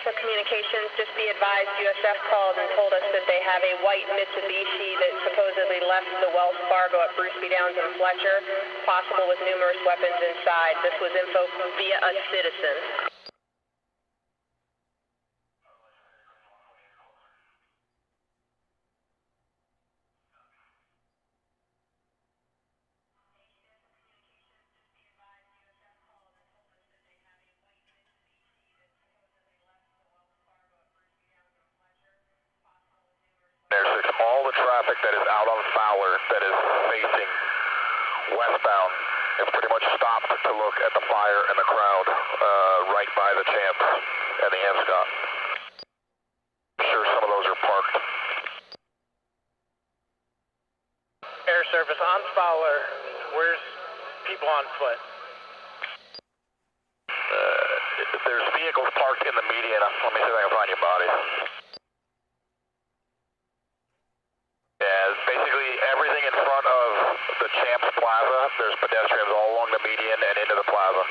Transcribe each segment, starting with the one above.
Initial communications, just be advised USF called and told us that they have a white Mitsubishi that supposedly left the Wells Fargo at Bruce B. Downs and Fletcher, possible with numerous weapons inside. This was info via a citizen. All the traffic that is out on Fowler that is facing westbound is pretty much stopped to look at the fire and the crowd right by the Champs and the Amscot. I'm sure some of those are parked. Air service on Fowler, where's people on foot? There's vehicles parked in the median. Let me see if I can find your body. Yeah, basically everything in front of the Champs Plaza, there's pedestrians all along the median and into the plaza.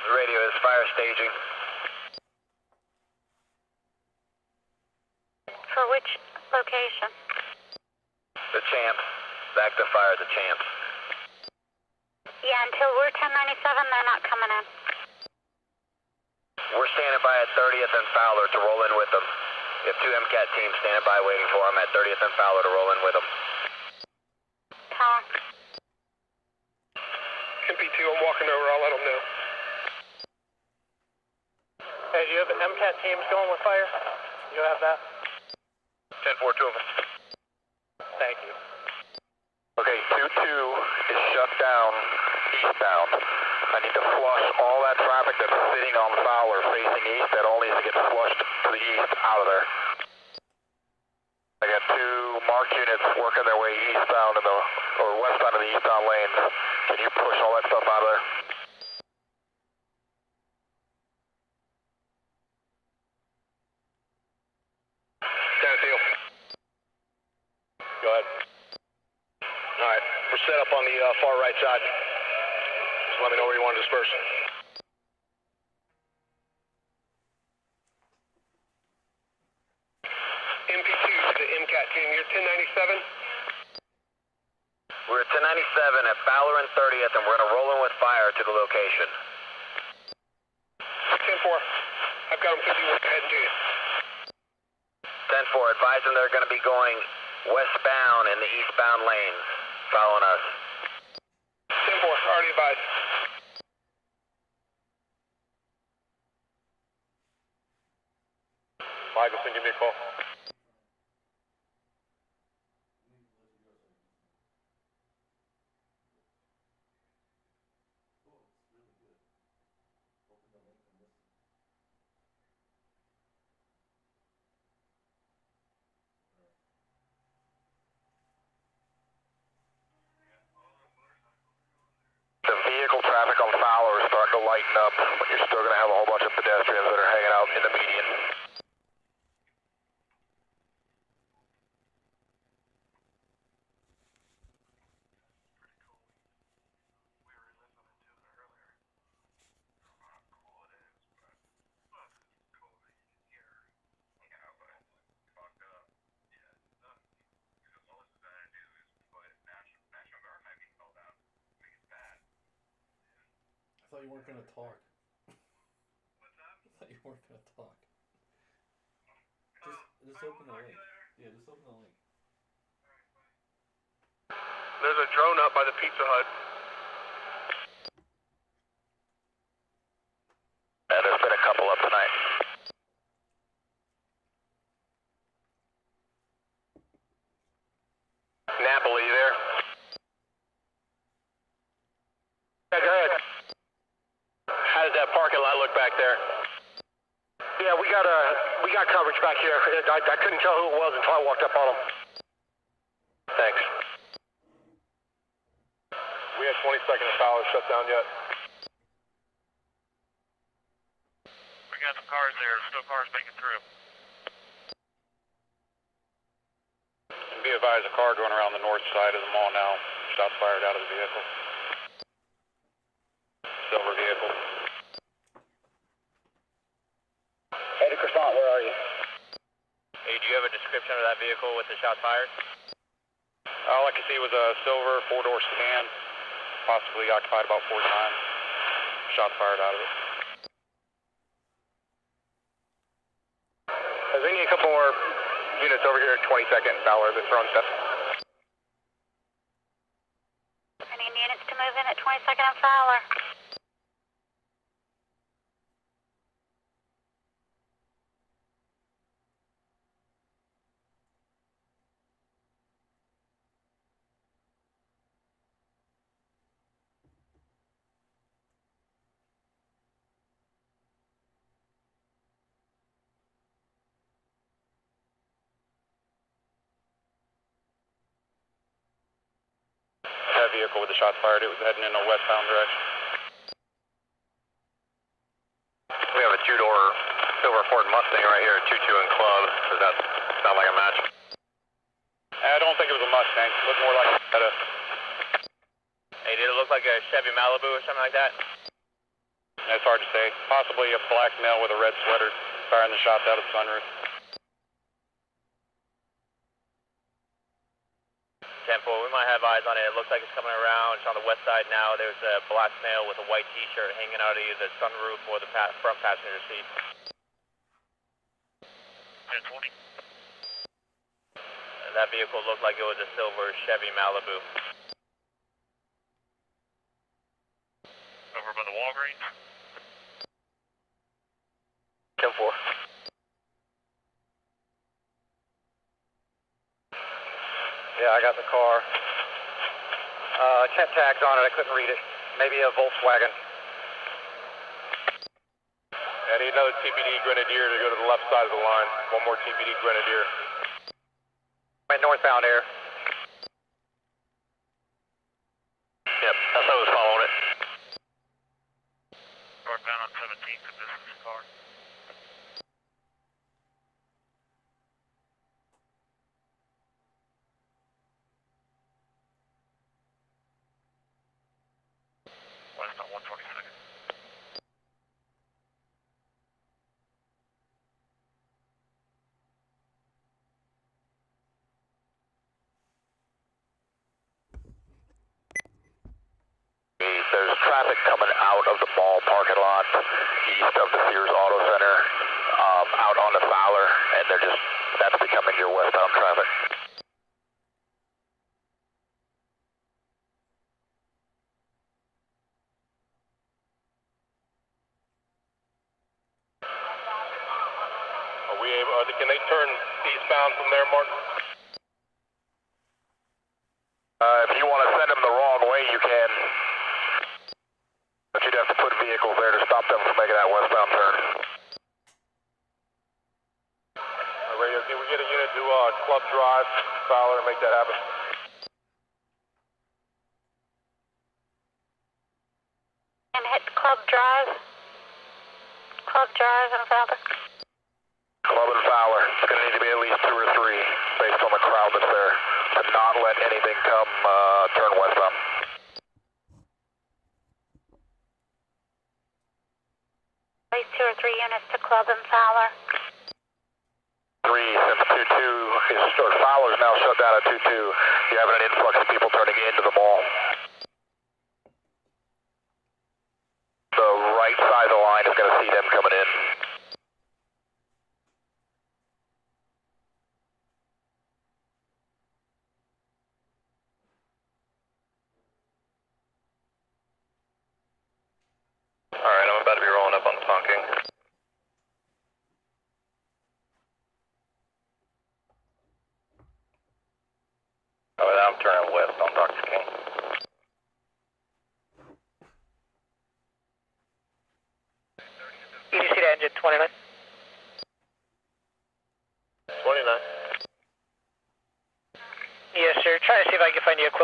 The radio is fire staging. For which location? The Champs. Back to fire at the Champs. Yeah, until we're 1097, they're not coming in. We're standing by at 30th and Fowler to roll in with them. We have two MCAT teams standing by waiting for them at 30th and Fowler to roll in with them. Tower. MP2, I'm walking over, I'll let them know. Hey, do you have the MCAT teams going with fire? You have that? 10-4, two of them. Thank you. Okay, 2-2 is shut down eastbound. I need to flush all that traffic that's sitting on Fowler facing east. That all needs to get flushed to the east out of there. I got two marked units working their way eastbound or westbound in the eastbound lanes. Can you push all that stuff out of there? Go ahead. All right, we're set up on the far right side. Just let me know where you want to disperse. MP2 to the MCAT team, you're 1097? We're at 1097 at Fowler and 30th, and we're going to roll in with fire to the location. 10-4, I've got them 51 heading to you. 10-4, advise them they're going to be going westbound in the eastbound lanes, following us. 10-4, already advised. Michaelson, give me a call. The vehicle traffic on Fowler is starting to lighten up, but you're still going to have a whole bunch of pedestrians that are hanging out in the median. I thought you weren't going to talk. What's up? I thought you weren't going to talk. Just open the link. Yeah, just open the link. There's a drone up by the Pizza Hut. And there's been a couple up tonight. Napoli, you there? Yeah, go ahead. How does that parking lot look back there? Yeah, Yeah, we got coverage back here. I couldn't tell who it was until I walked up on them. Thanks. We had 22nd and Fowler shut down yet. We got some cars there. Still cars making through. And be advised, a car going around the north side of the mall now. Shots fired out of the vehicle. Silver vehicle. Hey, to Croissant, where are you? Hey, do you have a description of that vehicle with the shots fired? All I could see was a silver four-door sedan, possibly occupied about 4 times. Shots fired out of it. We need a couple more units over here at 22nd and Fowler that's throwing stuff. I need units to move in at 22nd and Fowler. That vehicle with the shots fired, it was heading in a westbound direction. We have a two-door silver Ford Mustang right here at 22 and Club. Does that sound like a match? I don't think it was a Mustang. It looked more like a... Hey, did it look like a Chevy Malibu or something like that? It's hard to say. Possibly a black male with a red sweater firing the shots out of the sunroof. Tempo, we might have eyes on it. It looks like it's coming around. It's on the west side now. There's a black male with a white t-shirt hanging out of either the sunroof or the front passenger seat. 1020. That vehicle looked like it was a silver Chevy Malibu. Over by the Walgreens. 10-4. Yeah, I got the car. 10 tags on it, I couldn't read it. Maybe a Volkswagen. I need another TPD Grenadier to go to the left side of the line. One more TPD Grenadier. Went northbound air. Yep, that's how I was following it. Northbound on 17th at business car. West on 122nd. There's traffic coming out of the mall parking lot, east of the Sears Auto Center, out onto Fowler, and that's becoming your westbound traffic. Can they turn eastbound from there, Mark? If you want to send them the wrong way, you can. But you'd have to put vehicles there to stop them from making that westbound turn. Radio, can we get a unit to Club Drive, Fowler, and make that happen? And hit Club Drive. Club Drive and Fowler. Club and Fowler. It's going to need to be at least 2 or 3 based on the crowd that's there to not let anything come turn westbound. At least 2 or 3 units to Club and Fowler. 3 since 22 is Fowler's now shut down at 22. You're having an influx of people turning into the mall. The right side of the line is going to see them coming in. Alright, I'm about to be rolling up on the Tonking. Alright, I'm turning west on Dr. King. EDC to engine 29.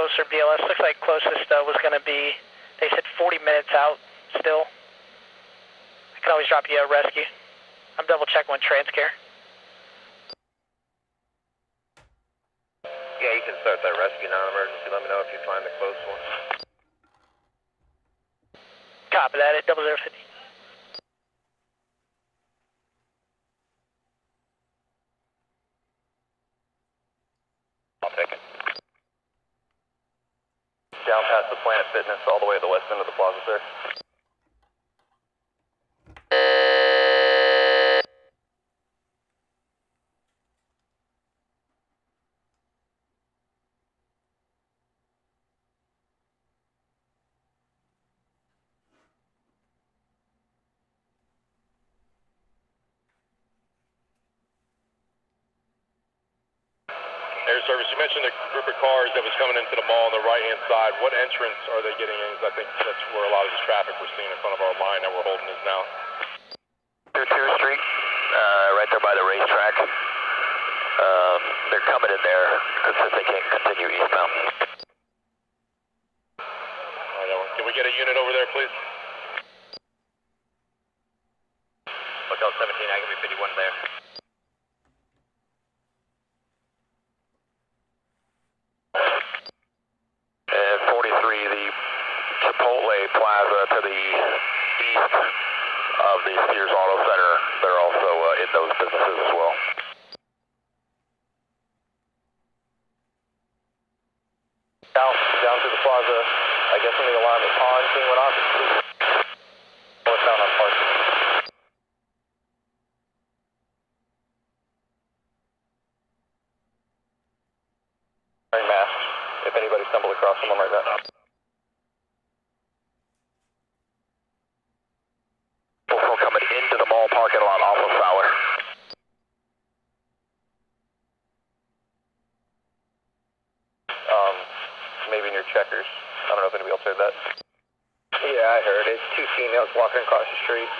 closer, BLS. Looks like closest was going to be, they said 40 minutes out still. I can always drop you a rescue. I'm double checking with Transcare. Yeah, you can start that rescue non-emergency. Let me know if you find the close one. Copy that at 0050. I'll take it. Down past the Planet Fitness, all the way at the west end of the plaza, sir. Air Service, you mentioned a group of cars that was coming into the mall on the right-hand side. What entrance are they getting in? I think that's where a lot of this traffic we're seeing in front of our line that we're holding is now. 22 Street, right there by the racetrack. They're coming in there because they can't continue eastbound. All right, can we get a unit over there, please? Hotel 17, I can be 51 there. And 43, the Chipotle Plaza to the east of the Sears Auto Center. They're also in those businesses as well. Down to the plaza. I guess when the alarm is on, seeing what on. What's down on parking? Wearing masks. If anybody stumbled across someone like that. People coming into the mall parking lot off of Fowler. Maybe in your checkers. I don't know if anybody else heard that. Yeah, I heard it. Two females walking across the street.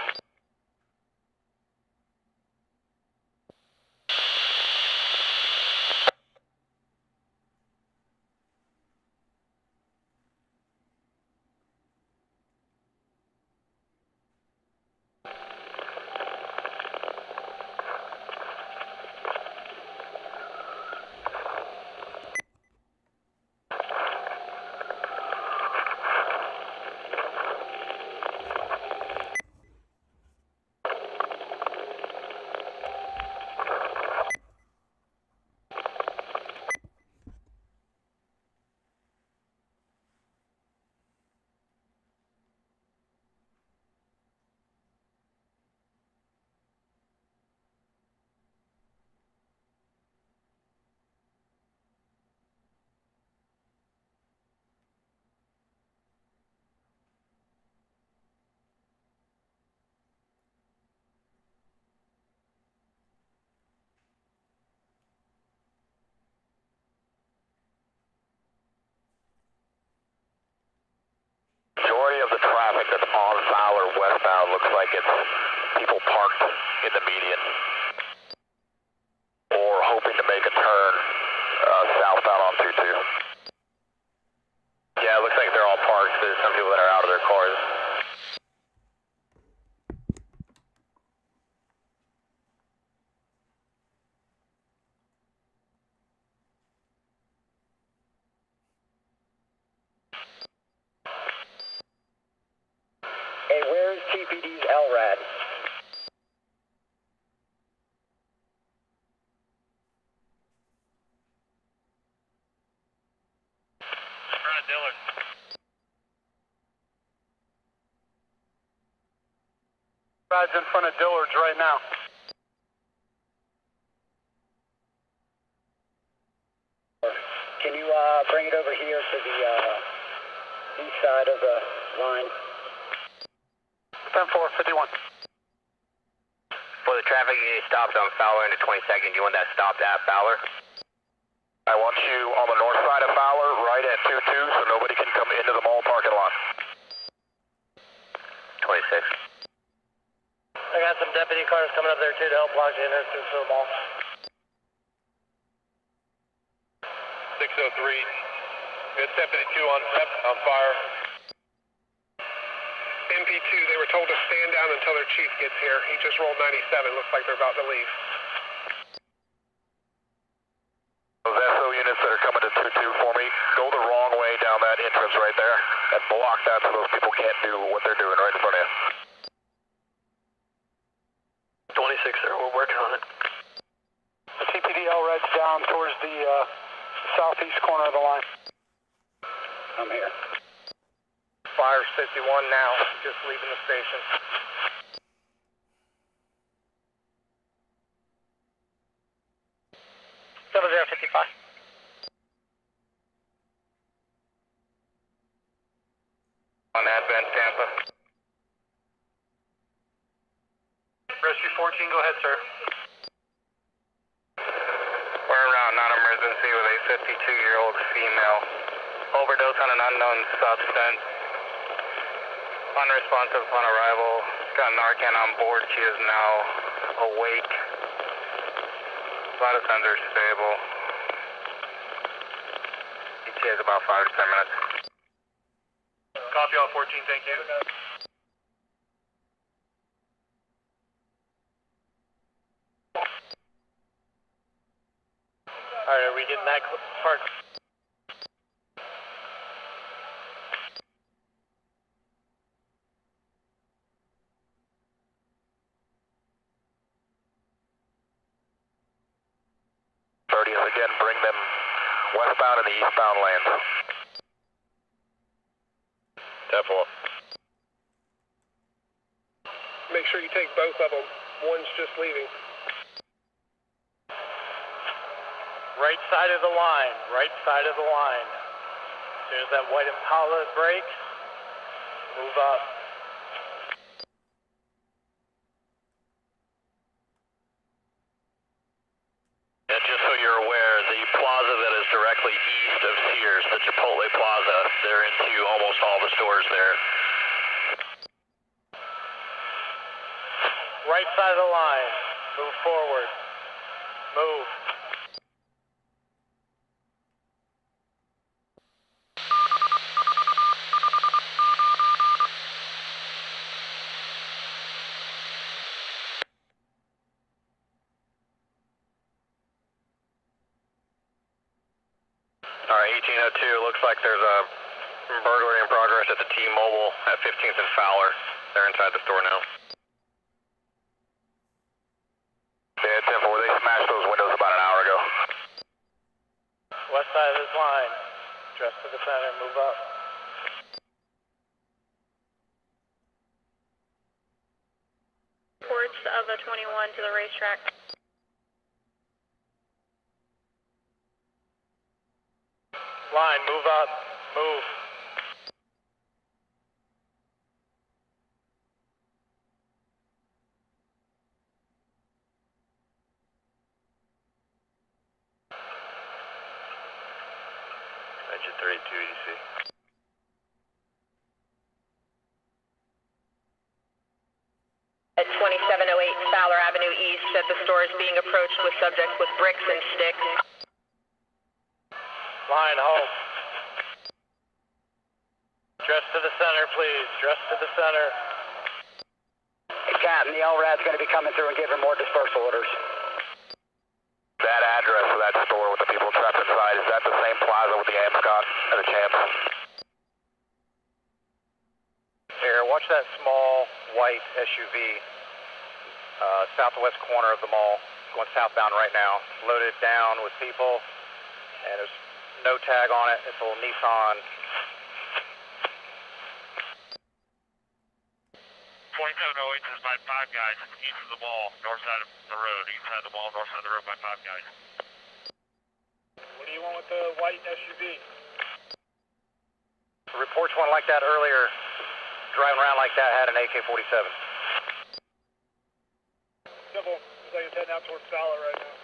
Majority of the traffic that's on Fowler westbound looks like it's people parked in the median or hoping to make a turn southbound on 22. Yeah, it looks like they're all parked. There's some people that are out of their cars. Hey, where's TPD's LRAD? In front of Dillard. Rad's in front of Dillard's right now. Can you bring it over here to the east side of the line? 10-4, 51. For the traffic, you stopped on Fowler into 22nd. You want that stopped at Fowler? I want you on the north side of Fowler, right at 22, so nobody can come into the mall parking lot. 26. I got some deputy cars coming up there too to help block the entrance to the mall. 603, We had 72 on fire. MP2, they were told to stand down until their chief gets here. He just rolled 97. Looks like they're about to leave. Those SO units that are coming to 2-2 for me, go the wrong way down that entrance right there and block that so those people can't do what they're doing right in front of you. 26, sir, we're working on it. The TPDL red's down towards the southeast corner of the line. I'm here. Fire's 51 now, just leaving the station. Double 055. On Advent, Tampa. Rescue 14, go ahead, sir. We're around non-emergency with a 52-year-old female. Overdose on an unknown substance. Unresponsive upon arrival. Got Narcan on board. She is now awake. Vital signs are stable. ETA is about 5 to 10 minutes. Copy all 14, thank you. Alright, are we getting that part? Again, bring them westbound and the eastbound lanes. Temple. Make sure you take both of them. One's just leaving. Right side of the line, right side of the line. As soon as that white Impala breaks, move up. And just so you're aware, the plaza that is directly east of Sears, the Chipotle Plaza, they're into almost all the stores there. Right side of the line, move forward. Move. Alright, 1802, looks like there's a burglary in progress at the T-Mobile at 15th and Fowler. They're inside the store now. Yeah, 10-4, they smashed those windows about an hour ago. West side of this line, dress to the center, move up. Reports of a 21 to the racetrack. Line, move up, move. Engine 32 EDC. At 2708 Fowler Avenue East, that the store is being approached with subjects with bricks and sticks. Line, hold. Dress to the center, please. Dress to the center. Hey, Captain, the LRAD's going to be coming through and giving more dispersal orders. That address of that store with the people trapped inside, is that the same plaza with the Amscot and the Champs? Here, watch that small white SUV, southwest corner of the mall, going southbound right now. Loaded down with people, and there's no tag on it. It's a little Nissan. 2708, there's by 5 guys east of the mall, north side of the road, east side of the mall, north side of the road by 5 guys. What do you want with the white SUV? Reports one like that earlier, driving around like that, had an AK-47. Simple. Looks like it's heading out towards Fowler right now.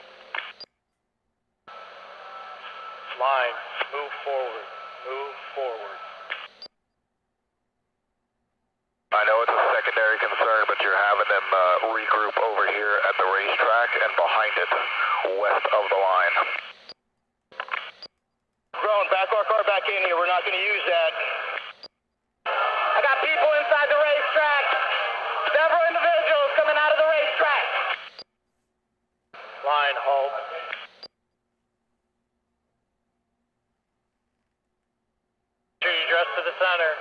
Line, move forward, move forward. I know it's a secondary concern, but you're having them regroup over here at the racetrack and behind it, west of the line. Grown, back our car back in not going to use that. I got people inside the racetrack. Several individuals coming out of the racetrack. Line, halt. Sure you dress to the center.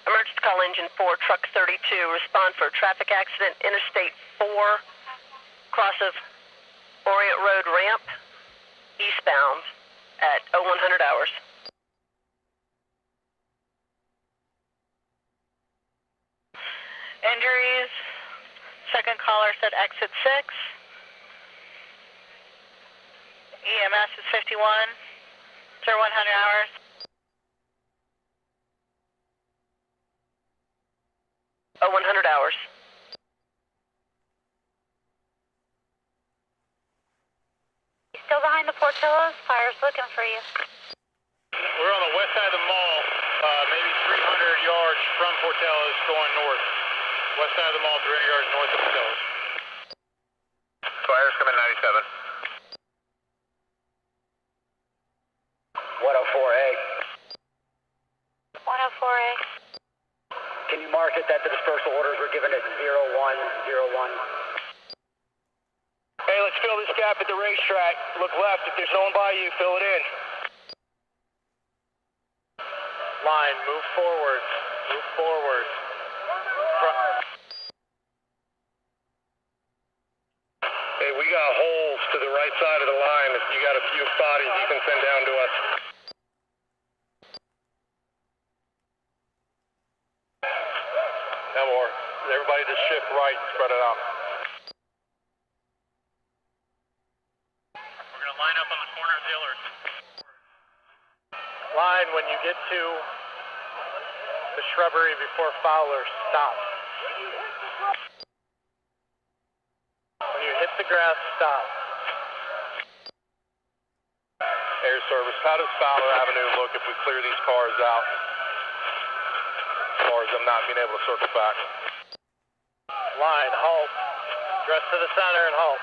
Emergency call engine 4, truck 32, respond for a traffic accident, Interstate 4, cross of Orient Road ramp, eastbound at 0100 hours. Injuries, second caller said exit 6. EMS is 51, 0100 hours. Oh, 100 hours. Still behind the Portillo's? Fire's looking for you. We're on the west side of the mall, maybe 300 yards from Portillo's going north. West side of the mall, 300 yards north of Portillo's. Fire's coming 97. 104A. 104A. Can you mark it that the dispersal orders were given at 0101? Hey, let's fill this gap at the racetrack. Look left. If there's no one by you, fill it in. Line, move forward. Move forward. Hey, we got holes to the right side of the line. If you got a few bodies you can send down to us. Now more. Everybody just shift right and spread it out. We're going to line up on the corner of Dillard. Line, when you get to the shrubbery before Fowler, stop. When you hit the grass, stop. Air Service, how does Fowler Avenue look if we clear these cars out? As far as them not being able to circle back. Line, halt. Dress to the center and halt.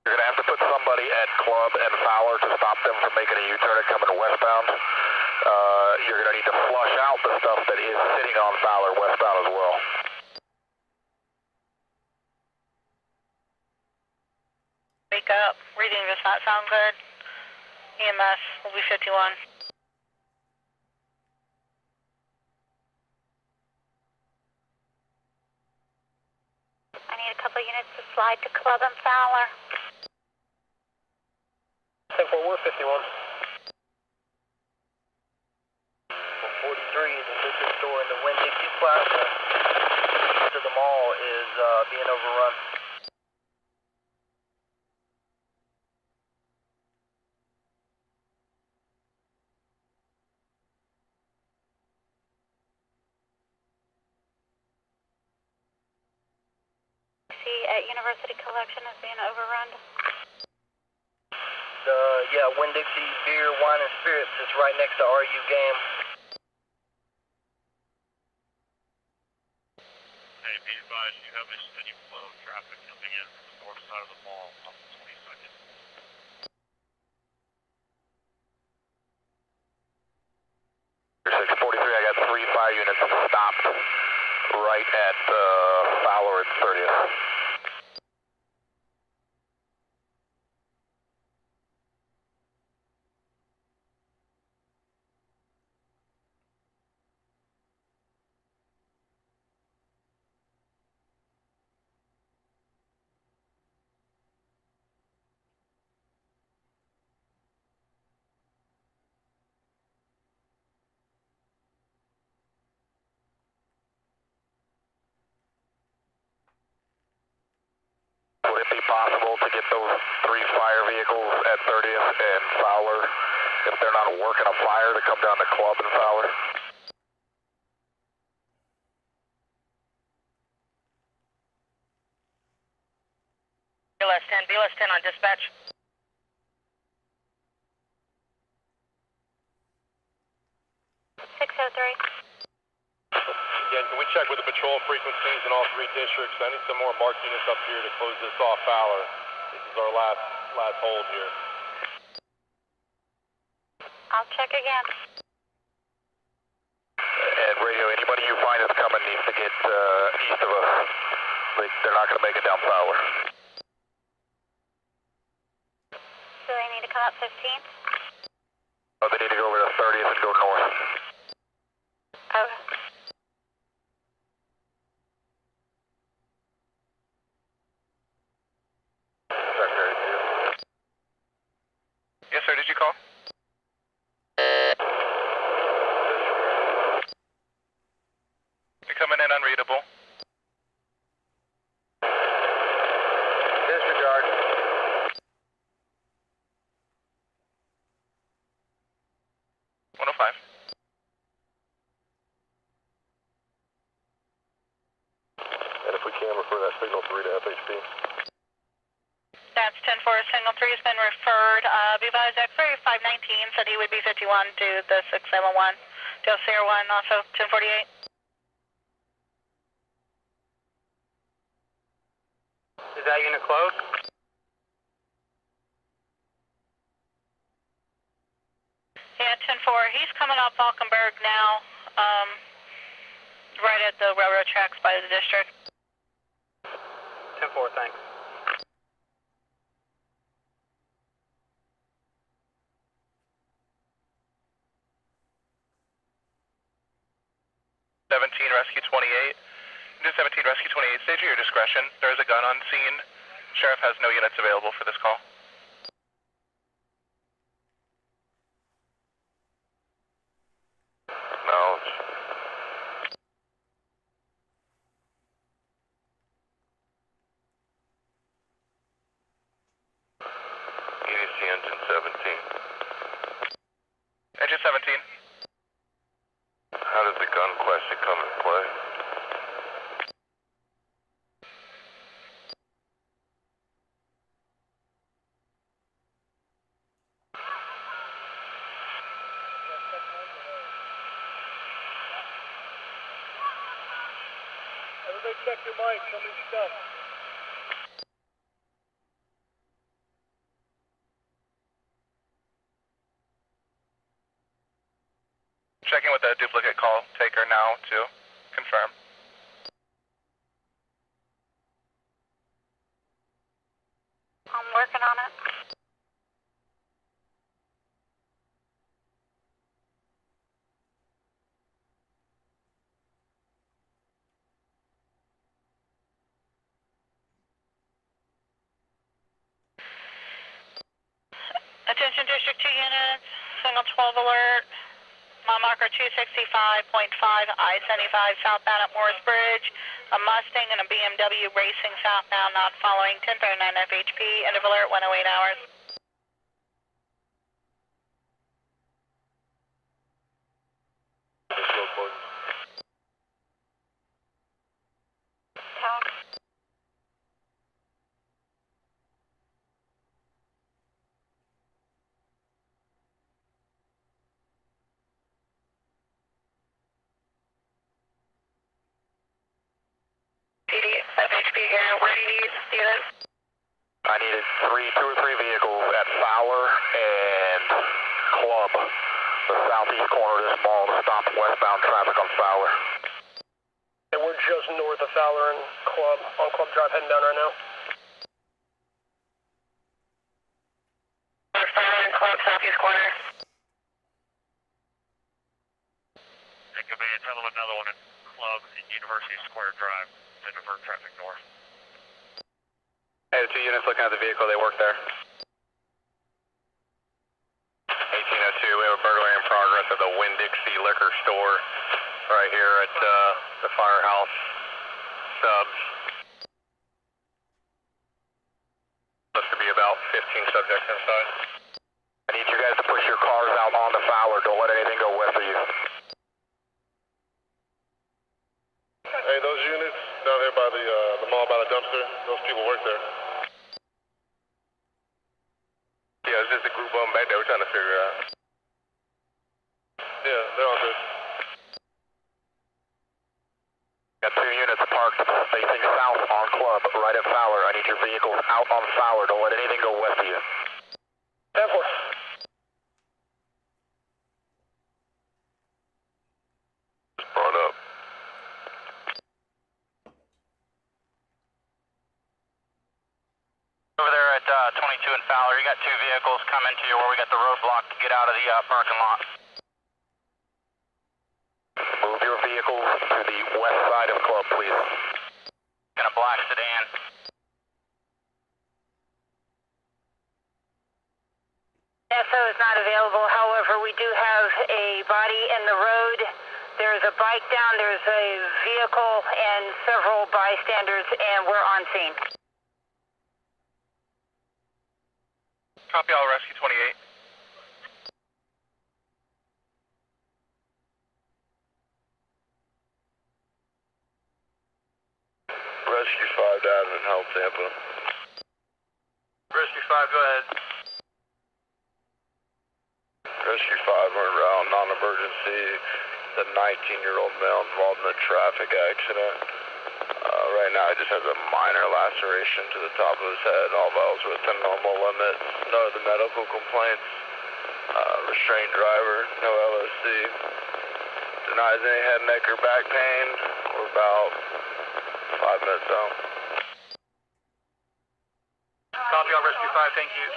You're going to have to put somebody at Club and Fowler to stop them from making a U-turn and coming westbound. You're going to need to flush out the stuff that is sitting on Fowler westbound as well. Wake up. Reading does not sound good. EMS will be 51. I need a couple units to slide to Club and Fowler. 10-4, we're 51. 43, the liquor store in the Winn-Dixie Plaza east of the mall is being overrun. At University Collection is being overrun. Yeah, Winn-Dixie Beer, Wine, and Spirits is right next to RU Game. Hey, be advised, you have a steady flow of traffic coming in from the north side of the mall on the 22nd. You're 643, I got 3 fire units stopped right at Fowler and 30th. Would it be possible to get those 3 fire vehicles at 30th and Fowler, if they're not working a fire, to come down to Club and Fowler? BLS 10 on dispatch. districts. I need some more marked units up here to close this off Fowler. This is our last hold here. I'll check again. And radio, anybody you find that's coming needs to get east of us. They're not going to make it down Fowler. So they need to come up 15th? Oh, they need to go over to 30th and go north. Okay. Yes, sir. Did you call? You're coming in unreadable. Disregard. And if we can, refer that signal 3 to FHP. That's 10-4, signal 3 has been referred. Be advised, X-ray 519 said he would be 51 to the 671. Del Sierra 1, also 1048. Is that unit closed? Yeah, 10-4, he's coming up Valkenburg now, right at the railroad tracks by the district. 10-4, thanks. Rescue 28. Do 17 Rescue 28, stage at your discretion. There is a gun on scene. Sheriff has no units available for this call. Knowledge. EDC engine 17. Engine 17. How does the gun question come into play? Everybody check your mic, somebody's stuck. Checking with the duplicate call taker now to confirm. I'm working on it. Attention District 2 units, signal 12 alert. Mile marker 265.5, I-75 southbound at Morris Bridge. A Mustang and a BMW racing southbound, not following 1039 FHP. End of alert, 108 hours. FHP here, where do you need units? I needed 2 or 3 vehicles at Fowler and Club, the southeast corner of this mall, to stop westbound traffic on Fowler. And we're just north of Fowler and Club, on Club Drive, heading down right now. Fowler and Club, southeast corner. It could be another one at Club and University Square Drive to divert traffic north. Hey, the 2 units looking at the vehicle, they work there. 1802, we have a burglary in progress at the Winn-Dixie liquor store right here at the firehouse subs. Supposed to be about 15 subjects inside. I need you guys to push your cars out on the Fowler. Don't let anything go west of you. Hey, those units down here by the mall by the dumpster, those people work there. Yeah, it's just a group of them back there we're trying to figure out. Yeah, they're all good. Got 2 units parked facing south out on Fowler. Don't let anything go west of you. 10-4. Brought up. Over there at 22 and Fowler, you got two vehicles coming to you where we got the roadblock to get out of the parking lot. Move your vehicles to the west side of Club, please. Got a black sedan. SO is not available. However, we do have a body in the road. There's a bike down, there's a vehicle, and several bystanders, and we're on scene. Copy all, Rescue 28. Rescue 5 down and help Tampa. Rescue 5, go ahead. Rescue 5, we're around non-emergency. The 19-year-old male involved in a traffic accident. Right now, he just has a minor laceration to the top of his head. All vitals within normal limits. No other medical complaints. Restrained driver, no LOC. Denies any head, neck, or back pain. We're about 5 minutes out. Copy all, Rescue 5, thank you.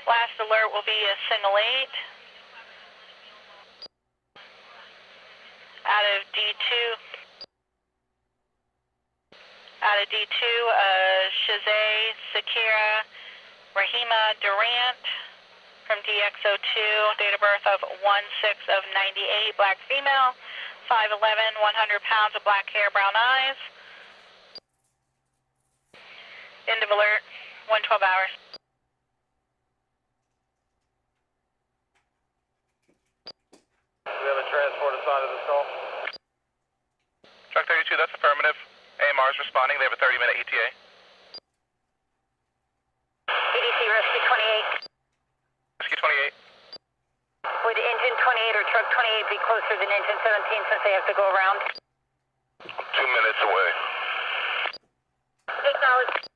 Last alert will be a single 8. Out of D2. Out of D2, Shazay, Sakira, Rahima Durant from DX02, date of birth of 1/6 of 98, black female, 5'11", 100 pounds of black hair, brown eyes. End of alert, 112 hours. Do we have a transport assigned to this call? Truck 32, that's affirmative. AMR is responding. They have a 30-minute ETA. EDC Rescue 28. Rescue 28. Would engine 28 or truck 28 be closer than engine 17 since they have to go around? 2 minutes away. Acknowledge.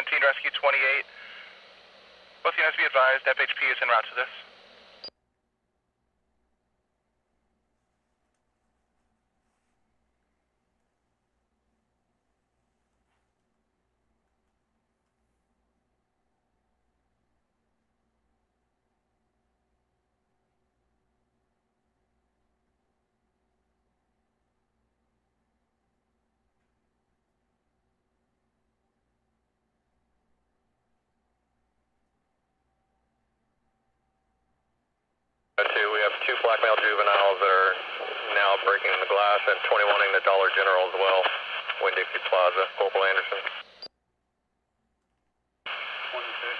Rescue 28. Both units be advised, FHP is en route to this. We have 2 black male juveniles that are now breaking the glass and 21ing the Dollar General as well. Winn-Dixie Plaza, Corporal Anderson. 26.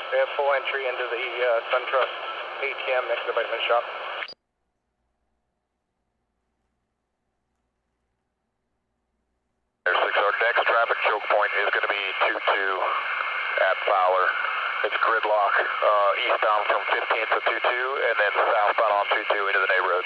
They have full entry into the SunTrust ATM next to the vitamin shop. There's 6. Our next traffic choke point is going to be 22 at Fowler. It's gridlock eastbound from 15th to 22 and then southbound on 22 into the neighborhood.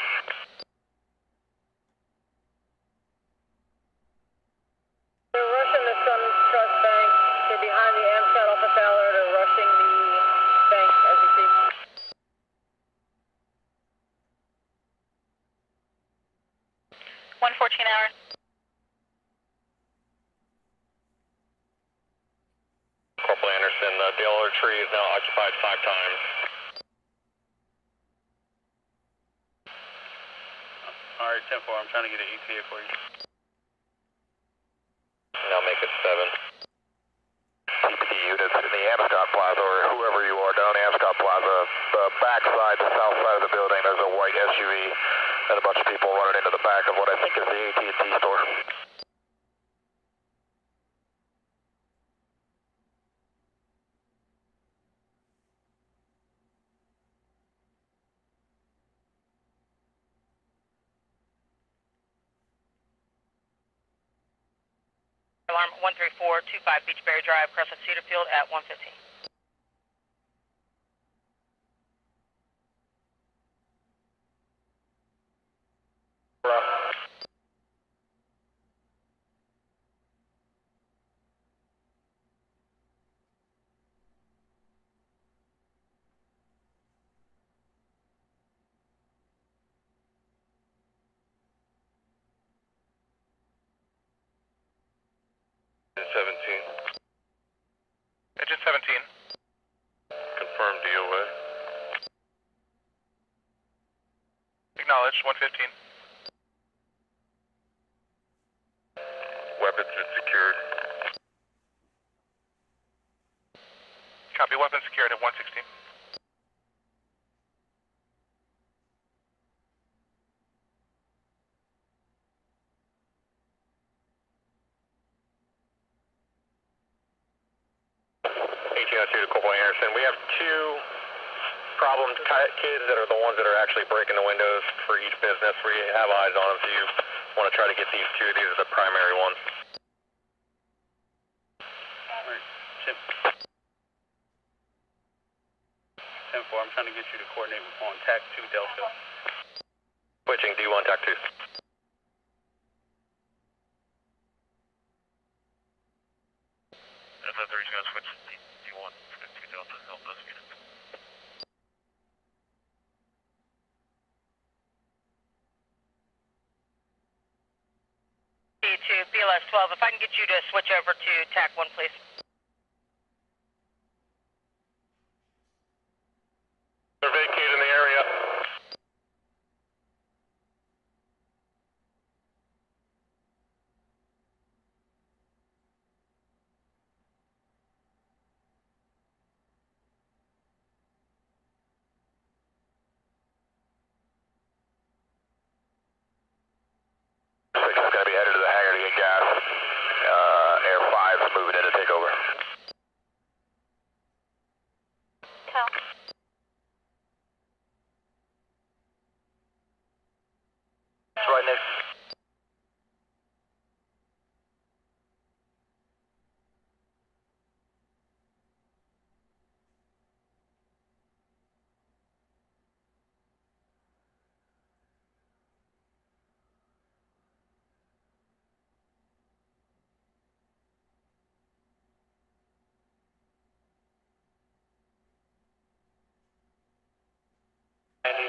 They're rushing the SunTrust Bank. They're behind the Amcat off of Fowler. They're rushing the bank as you see. $114. Corporal Anderson, Dale Tree is now occupied 5 times. Alright, 10-4, I'm trying to get an ETA for you. Now make it 7. CPD units in the Amscott Plaza, or whoever you are down the Amscott Plaza, the back side, the south side of the building, there's a white SUV and a bunch of people running into the back back of what I think is the AT&T store. Alarm 13425 Beachberry Drive, Crescent Cedar Field at 1:15. Engine 17. Confirm DOA. Acknowledged, 115. Weapons are secured. Copy, weapons secured at 116. To Corporal Anderson. We have two problem kids that are the ones that are actually breaking the windows for each business. We have eyes on them, so you want to try to get these two. These are the primary ones. Alright, 10-4, I'm trying to get you to coordinate on TAC 2 Delta. Switching D1 TAC 2. And then they're going to switch D1 to 2 Delta to help those units. To BLS 12, if I can get you to switch over to TAC 1, please. They're vacating the area. Is going to be headed to the hangar to get gas. Air 5 is moving in to take over. Cal. It's right next.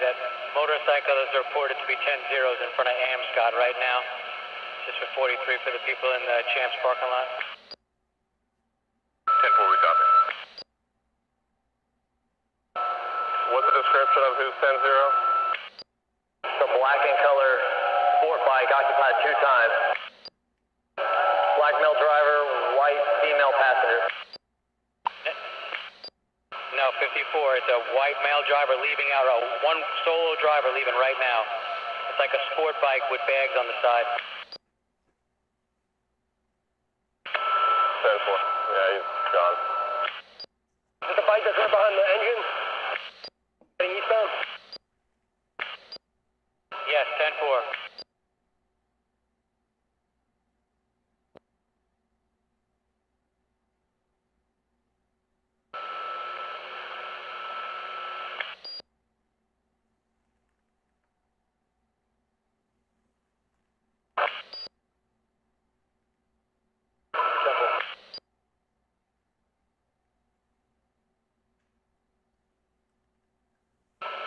That motorcycle is reported to be 10-0 in front of Amscott right now. Just for 43 for the people in the Champs parking lot. 10-4, we copy. What's the description of who's 10-0? The black and color sport bike occupied 2 times. Black male driver, white female passenger. No, 54. It's a white male driver leaving out. One solo driver leaving right now. It's like a sport bike with bags on the side. 10-4. Yeah, he's gone. Is this the bike that's right behind the engine? Heading eastbound? Yes, 10-4.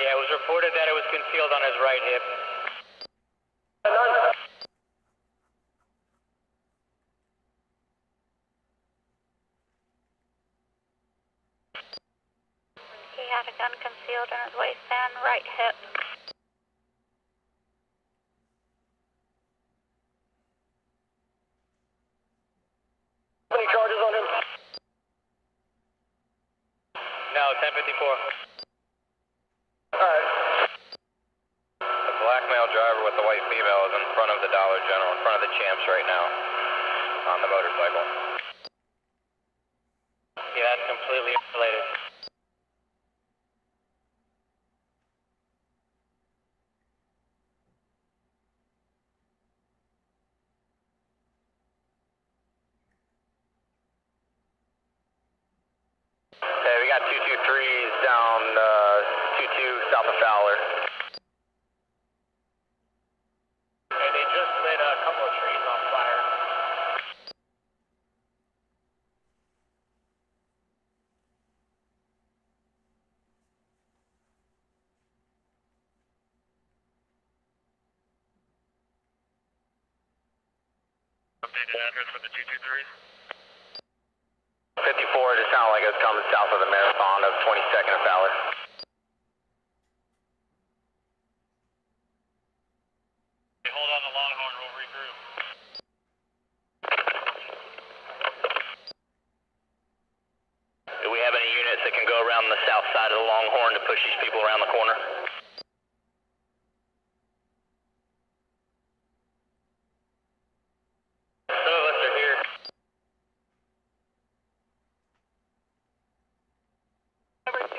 Yeah, it was reported that it was concealed on his right hip. He had a gun concealed in his waistband, right hip. Any charges on him? No, 1054. Alright. The black male driver with the white female is in front General, in front of the champs right now on the motorcycle. Yeah, that's completely unrelated. Hey, we got 223s down 22 south of Fowler. Hey, they just lit a couple of trees on fire. Updated address for the 223s? 54, it sounded like it was coming south of the marathon of 22nd of Fowler. Hey, hold on the Longhorn, we'll regroup. Do we have any units that can go around the south side of the Longhorn to push these people around the corner? Some of us are here.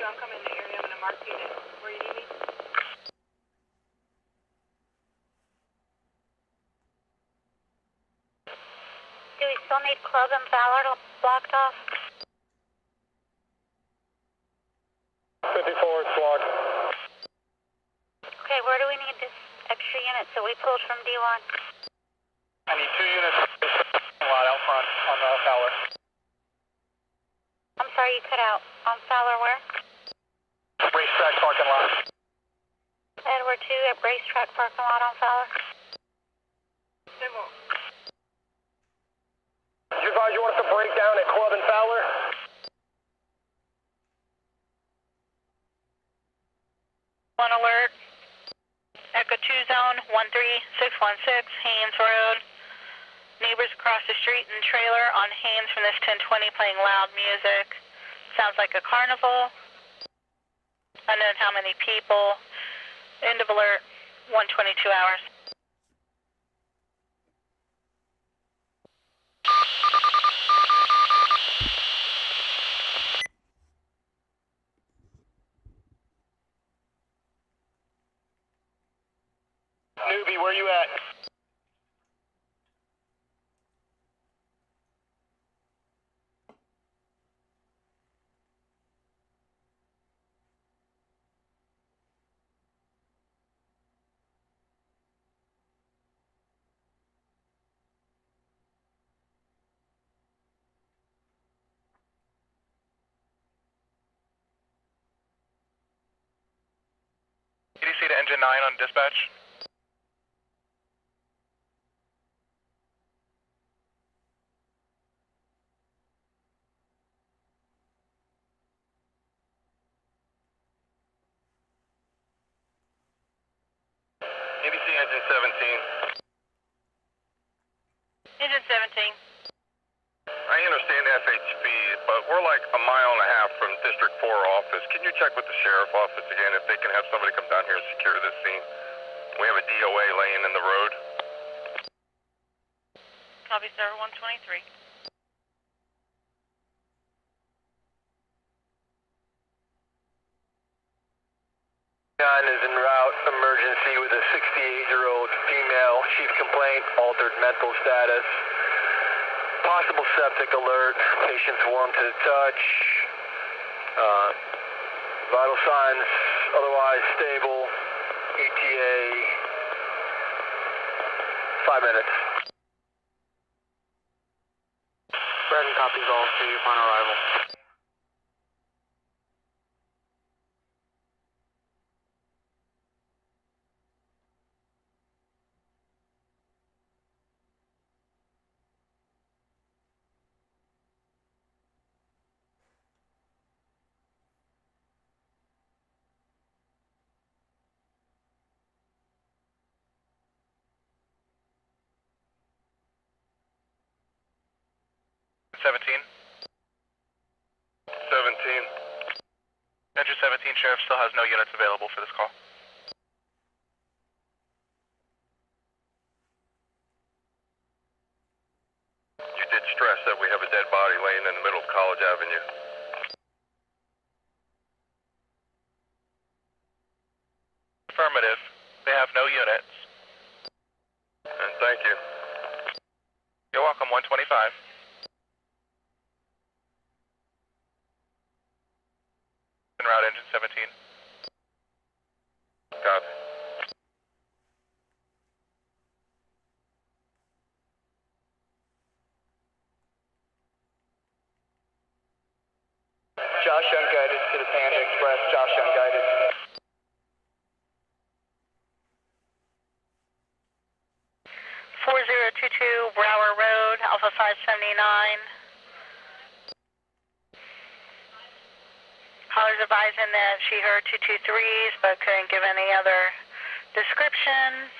I'm coming in the area. I'm going to mark unit where you need me. Do we still need Club and Ballard blocked off? 54, it's blocked. Okay, where do we need this extra unit? So we pulled from D1. I need 2 units lot out front on the Fowler. I'm sorry, you cut out. On Fowler where? Racetrack parking lot. Edward 2 at Racetrack parking lot on Fowler. You advise you want us to break down at Club and Fowler? One alert. Echo 2 zone 13616 Haynes Road. Neighbors across the street in trailer on Haynes from this 1020 playing loud music. Sounds like a carnival. Unknown how many people. End of alert. 122 hours. Newbie, where you at? EDC to engine 9 on dispatch. EDC engine 17. Engine 17. I understand FHP, but we're like a mile and a half from District 4 office. Can you check with the sheriff office again if they can have somebody come down here and secure this scene? We have a DOA laying in the road. Copy, sir. 123. Gun is en route, emergency with a 68-year-old female. Chief complaint, altered mental status. Possible septic alert, patient's warm to the touch. Vital signs otherwise stable. ETA 5 minutes. Brandon copies all to you upon arrival. Engine 17, Sheriff still has no units available for this call. stress that we have a dead body laying in the middle of College Avenue. Affirmative. They have no units. And thank you. You're welcome, 125. En route, engine 17. Copy. Josh unguided to the Panda Express. Josh unguided. Brower Road, Alpha 579. Caller's advising that she heard 223s but couldn't give any other description.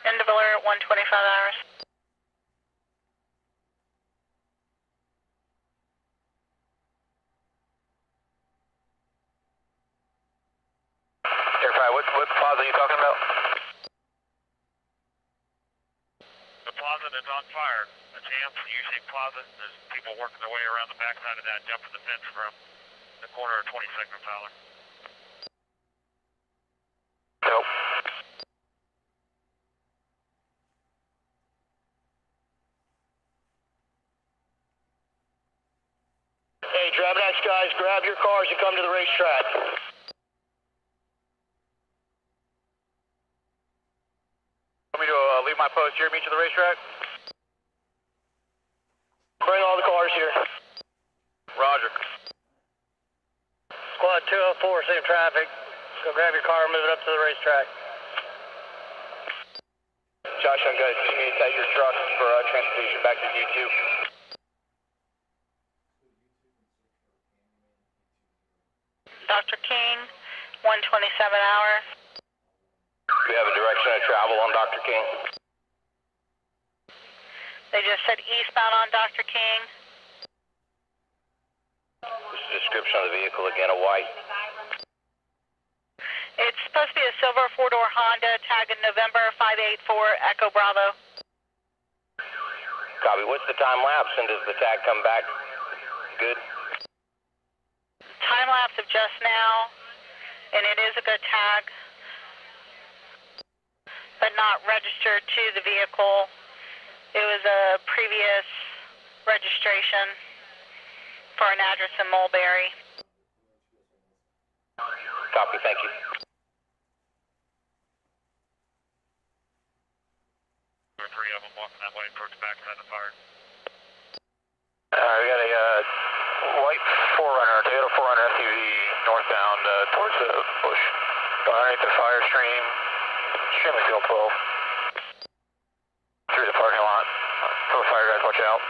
End of alert, 125 hours. Air 5, what plaza are you talking about? The plaza that's on fire. That's AMP, usually plaza. There's people working their way around the backside of that, jumping the fence from the corner of 22nd and Fowler. Nope. Hey, Drabnax guys, grab your cars and come to the racetrack. Want me to leave my post here, meet you at the racetrack? Bring all the cars here. Roger. Squad 204, same traffic. Go grab your car and move it up to the racetrack. Josh, I'm good. You need to take your truck for transportation back to U2. Dr. King, 127 hours. We have a direction of travel on Dr. King. They just said eastbound on Dr. King. What's the description of the vehicle again, a white? It's supposed to be a silver four-door Honda, tagged November 584 Echo Bravo. Copy. What's the time lapse and does the tag come back good? Time lapse of just now, and it is a good tag, but not registered to the vehicle. It was a previous registration for an address in Mulberry. Copy, thank you. There were 3 of them walking that way towards the backside of the fire. We got a white 4Runner, Toyota 4Runner SUV northbound towards the bush. Underneath the fire stream, extremely field 12. Through the parking lot. Tell the fire guys, watch out.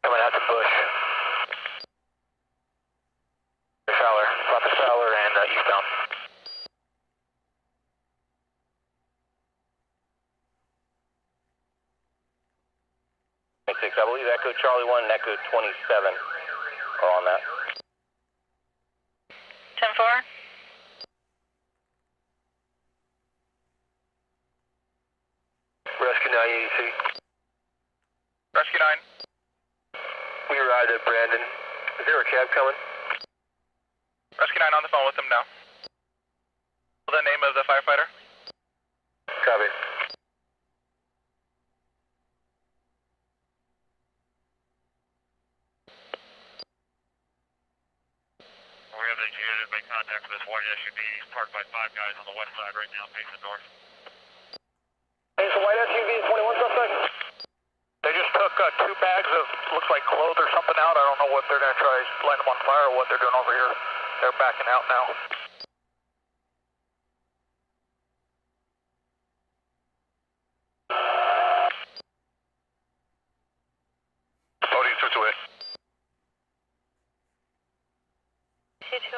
Coming out the bush. Fowler, south of Fowler and eastbound. I believe Echo Charlie 1 and Echo 27 are on that. 10-4. Rescue 980C. Rescue 9. We arrived at Brandon. Is there a cab coming? Rescue 9 on the phone with them now. The name of the firefighter? Copy. We have the unit make contact with this white SUV. He's parked by 5 guys on the west side right now, facing north. Hey, it's a white SUV, 21 suspect. They just took 2 bags of, looks like clothes or something out. I don't know what they're going to try lighting them on fire or what they're doing over here. They're backing out now. Loading 228. 228.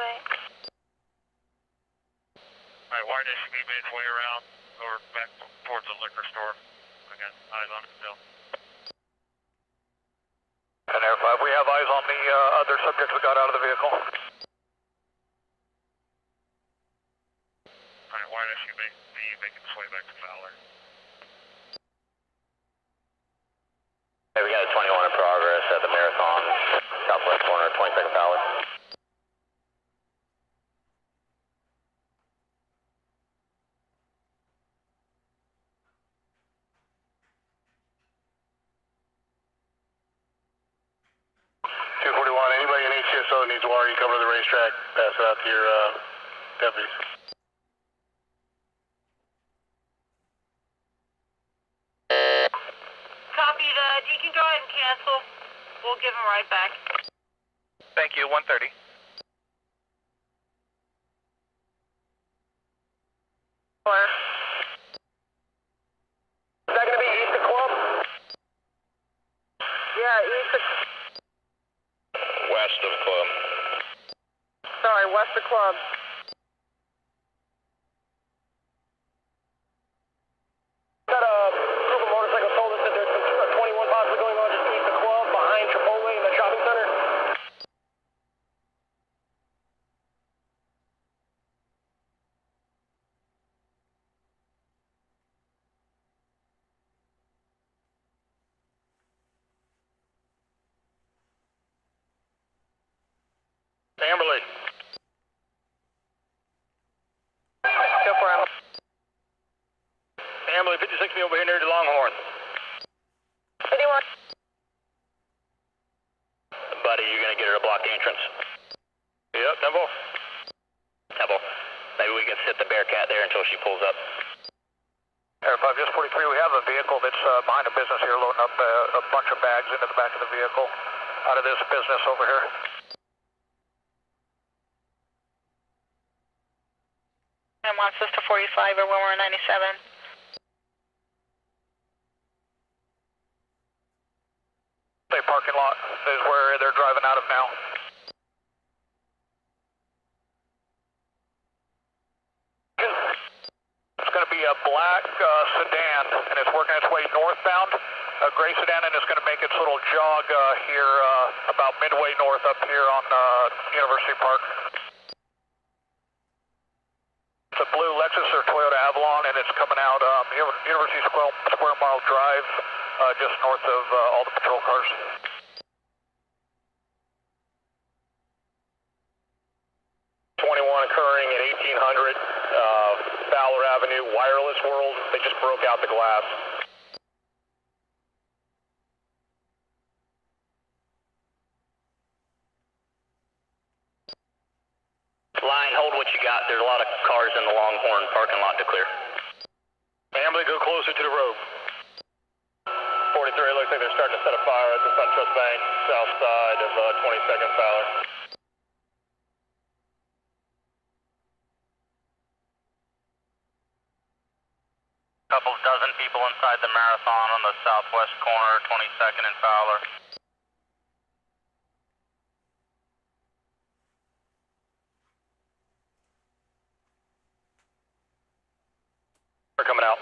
Alright, white SUV made its way around or back towards the liquor store. I got eyes on it still. And Air 5, we have eyes on the other subjects that got out of the vehicle. Alright, white SUV making its way back to Fowler. Hey, we got a 21 anyone needs water, you cover the racetrack, pass it out to your deputies. Copy that. You can go ahead and cancel. We'll give them right back. Thank you, 130. Is that going to be east of Club? Yeah, east of... West of Club. Sorry, west of Club. Got a group of motorcycles told us that there's some 21 possibly going on just east of Club, behind Shoppe in the shopping center. Amberley. Go for him. Amberley, 56 me over here near the Longhorn. 81. Buddy, you're going to get her a blocked entrance. Yep, Temple. Temple. Maybe we can sit the Bearcat there until she pulls up. Air 5, just 43, we have a vehicle that's behind a business here loading up a bunch of bags into the back of the vehicle out of this business over here. And wants us to 45 or when we're 97. The parking lot is where they're driving out of now. It's going to be a black sedan, and it's working its way northbound. A gray sedan, and it's going to make its little jog here about midway north up here on University Park. It's a blue Lexus or Toyota Avalon, and it's coming out University Square Mile Drive, just north of all the patrol cars. Occurring at 1800 Fowler Avenue, Wireless World. They just broke out the glass. Line, hold what you got. There's a lot of cars in the Longhorn parking lot to clear. Family, go closer to the road. 43, it looks like they're starting to set a fire at the SunTrust Bank, south side of 22nd Fowler. Couple dozen people inside the Marathon on the southwest corner, 22nd and Fowler. We're coming out.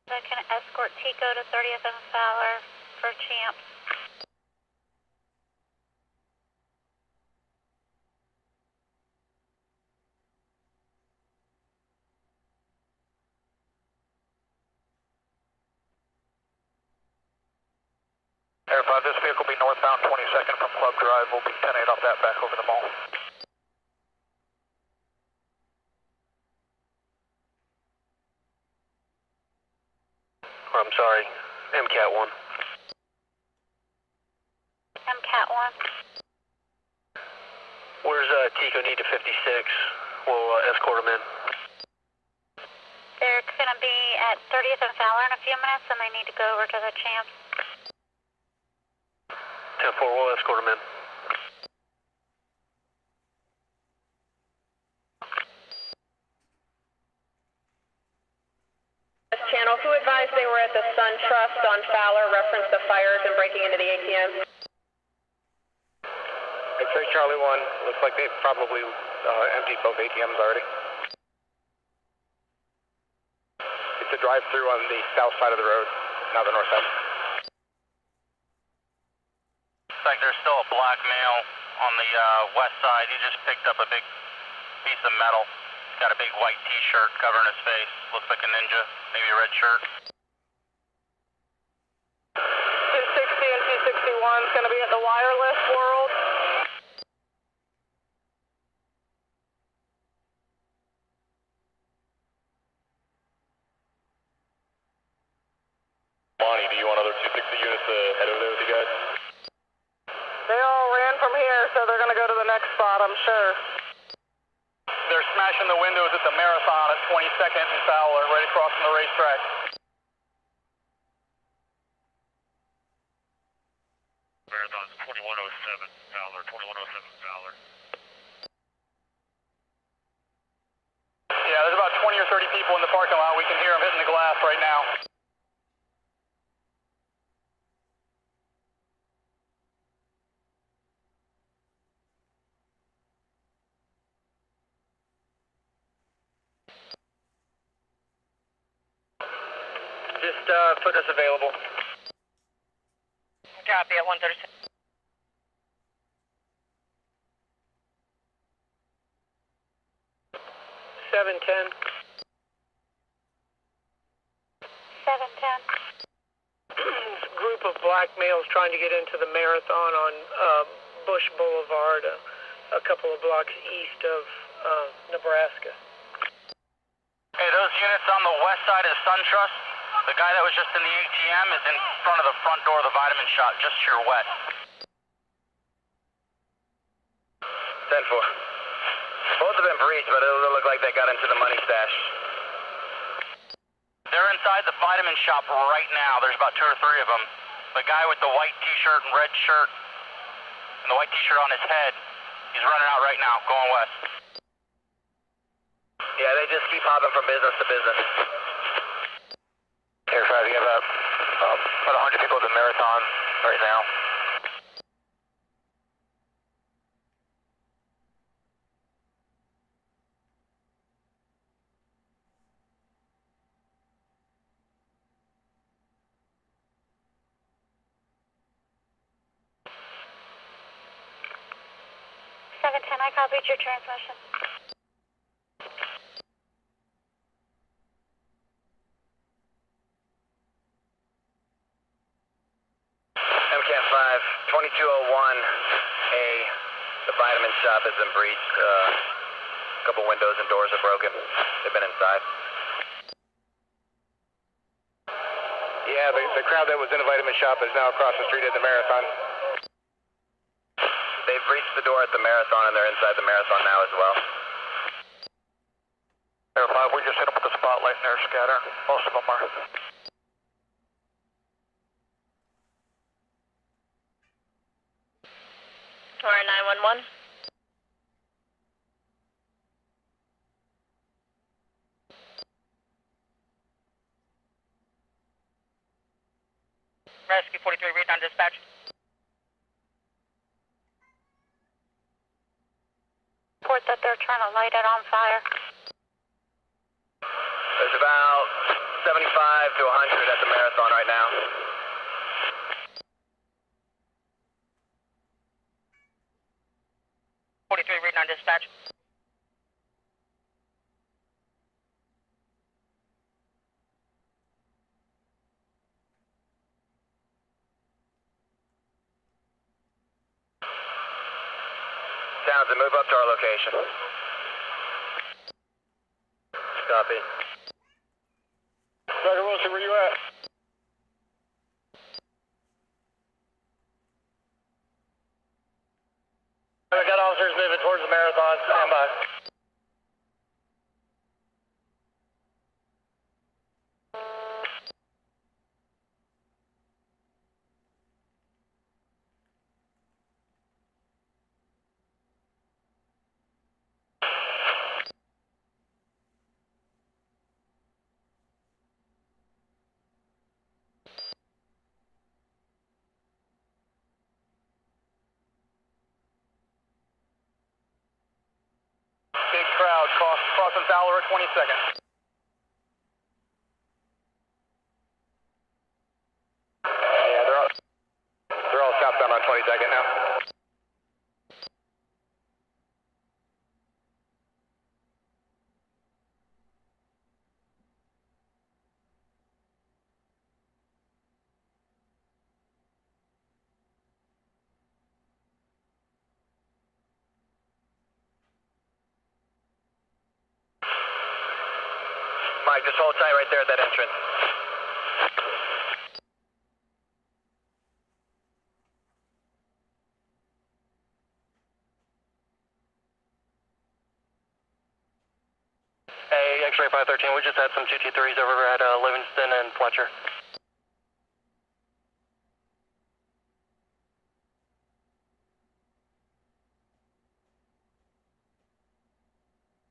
I can escort Tico to 30th and Fowler for Champs. Air 5, this vehicle will be northbound 22nd from Club Drive. We'll be 10-8 off that back over the mall. I'm sorry, MCAT 1. MCAT 1. Where's Tico need to 56? We'll escort him in. They're going to be at 30th and Fowler in a few minutes, and they need to go over to the Champs. 10-4, we'll escort him in. Channel, who advised they were at the SunTrust on Fowler, reference the fires and breaking into the ATM? X-ray Charlie 1, looks like they've probably emptied both ATMs already. It's a drive-through on the south side of the road, not the north side. Looks like there's still a black male on the west side. He just picked up a big piece of metal. He's got a big white t-shirt covering his face. Looks like a ninja, maybe a red shirt. 260 and 261 is going to be at the Wireless World. Lonnie, do you want other 260 units to head over there with you guys? They all ran from here, so they're going to go to the next spot, I'm sure. They're smashing the windows at the Marathon at 22nd and Fowler, right across from the racetrack. Marathon's 2107 Fowler, 2107 Fowler. Yeah, there's about 20 or 30 people in the parking lot. We can hear them hitting the glass right now. Just put us available. Copy at 136. 710. 710. Group of black males trying to get into the Marathon on Bush Boulevard, a couple of blocks east of Nebraska. Hey, those units on the west side of SunTrust, the guy that was just in the ATM is in front of the front door of the vitamin shop, just to your west. 10-4. Both have been breached, but it doesn't look like they got into the money stash. They're inside the vitamin shop right now. There's about 2 or 3 of them. The guy with the white t-shirt and red shirt and the white t-shirt on his head, he's running out right now, going west. Yeah, they just keep hopping from business to business. Air 5, you have about 100 people at the Marathon right now. I copied your transmission. MCAT 5, 2201A, the vitamin shop has been breached. A couple windows and doors are broken. They've been inside. Yeah, the crowd that was in the vitamin shop is now across the street at the Marathon. They've breached the door at the Marathon and they're inside the Marathon now as well. Air 5, we just hit them with the spotlight and they're scattering. Most of them are. Alright, 911. Rescue 43, read on dispatch. Report that they're trying to light it on fire. There's about 75 to 100 at the Marathon right now. Reading on dispatch. Townsend, move up to our location. Copy. Dr. Wilson, where you at? We got officers moving towards the Marathon. Stand by. Big crowd crossing Fowler at 22nd. Yeah, they're all southbound on 22nd now. Mike, just hold tight right there at that entrance. X-ray 513, we just had some 223s over at Livingston and Fletcher.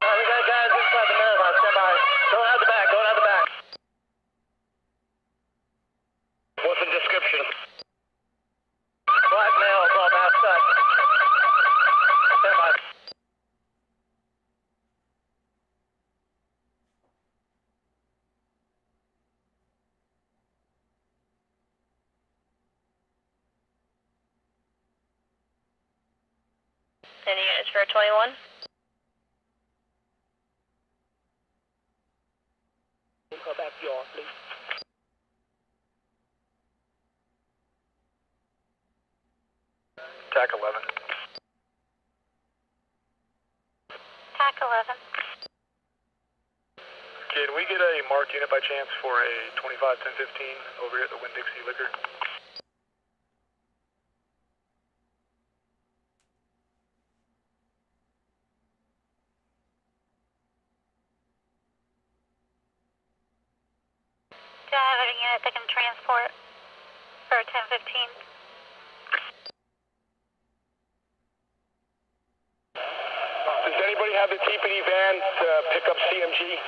We got guys inside the marathon, stand by. Going out the back, going out the back. What's the description? Black males all masked up. Stand by. Any units for 21? Go back to yours, please. TAC 11. TAC 11. Can we get a marked unit by chance for a 25-10-15 over here at the Winn-Dixie Liquor? Do I have a unit that can transport for 1015? Does anybody have the TPD van to pick up CMG?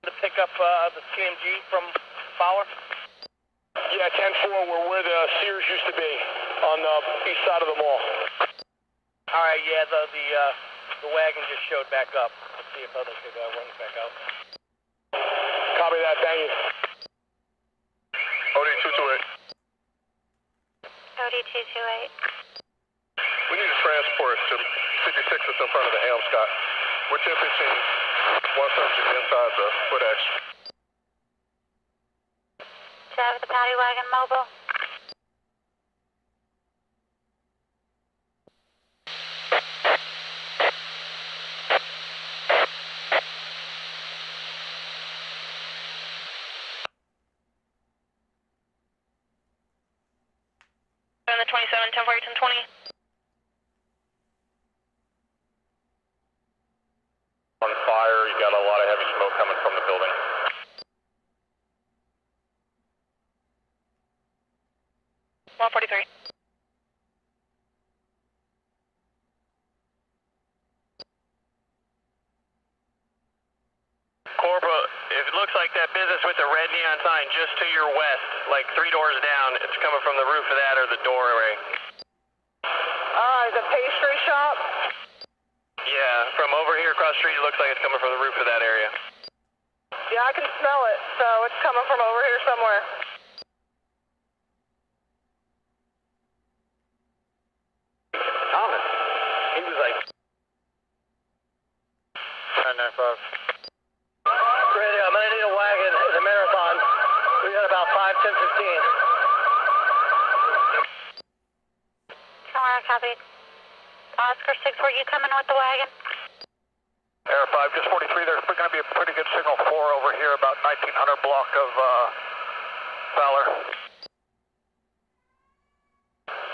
To pick up the CMG from Fowler? Yeah, 10-4, we're where the Sears used to be, on the east side of the mall. All right, yeah, the wagon just showed back up. Let's see if others could run back out. Copy that, thank you. OD-228. OD-228. We need to transport to 56 that's in front of the Ham, Scott. We're 1015, one subject inside the footage. Do I have the paddy wagon mobile? On the 27, 10 40, 10 20. On fire, you got a lot of heavy smoke coming from the building. One 43. Corporal, it looks like that business with the red neon sign just to your west, like 3 doors down, it's coming from the roof of that or the doorway. The pastry shop? Yeah, from over here across the street, it looks like it's coming from the roof of that area. Yeah, I can smell it, so it's coming from over here somewhere. Thomas, he was like... 995. Ready, I'm gonna need a wagon. It's a marathon. We got about 5, 10, 15. Tomorrow, copy. Oscar 6, were you coming with the wagon? Air 5, just 43, there's going to be a pretty good signal 4 over here, about 1900 block of Fowler.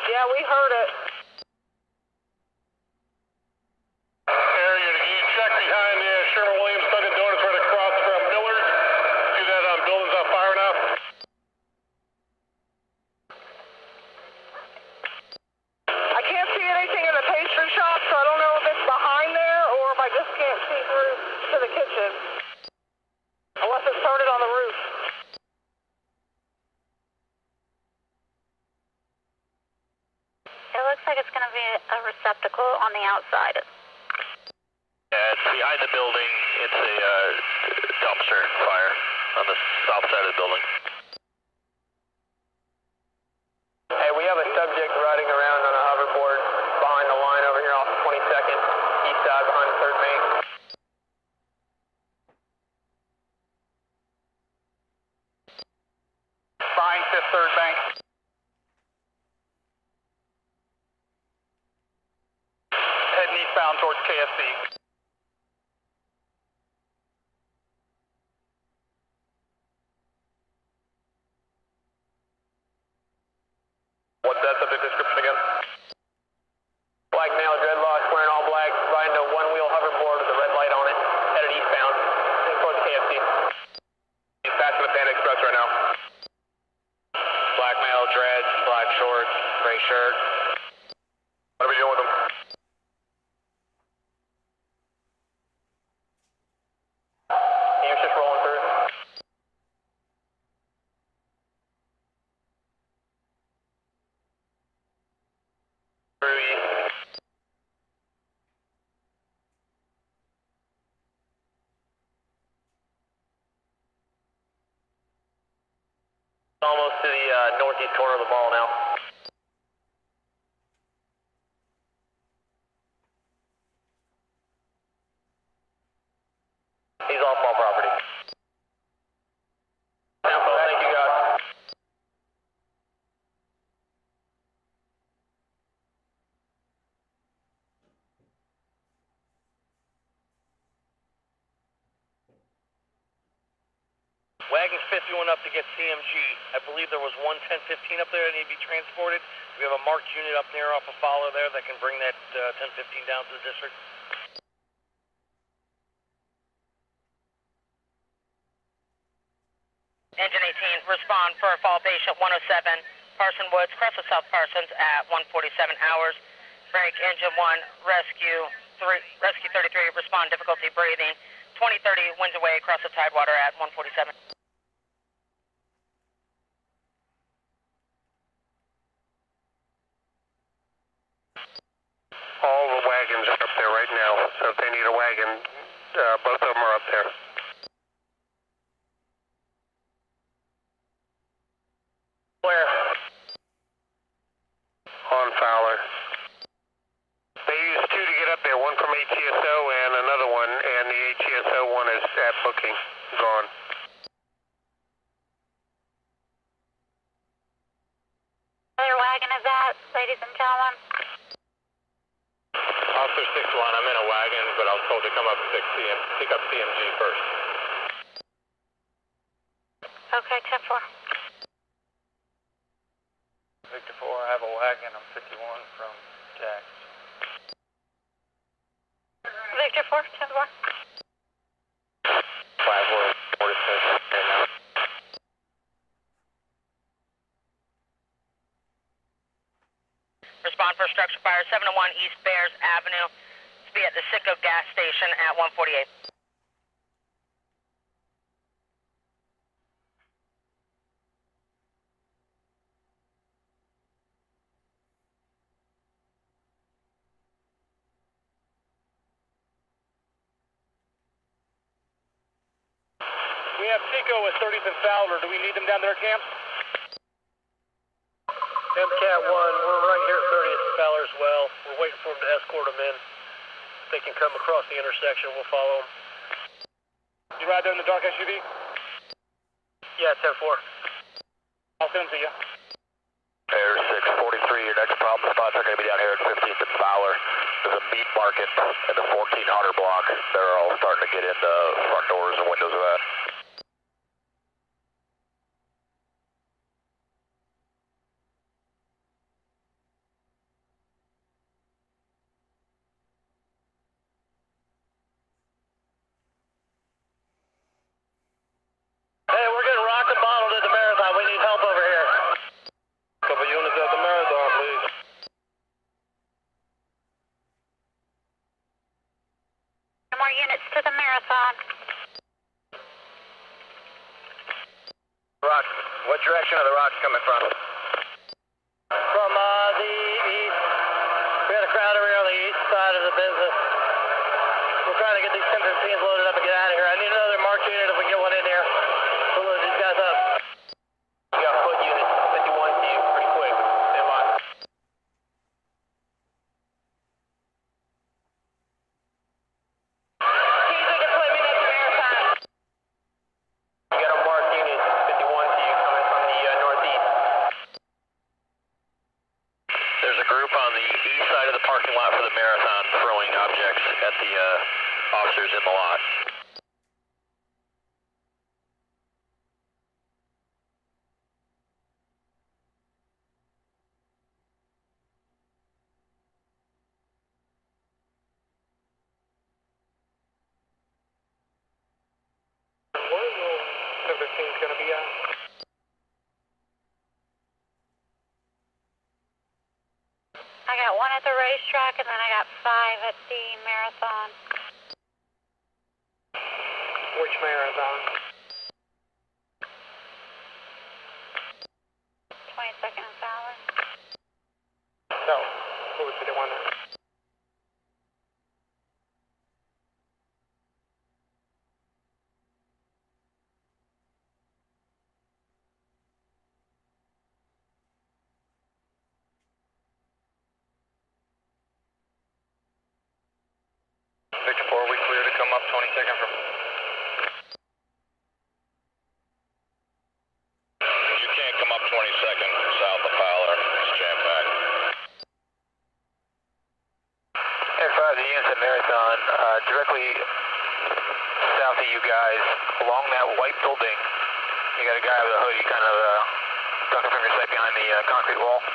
Yeah, we heard it. Area, you check behind the Sherman-Williams Dunkin' Donuts right across from Millard. See that building's on fire now? I can't see anything in the pastry shop, so I don't know if it's behind there or if I just can't see through to the kitchen. Unless it's started on the roof. It looks like it's going to be a receptacle on the outside. Yeah, it's behind the building. It's a dumpster fire on the south side of the building. Hey, we have a subject riding around on a hoverboard behind the line over here off 22nd, east side behind the 3rd Main. Behind 5th 3rd Bank. Heading eastbound towards KFC. What's that subject description again? Black male, dreadlocks, wearing all black, riding a one-wheel hoverboard with a red light on it, headed eastbound, towards KFC. He's passing the Panda Express right now. Black male, dreads, black shorts, gray shirt. What are we doing with him? He was just rolling through. Through east. Almost to the northeast corner of the mall now. He's off mall property. Tampa, thank you guys. Wagon's 51 up to get CMG. I believe there was one 1015 up there that need to be transported. We have a marked unit up near off of Follow there that can bring that 1015 down to the district. Engine 18, respond for a fall patient 107, Parson Woods, cross of South Parsons at 147 hours. Break engine 1, rescue 33, respond difficulty breathing. 2030 winds away across the Tidewater at 147. All the wagons are up there right now, so if they need a wagon, both of them are up there. Where? On Fowler. They used two to get up there, one from ATSO and another one, and the ATSO one is at booking, gone. Where wagon is that, ladies and gentlemen? Officer 6-1, I'm in a wagon, but I was told to come up and pick up CMG first. Okay, 10-4. Victor 4, I have a wagon. I'm 51 from Jax. Victor 4, 10-4. 5-4, 46, right now. Respond for structure fire 701 East Bears Avenue. To be at the Citgo gas station at 148. We have Tico at 30th and Fowler. Do we need them down there, Camp? MCAT 1, we're right here at 30th and Fowler as well. We're waiting for them to escort them in. If they can come across the intersection, we'll follow them. You ride there in the dark SUV? Yeah, 10-4. I'll send them to you. Air 643, your next problem spots are going to be down here at 15th and Fowler. There's a meat market in the 1400 block. They're all starting to get in the front doors and windows of that. Hey, we're getting rocked and bottled at the marathon. We need help over here. Couple units at the marathon, please. More units to the marathon. Rock, what direction are the rocks coming from? From the east. We got a crowd over here on the east side of the business. We're trying to get these 1015s loaded up and get out of here. I need another marked unit if we get one in here. We'll load these guys up. You got foot units, 51 to you, pretty quick. Stand by. Teaser deployment at the marathon. You got a marked unit, 51 to you, coming from the northeast. There's a group on the east side of the parking lot for the marathon throwing objects at the officers in the lot. and then I got 5 at the marathon. Which marathon? 22nd and Fowler. No, who was the one? Victor 4, we clear to come up 22nd from. You can't come up 22nd south of Fowler. It's jam-packed. And 5, the units at Marathon, directly south of you guys, along that white building, you got a guy with a hoodie kind of ducking from your sight behind the concrete wall.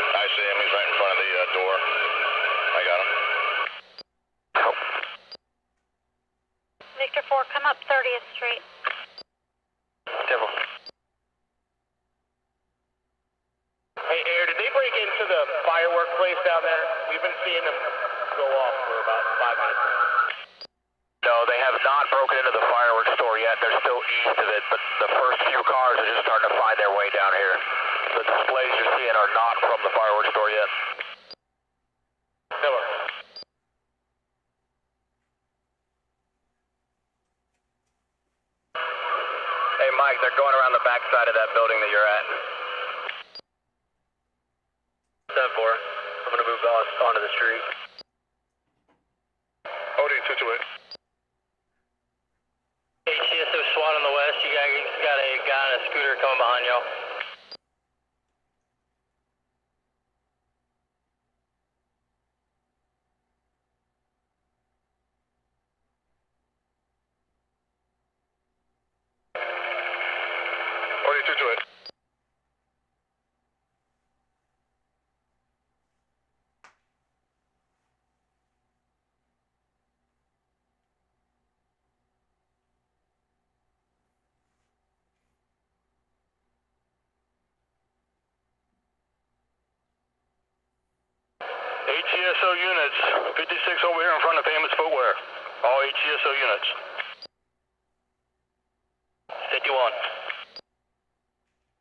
I see him. He's right in front of the door. I got him. Victor 4, come up 30th Street. Devil. Hey, Air, did they break into the firework place down there? We've been seeing them go off for about 5 minutes now. No, they have not broken into the fireworks store yet. They're still east of it, but the first few cars are just starting to find their way down here. The displays you're seeing are not from the fireworks store yet. Miller. Hey, Mike, they're going around the back side of that building that you're at. 10-4. I'm going to move onto the street. OD 228. HCSO SWAT on the west. You guys got a guy on a scooter coming behind y'all. OD 228. HCSO units, 56 over here in front of Famous Footwear. All HCSO units. 51.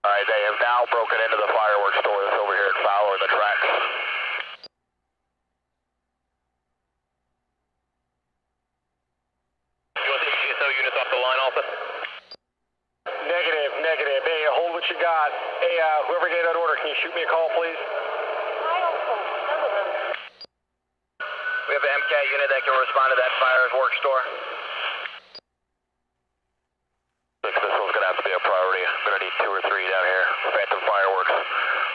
Alright, they have now broken into the fireworks store that's over here at Fowler in the tracks. You want the HCSO units off the line also? Negative, negative. Hey, hold what you got. Hey, whoever gave that order, can you shoot me a call, please? We have an MCAT unit that can respond to that fireworks store. This one's going to have to be a priority. I'm going to need 2 or 3 down here. Phantom fireworks.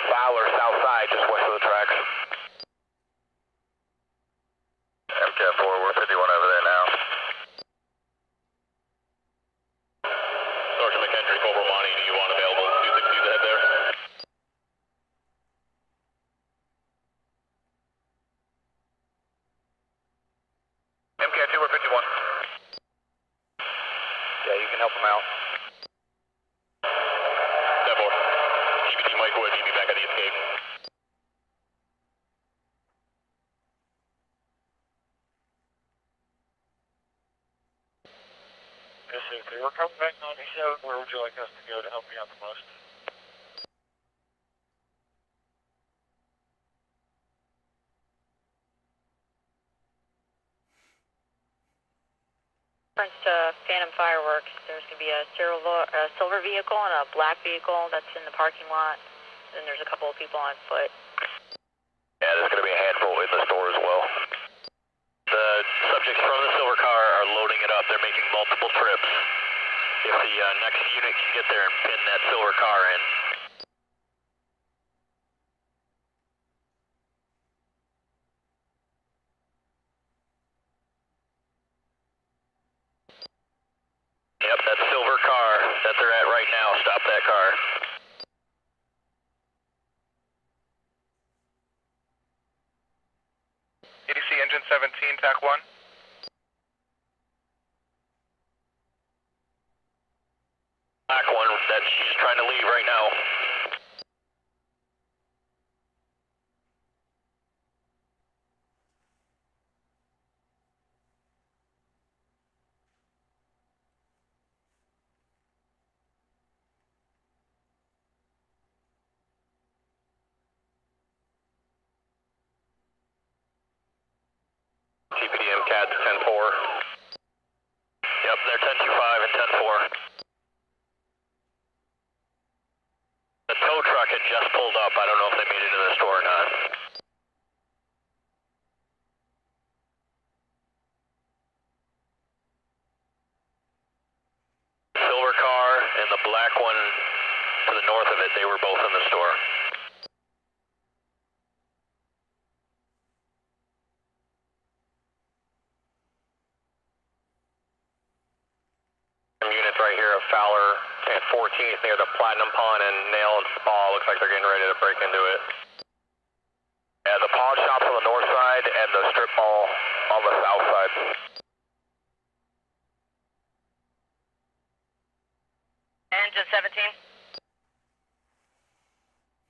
Fowler, south side, just west of the tracks. MCAT 4, we're 51 over there now. Sergeant McHenry, Cobra Monty, do you want available 260 ahead there? MCAT 2, we're 51. Yeah, you can help them out. 10-4. TBT Mike Wood, you be back at the escape. Yes, sir. We're coming back 97. Where would you like us to go to help you out the most? To Phantom Fireworks, there's going to be a silver vehicle and a black vehicle that's in the parking lot. Then there's a couple of people on foot. Yeah, there's going to be a handful in the store as well. The subjects from the silver car are loading it up. They're making multiple trips. If the next unit can get there and pin that silver car in. Yep, that silver car that they're at right now, stop that car. ADC engine 17, TAC 1. Black one, that she's trying to leave right now. TPD MCAT 10-4. Yep, they're 10-2-5 and 10-4. The tow truck had just pulled up. I don't know if they made it to the store or not. Silver car and the black one to the north of it, they were both in the store. Units right here of Fowler at 14th near the Platinum Pawn and Nail and Spa. Looks like they're getting ready to break into it. Yeah, the pawn shop's on the north side and the strip mall on the south side. Engine 17.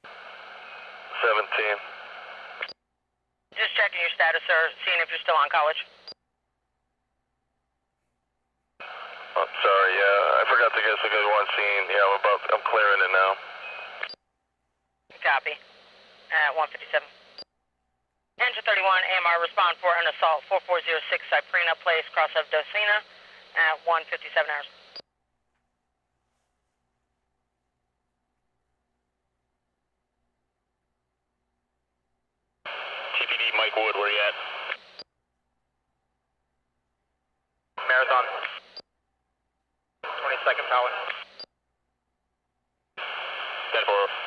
17. Just checking your status, sir, seeing if you're still on college. I'm sorry, yeah, I forgot to get the good one scene. Yeah, I'm clearing it now. Copy. At 157. Engine 31, AMR respond for an assault 4406 Cyprina Place, cross of Docena at 157 hours. TPD Mike Wood, where you at? Marathon. 22nd Power. 10-4,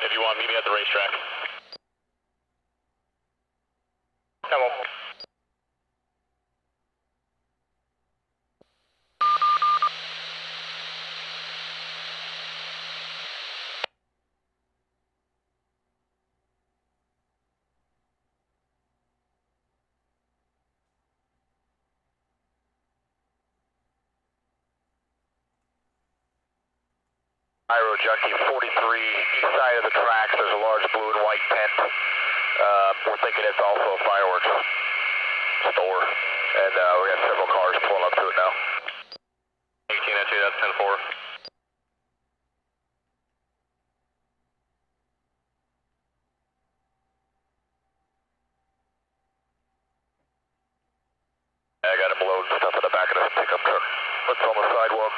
if you want, meet me at the racetrack. 10-1. Iro Junkie 43, east side of the tracks, there's a large blue and white tent. We're thinking it's also a fireworks store, and we got several cars pulling up to it now. 18 at 2, that's 10-4. I got him loading stuff in the back of the pickup truck. What's on the sidewalk?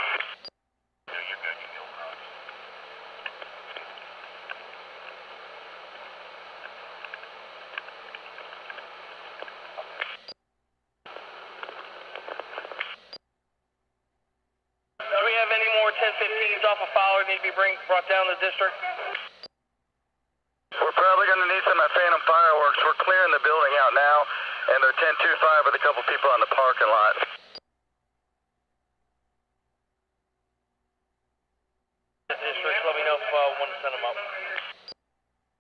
Do we have any more 1015s off of Fowler need to be brought down to the district? We're probably going to need some at Phantom Fireworks. We're clearing the building out now, and they're 1025 with a couple people on the parking lot. District, let me know if when to send them up.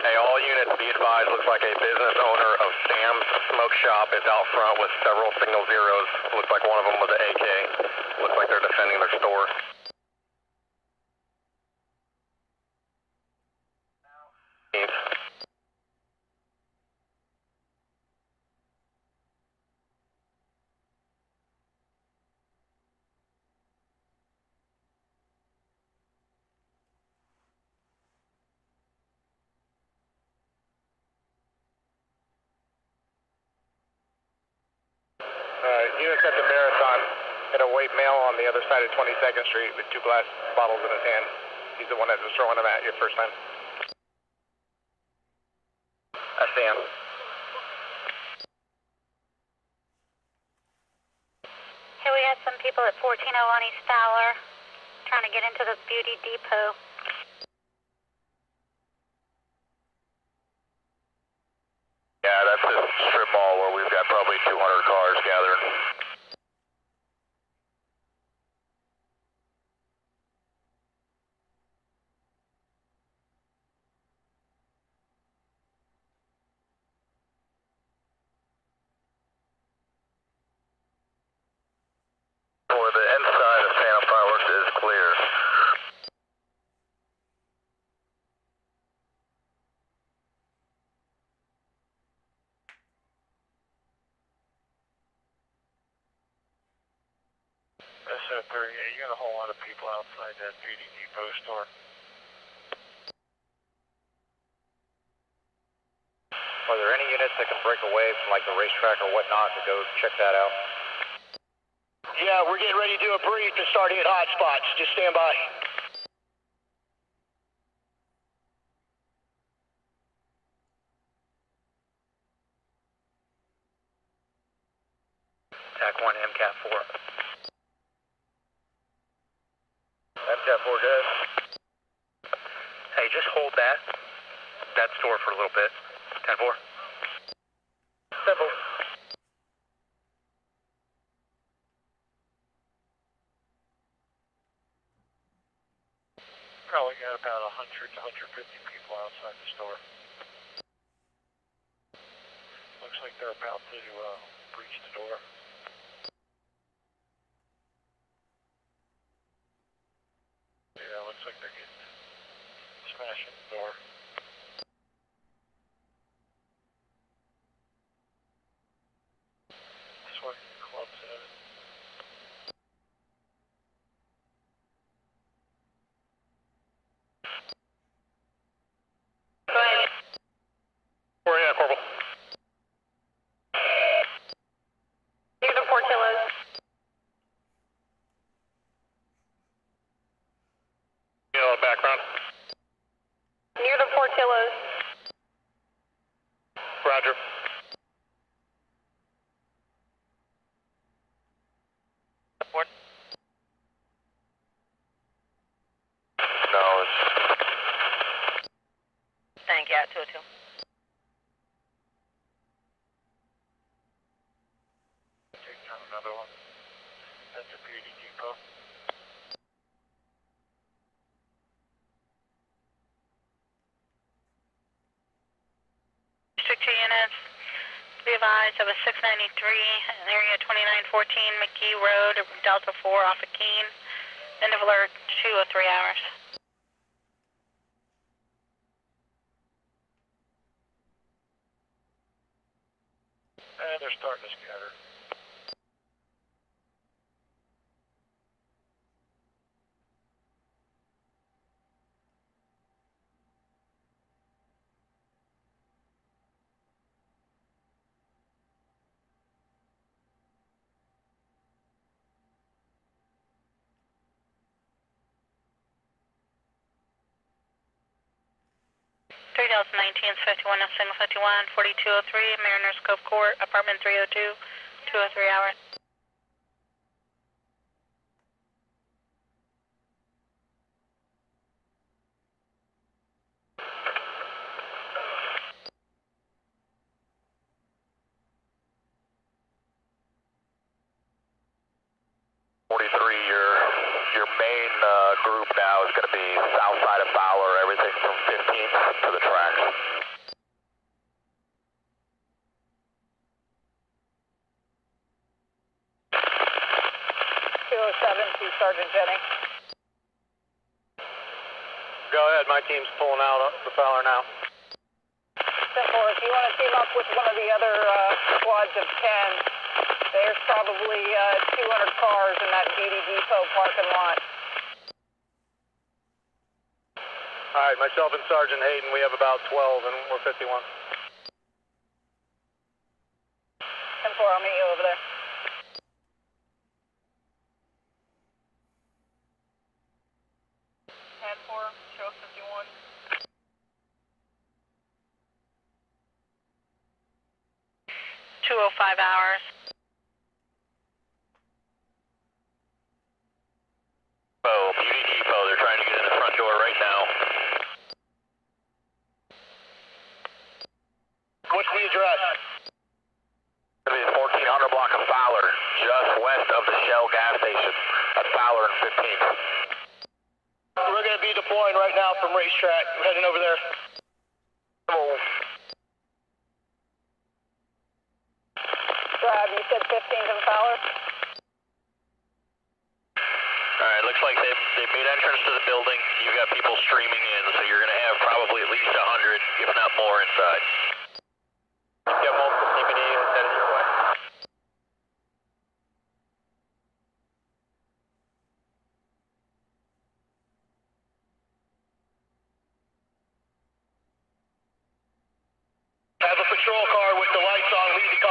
Hey, all units, be advised, looks like a business owner of Sam's Smoke Shop is out front with several signal zeros. Looks like one of them was an AK. Looks like they're defending their store. Units at the Marathon hit a white male on the other side of 22nd Street with 2 glass bottles in his hand. He's the one that was throwing them at you first time. I see him. Hey, we had some people at 1401 East Fowler trying to get into the Beauty Depot. Yeah, that's the strip mall where we've got probably 200 cars gathering. For the inside of Phantom Fireworks is clear. SO38, you got a whole lot of people outside that Beauty Depot store. Are there any units that can break away from like the racetrack or whatnot to go check that out? Yeah, we're getting ready to do a brief and start hitting hot spots. Just stand by. TAC 1, MCAT 4. MCAT 4, good. Hey, just hold that store for a little bit. 10-4. Simple. Probably got about 100 to 150 people outside the store. Looks like they're about to breach the door. Yeah, looks like they're getting smashing the door. Swinging clubs at it. Where are you at, Corporal? Near the Portillo's. Background. Near the Portillo's. Roger. What? No, it's... Thank you, 202. Take down another one. That's a beauty depot. District 2 units, be advised of a 693 in area 2914 McGee Road, Delta 4 off of Keene. End of alert, 2 or 3 hours. And they're starting to scatter. Three Delta 19's 51, Single 51, 4203, Mariners Cove Court, apartment 302, 2 or 3 hours. Your main group now is going to be south side of Fowler, everything from 15th to the tracks. To Sergeant Jennings. Go ahead, my team's pulling out the Fowler now. 10-4, if you want to team up with one of the other squads of 10, there's probably 200 cars in that BD Depot parking lot. All right, myself and Sergeant Hayden, we have about 12 and we're 51. 10-4, I'll meet you over there. Show 51. 205 hours. Oh, Beauty Depot, they're trying to get in the front door right now. What's the address? It's going to be the 1400 block of Fowler, just west of the Shell gas station at Fowler and 15th. We're going to be deploying right now from racetrack. We're heading over there. Brad, you said 15th and Fowler? Alright, looks like they've made entrance to the building. You've got people streaming in, so you're going to have probably at least 100, if not more, inside. You have multiple CPDs headed your way. Have a patrol car with the lights on lead the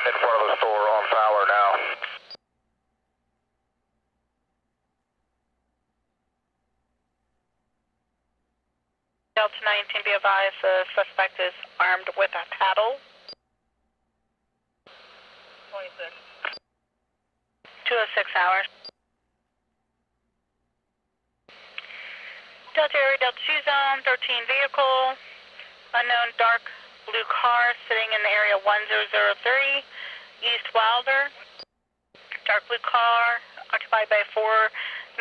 in front of the store on Fowler now. Delta 19, be advised, the suspect is armed with a paddle. 26. 206 hours. Delta area, Delta 2 zone, 13 vehicle, unknown dark blue car sitting in the area 1003, East Wilder. Dark blue car, occupied by 4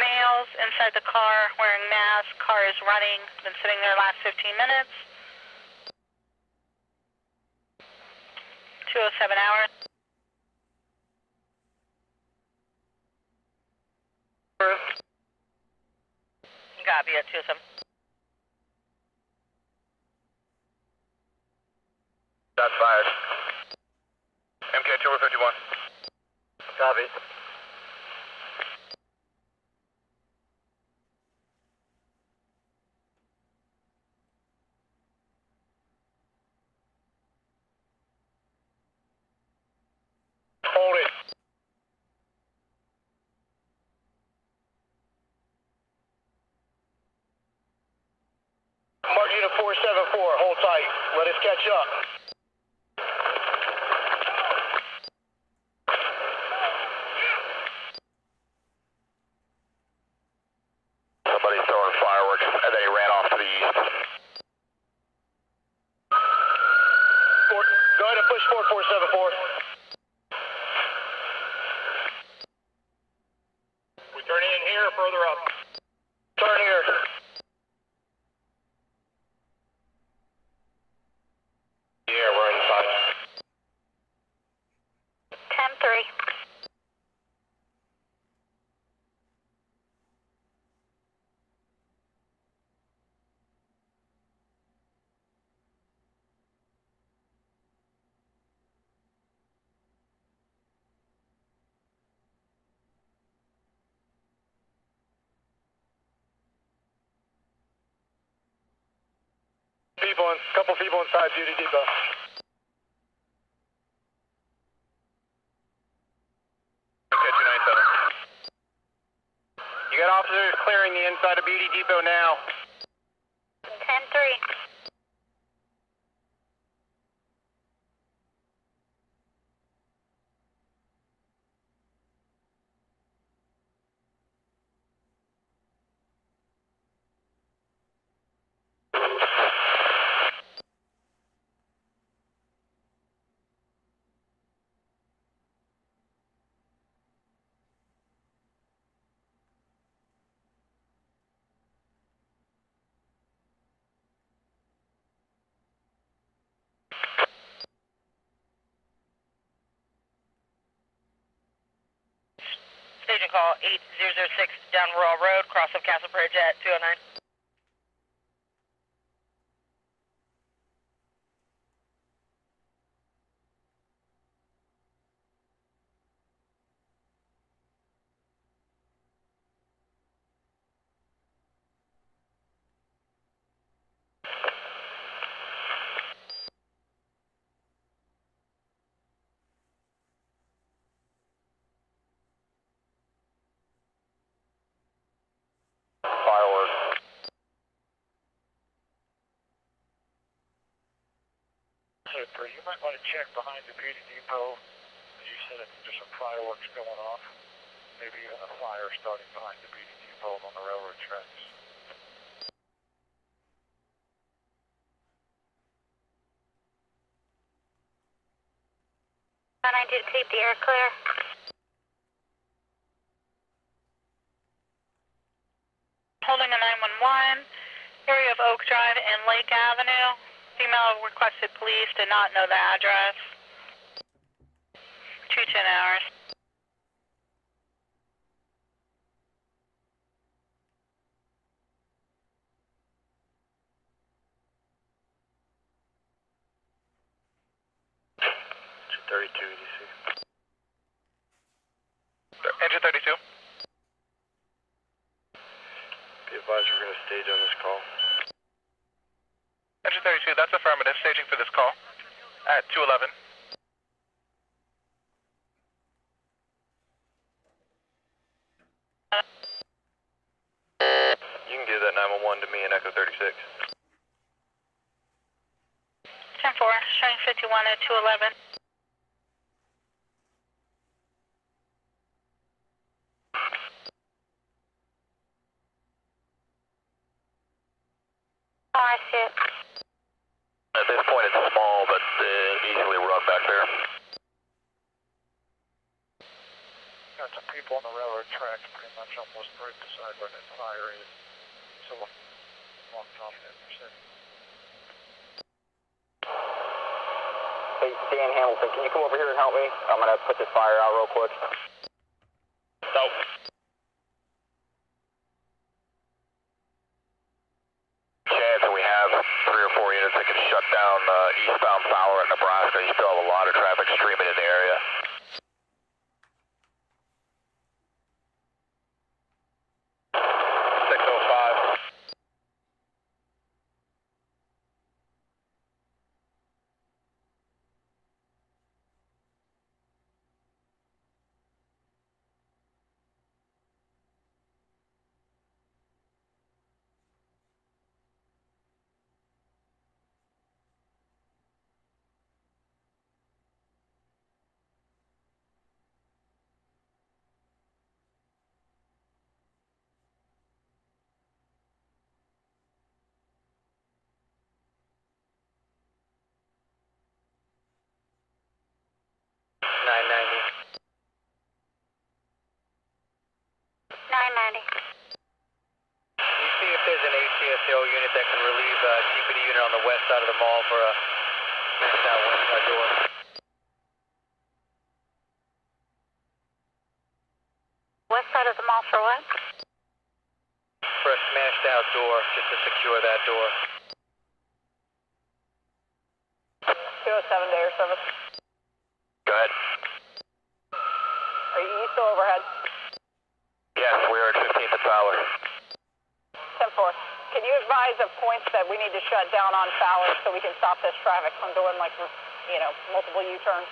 males. Inside the car, wearing masks. Car is running, been sitting there last 15 minutes. 207 hours. Copy at 207. Shots fired. MK 251. Copy. Hold it. Mark unit 474, hold tight. Let us catch up. Somebody's throwing fireworks and they ran off to the east. Go ahead and push 4474. We turn in here or further up? Turn here. Yeah, we're inside. 10-3. Couple people inside Beauty Depot. Okay, 297. You got officers clearing the inside of Beauty Depot now. 10-3. Station call 8006 down Rural Road, cross of Castle Bridge at 209. Fireworks. Hey, you might want to check behind the Beauty Depot. You said that there's some fireworks going off. Maybe a fire starting behind the Beauty Depot on the railroad tracks. 992 to keep the air clear. Holding a 911, area of Oak Drive and Lake Avenue. Female requested police, did not know the address. 210 hours. Engine 32. Be advised we're going to stage on this call. Engine 32, that's affirmative. Staging for this call at 211. Showing 51 at 211. Oh, I see it. At this point it's small, but easily run back there. Got some people on the railroad tracks pretty much almost right beside where that fire is. So walked off that percent. Hey, Dan Hamilton, can you come over here and help me? I'm going to put this fire out real quick. No. Chance, and we have 3 or 4 units that can shut down eastbound Fowler at Nebraska. You still have a lot of traffic streaming in the area. Unit that can relieve GPD unit on the west side of the mall for a maxed out west side door. West side of the mall for what? For a smashed out door, just to secure that door. 207 to air service. Go ahead. Are you still overhead? Yes, we are at 15th and Fowler. 10-4. Can you advise of points that we need to shut down on Fowler so we can stop this traffic from doing, like, multiple U-turns?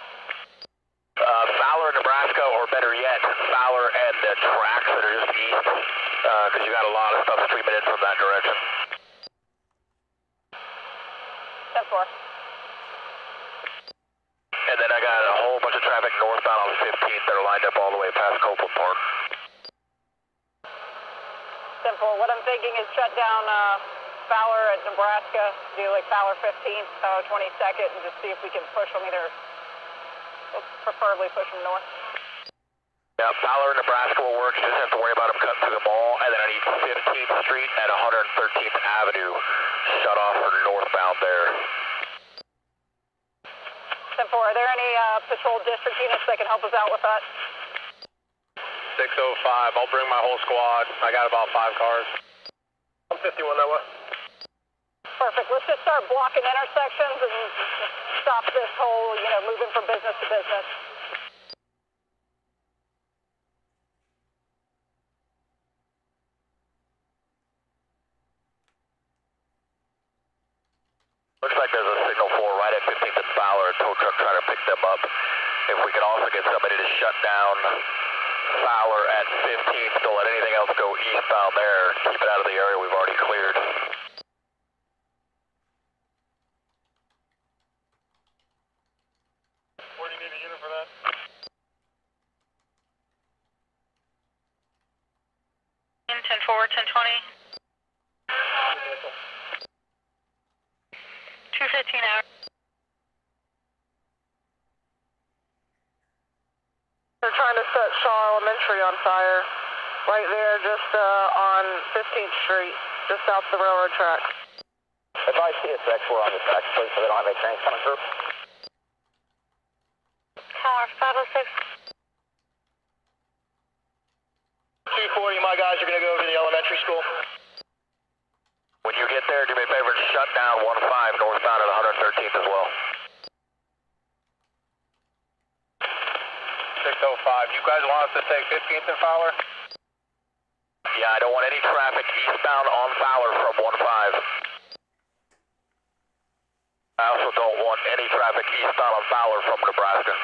Fowler, Nebraska, or better yet, Fowler and the tracks that are just east, because you got a lot of stuff streaming in from that direction. 10-4. And then I got a whole bunch of traffic northbound on 15th that are lined up all the way past Copeland Park. 10-4. What I'm thinking is shut down Fowler at Nebraska, do like Fowler 15th, Fowler 22nd, and just see if we can push them either, preferably push them north. Yeah, Fowler, Nebraska will work. You just have to worry about them cutting through the mall. And then I need 15th Street and 113th Avenue shut off for northbound there. 10-4. Are there any patrol district units that can help us out with that? 605. I'll bring my whole squad. I got about 5 cars. I'm 51 that way. Perfect. Let's just start blocking intersections and stop this whole, moving from business to business. Looks like there's a signal for right at 15th and Fowler, a tow truck trying to pick them up. If we can also get somebody to shut down Fowler at 15th, don't let anything else go eastbound there. Keep it out of the area we've already cleared. Where do you need a unit for that? In 10-4, 10-20. 215 hours. They're trying to set Shaw Elementary on fire. Right there, just on 15th Street, just south of the railroad track. Advise CSX we're on the track, please, so they don't have any trains coming through. Tower 506. 240, my guys are going to go over to the elementary school. When you get there, do me a favor and shut down 15 northbound at 113th as well. 605. You guys want us to take 15th and Fowler? Yeah, I don't want any traffic eastbound on Fowler from 15. I also don't want any traffic eastbound on Fowler from Nebraska.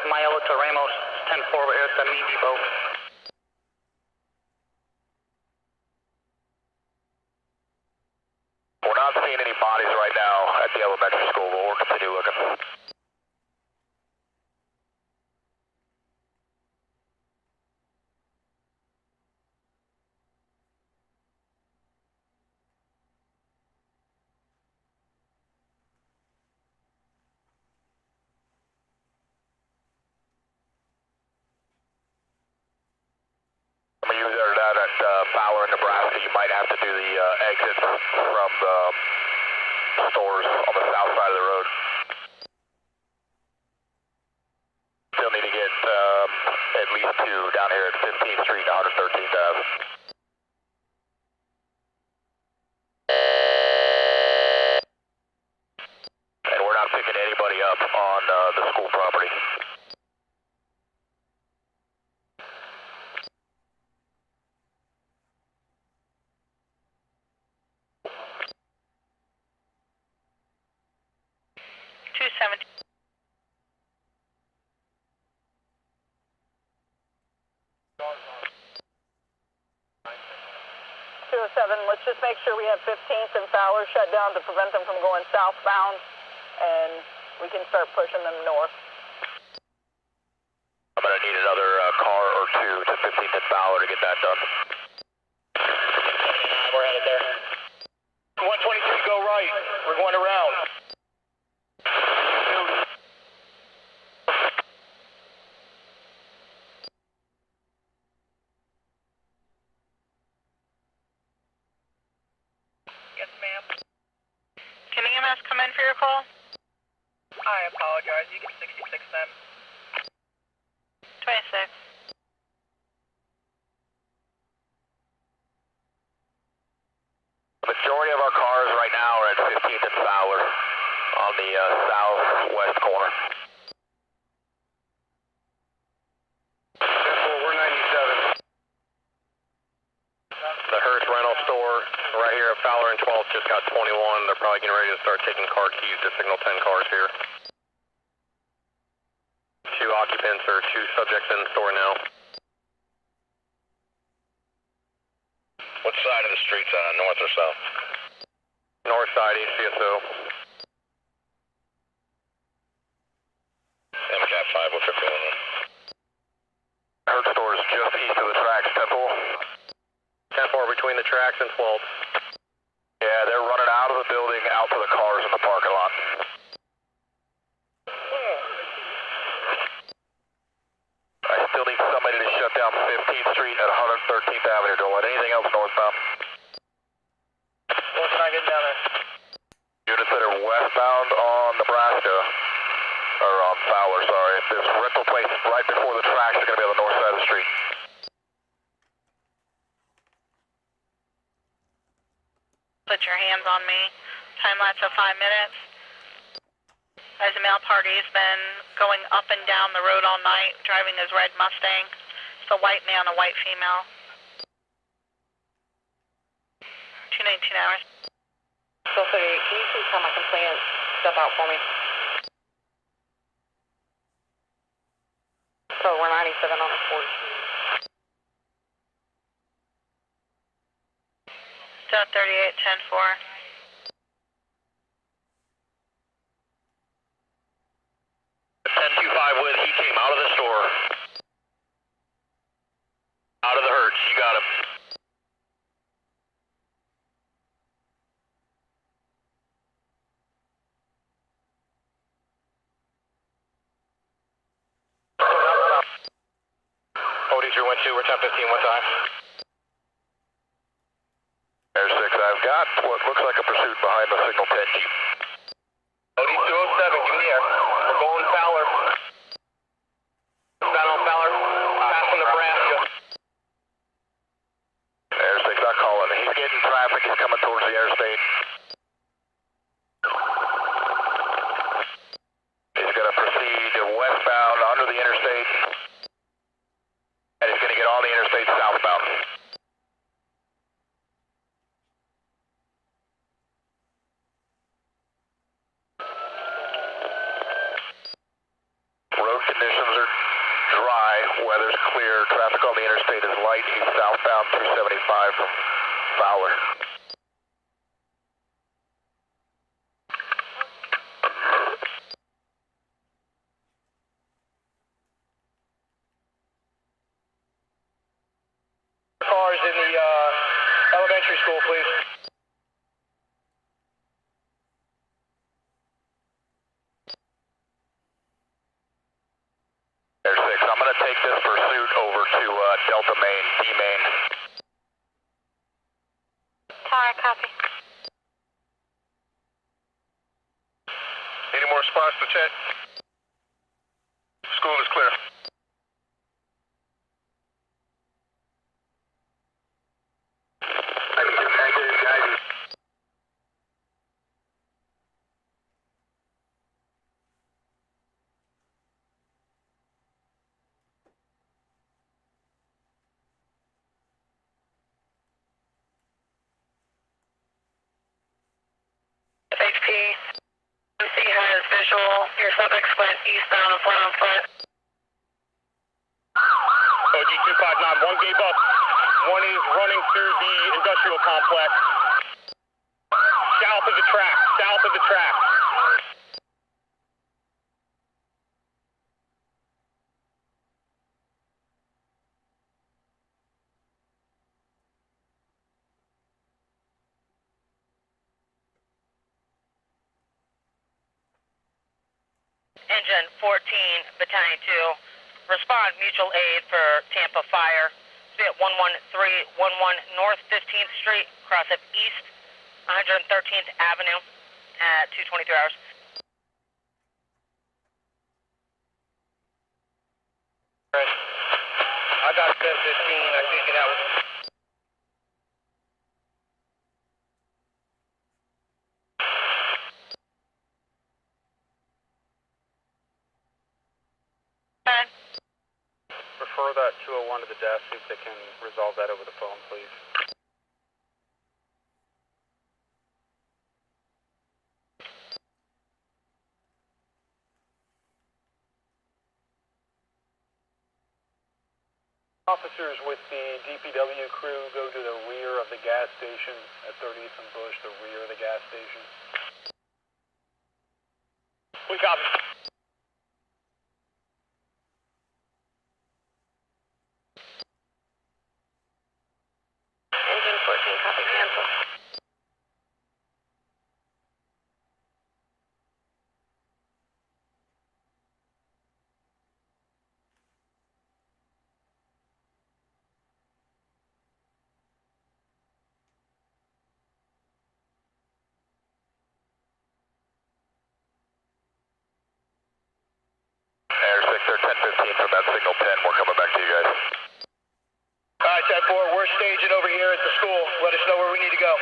Mayola to Ramos, 10-4 over here at the meat depot. We're not seeing any bodies right now at the exits from the stores on the south side of the road. Still need to get at least 2 down here at 15th Street and 113th Ave. And we're not picking anybody up on the school property. Let's just make sure we have 15th and Fowler shut down to prevent them from going southbound, and we can start pushing them north. I'm going to need another car or 2 to 15th and Fowler to get that done. We're headed there. 123, go right. We're going around. Yes, ma'am. Can EMS come in for your call? I apologize. You get 66 then. 26. The majority of our cars right now are at 15th and Fowler on the southwest corner. We're 97. The Hertz rental store right here at Fowler and 12th just got 21. They're probably getting ready to start taking car keys to signal 10 cars here. 2 occupants or 2 subjects in the store now. What side of the street's on, north or south? North side, ECSO. MCAT 5, what's your feeling? Hertz store is just east of the tracks, Temple. 10-4 between the tracks and 12th. Yeah, they're running out of the building, out to the cars in the parking lot. I still need somebody to shut down 15th Street at 113th Avenue. Don't let anything else northbound. What's not getting down there? Units that are westbound on Nebraska, or on Fowler, sorry. This rental place right before the tracks is going to be on the north side of the street. Put your hands on me. Time lapse of 5 minutes. As a male party has been going up and down the road all night, driving his red Mustang. It's a white man, a white female. 219 hours. So 38, can you please have my complainant step out for me? So we're 97 on the 40. Still 38, 10-4. With, he came out of the store. Out of the Hertz, you got him. OD3 went 2, we're 10-15, what time? Air 6, I've got what looks like a pursuit behind the signal 10 Jeep. OD207, give me the air. We're going Fowler. Down on Fowler, passing Nebraska. Air 6, I'll call it. He's getting traffic, he's coming towards the airspace. He's going to proceed westbound under the interstate. And he's going to get on the interstate southbound. Road conditions are dry, weather's clear, traffic on the interstate is light. He's southbound 275 from Fowler. Cars in the elementary school, please. Air 6, I'm going to take this pursuit over to Delta Main, D Main. Tower, copy. Any more spots to check? School is clear. FHP, MC has visual. Your subjects went eastbound and flat on foot. OG259, one gave up. One is running through the industrial complex. South of the track, south of the track. Engine 14, Battalion 2, respond mutual aid for Tampa Fire. Be at 11311 North 15th Street, cross up east, 113th Avenue at 2:23 hours. I got 1015, I think that was... Refer that 201 to the desk, see if they can resolve that over the phone, please. Officers with the DPW crew go to the rear of the gas station at 30th and Bush, the rear of the gas station. We copy. Engine 14, copy, cancel. Air 6 or 1015 from that signal 10. We're coming back to you guys. Alright, 10-4, we're staging over here at the school. Let us know where we need to go.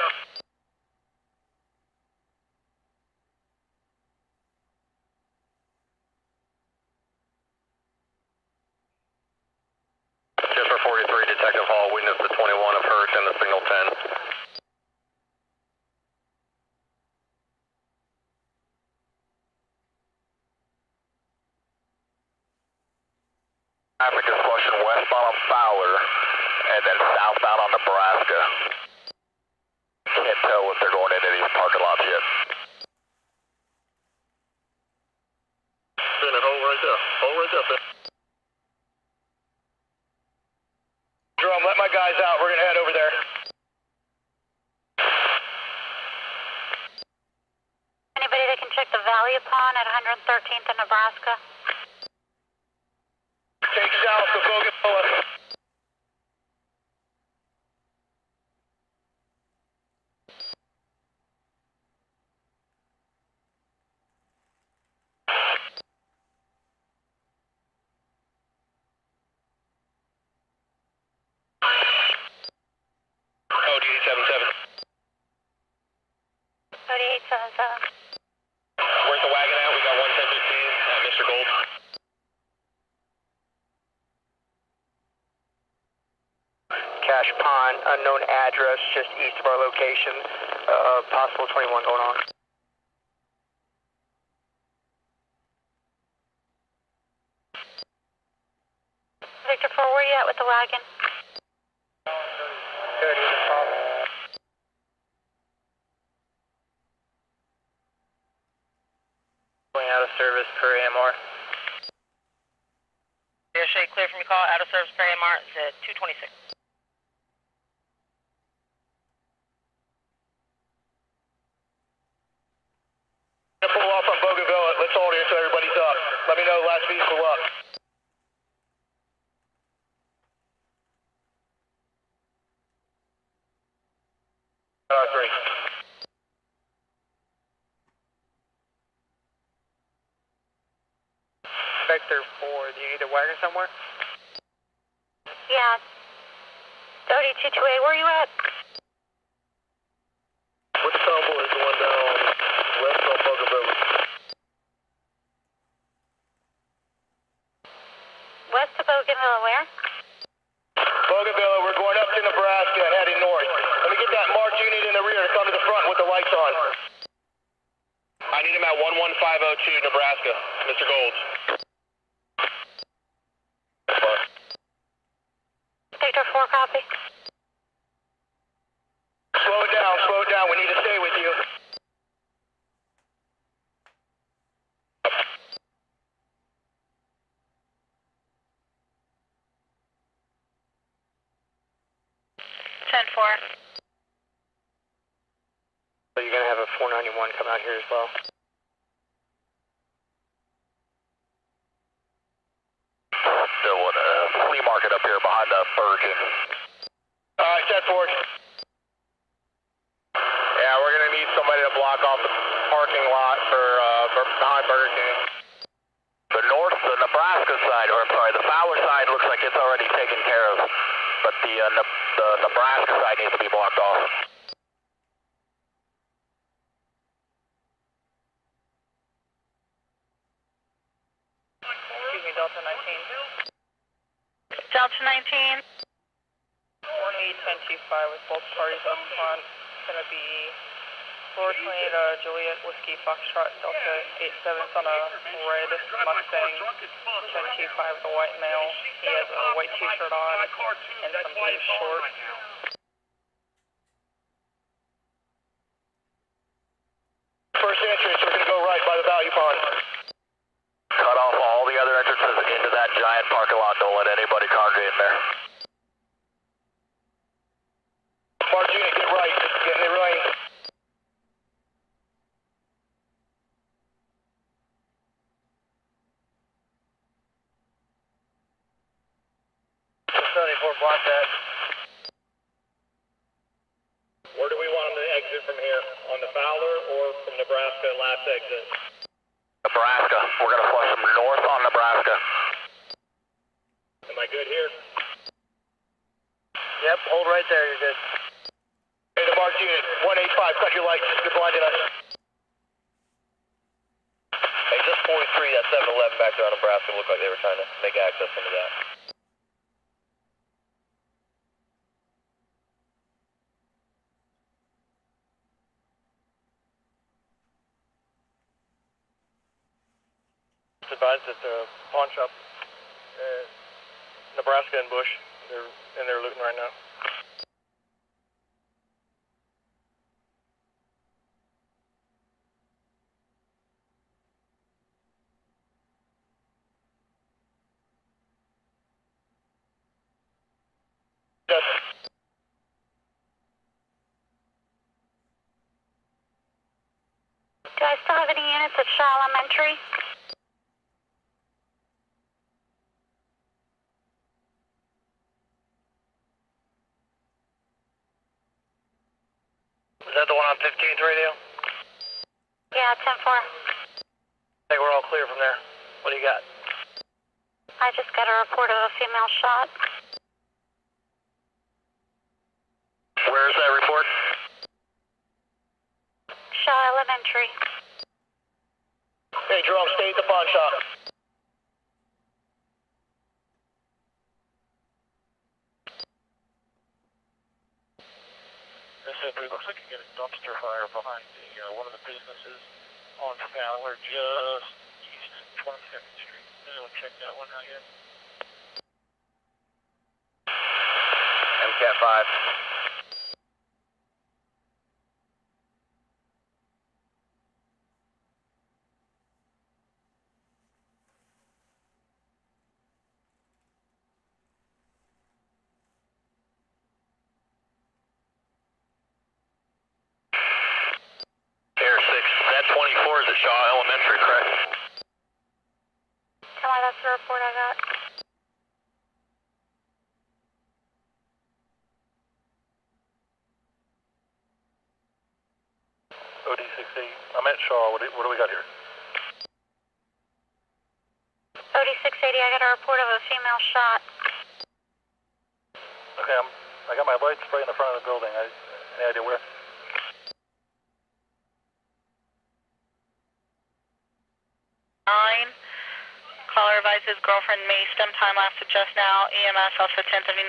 Just for 43, Detective Hall, witness the 21 of Hurt and the signal 10. Traffic is flushing westbound on Fowler and then southbound on Nebraska. Can't tell if they're going into these parking lots yet. Bennett, hold right there. Hold right there, Bennett. Jerome, let my guys out. We're going to head over there. Anybody that can check the Valley Pond at 113th in Nebraska? Take south to Bougainville. Where's the wagon at? We got 11015 at Mr. Gold. Cash Pond, unknown address, just east of our location. Possible 21 going on. Victor 4, where are you at with the wagon? 30 is a problem. Going out of service per AMR. Air Shade clear from your call, out of service per AMR, is at 226. Pull off on Bougainville. Let's hold here until everybody's up. Let me know last vehicle up. vector for the wagon somewhere? Yeah. 3228, where are you at? What the convoy is going down west of Burglary? West of Bougainville, where? Bougainville, we're going up to Nebraska and heading north. Let me get that marked unit in the rear to come to the front with the lights on. I need him at 11502 Nebraska, Mr. Golds. Victor 4, copy. Slow it down, we need to stay with you. So you're gonna have a 491 come out here as well. Still at a flea market up here behind the Burger King. Alright, set forward. Yeah, we're gonna need somebody to block off the parking lot for behind Burger King. The Nebraska side, or I'm sorry, the Fowler side looks like it's already taken care of, but the Nebraska side needs to be blocked off. Excuse me, Delta 19. Delta 19. 181025 with both parties up front. It's gonna be Floor 28 Juliet Whiskey Foxtrot Delta 87's on a red Mustang 1025 with a white male. He has a white t-shirt on and some blue shorts. First entrance, we're gonna go right by the value pond. Cut off all the other entrances into that giant parking lot. Don't let anybody congregate in there. Mark unit, get right. Get in the lane. Block that. Where do we want them to exit from here? On the Fowler or from Nebraska last exit? Nebraska. We're going to flush them north on Nebraska. Am I good here? Yep, hold right there, you're good. Hey, the marked unit, 185, cut your lights, you're blinding us. Hey, just 43, that 7-Eleven back there on Nebraska looked like they were trying to make access into that. Advised at the pawn shop, Nebraska and Bush. They're in there looting right now. Do I still have any units at Shaw Elementary? Is that the one on 15th radio? Yeah, 10-4. I think we're all clear from there. What do you got? I just got a report of a female shot. Where is that report? Shaw Elementary. Hey, Jerome, stay at the pawn shop. It looks like you get a dumpster fire behind the one of the businesses on Fowler, just east of 22nd Street. Anyone check that one out yet? MCAT 5. Air 6, that 24 is at Shaw Elementary, correct? Tell me that's the report I got. OD-68. I'm at Shaw. What do we got here? Already 680, I got a report of a female shot. Okay, I got my lights right in the front of the building. Any idea where? Caller advises girlfriend maced him. Time lapse of just now. EMS also 1039.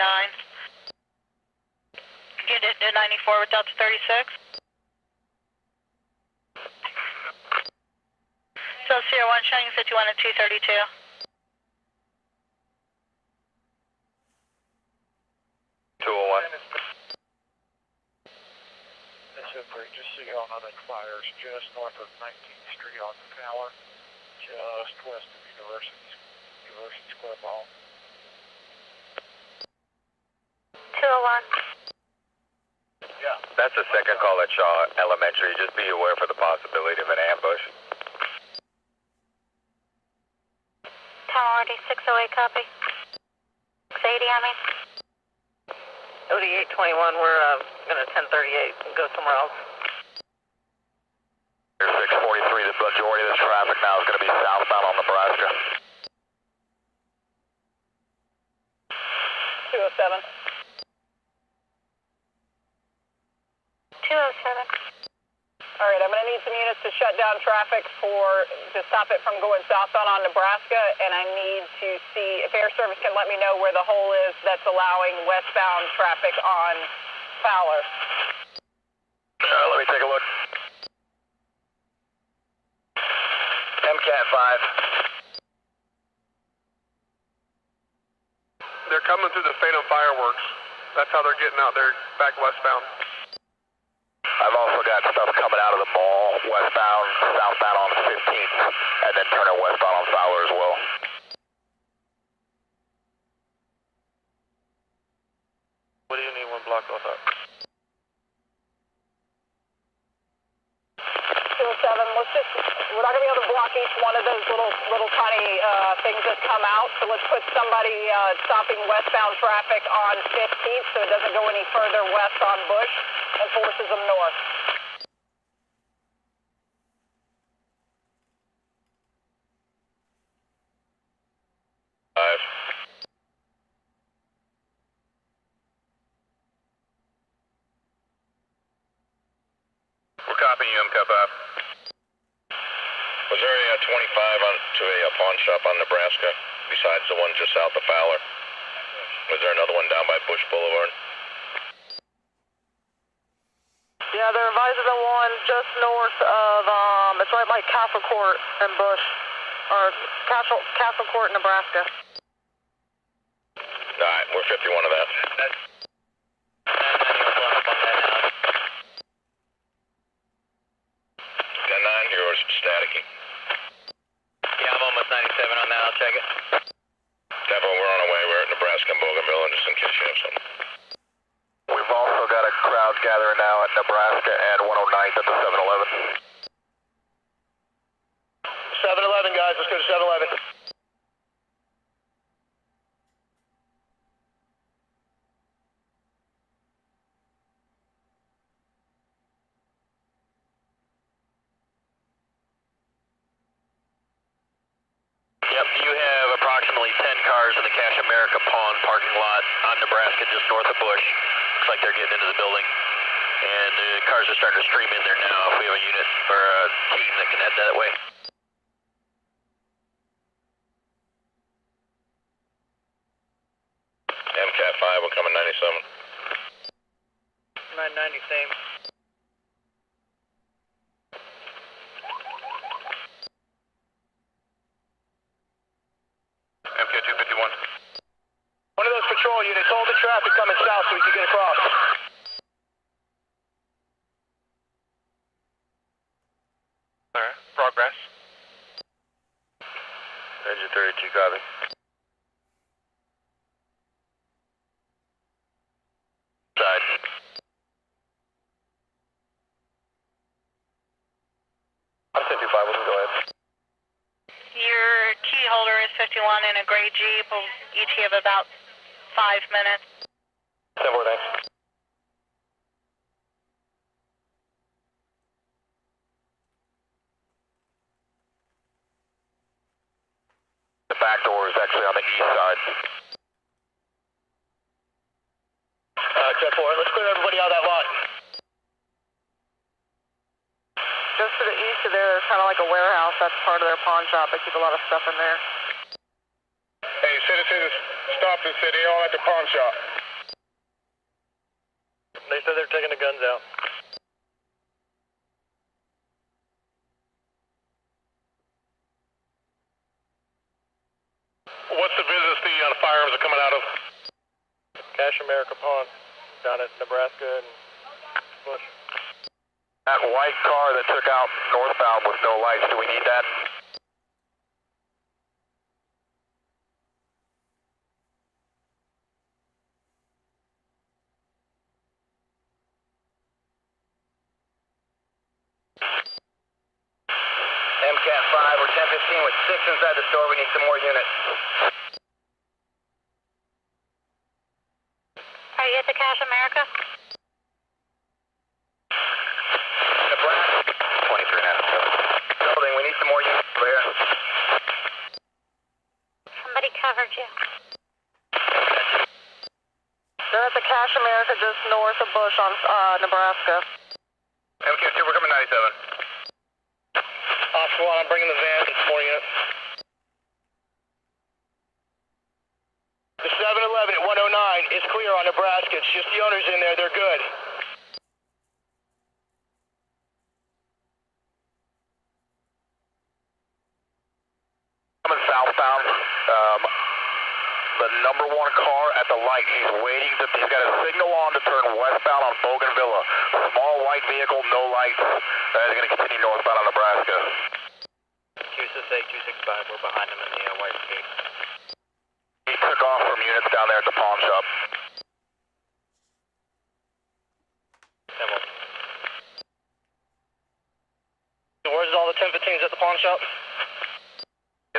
Unit to 94 with Delta 36. So Sierra 1 showing 51 at 232. Just so y'all know, that fire is just north of 19th Street on Fowler, just west of University Square Mall. 201. Yeah. That's the second call at Shaw Elementary. Just be aware for the possibility of an ambush. Tower already 608, copy. 680, I mean. OD 821, we're going to 1038 and go somewhere else. 643, the majority of this traffic now is going to be southbound on Nebraska. 207. 207. All right, I'm going to need some units to shut down traffic to stop it from going southbound on Nebraska, and I need to see if air service can let me know where the hole is that's allowing westbound traffic on Fowler. Let me take a look. MCAT 5. They're coming through the Phantom Fireworks. That's how they're getting out there back westbound. I've also got stuff coming out of the mall, westbound, southbound on 15th, and then turning westbound on Fowler as well. What do you need one block off that? 207, we're not going to be able to block each one of those little tiny things that come out, so let's put somebody stopping westbound traffic on 15th so it doesn't go any further west on Bush and forces them north. We're copying you, MCAT 5. Was there a 25 to a pawn shop on Nebraska besides the one just south of Fowler? Was there another one down by Bush Boulevard? Yeah, they're advising the one just north of, it's right by Castle Court and Bush, or Castle Court, Nebraska. Alright, we're 51 of that. 10-9, yours staticky. Yeah, I'm almost 97 on that. I'll check it. Tampa, we're on our way. We're at Nebraska and Bougainville, and just in case you have something. We've also got a crowd gathering now at Nebraska and 109th at the 7-Eleven. 7-Eleven, guys. Let's go to 7-Eleven. Yep, you have approximately 10 cars in the Cash America Pawn parking lot on Nebraska, just north of Bush. Looks like they're getting into the building. And the cars are starting to stream in there now. If we have a unit or a team that can head that way. MCAT 5, we're coming 97. 990, same. MCAT 251. One of those patrol units, hold the traffic coming south so we can get across. Alright, progress. Engine 32, copy. Side. I'm 1025, we can go ahead. Your key holder is 51 in a gray Jeep. We'll each have about 5 minutes. 10-4, thanks. The back door is actually on the east side. 10-4, let's clear everybody out of that lot. Just to the east of there, there's kind of like a warehouse. That's part of their pawn shop. They keep a lot of stuff in there. Hey, citizens, stop the city all at the pawn shop. They said they're taking the guns out. What's the business the firearms are coming out of? Cash America Pawn, down at Nebraska and Bush. That white car that took out northbound with no lights, do we need that? MCAT 5 or 1015 with 6 inside the store. We need some more units. Are you at the Cash America? Nebraska. 23 and a half. Building, we need some more units over here. Somebody covered you. They're at the Cash America just north of Bush on Nebraska. MCAT 2, we're coming 97. Oscar 1, I'm bringing the van and some more units. The 7-Eleven at 109 is clear on Nebraska. It's just the owners in there. They're good. Coming southbound. The number 1 car at the light. He's waiting. He's got a signal on to turn westbound on Bougainvillea. Small white vehicle, no lights. He's going to continue northbound on Nebraska. 268, 265. We're behind him in the white escape. He took off from units down there at the pawn shop. Where's all the 1015s at the pawn shop?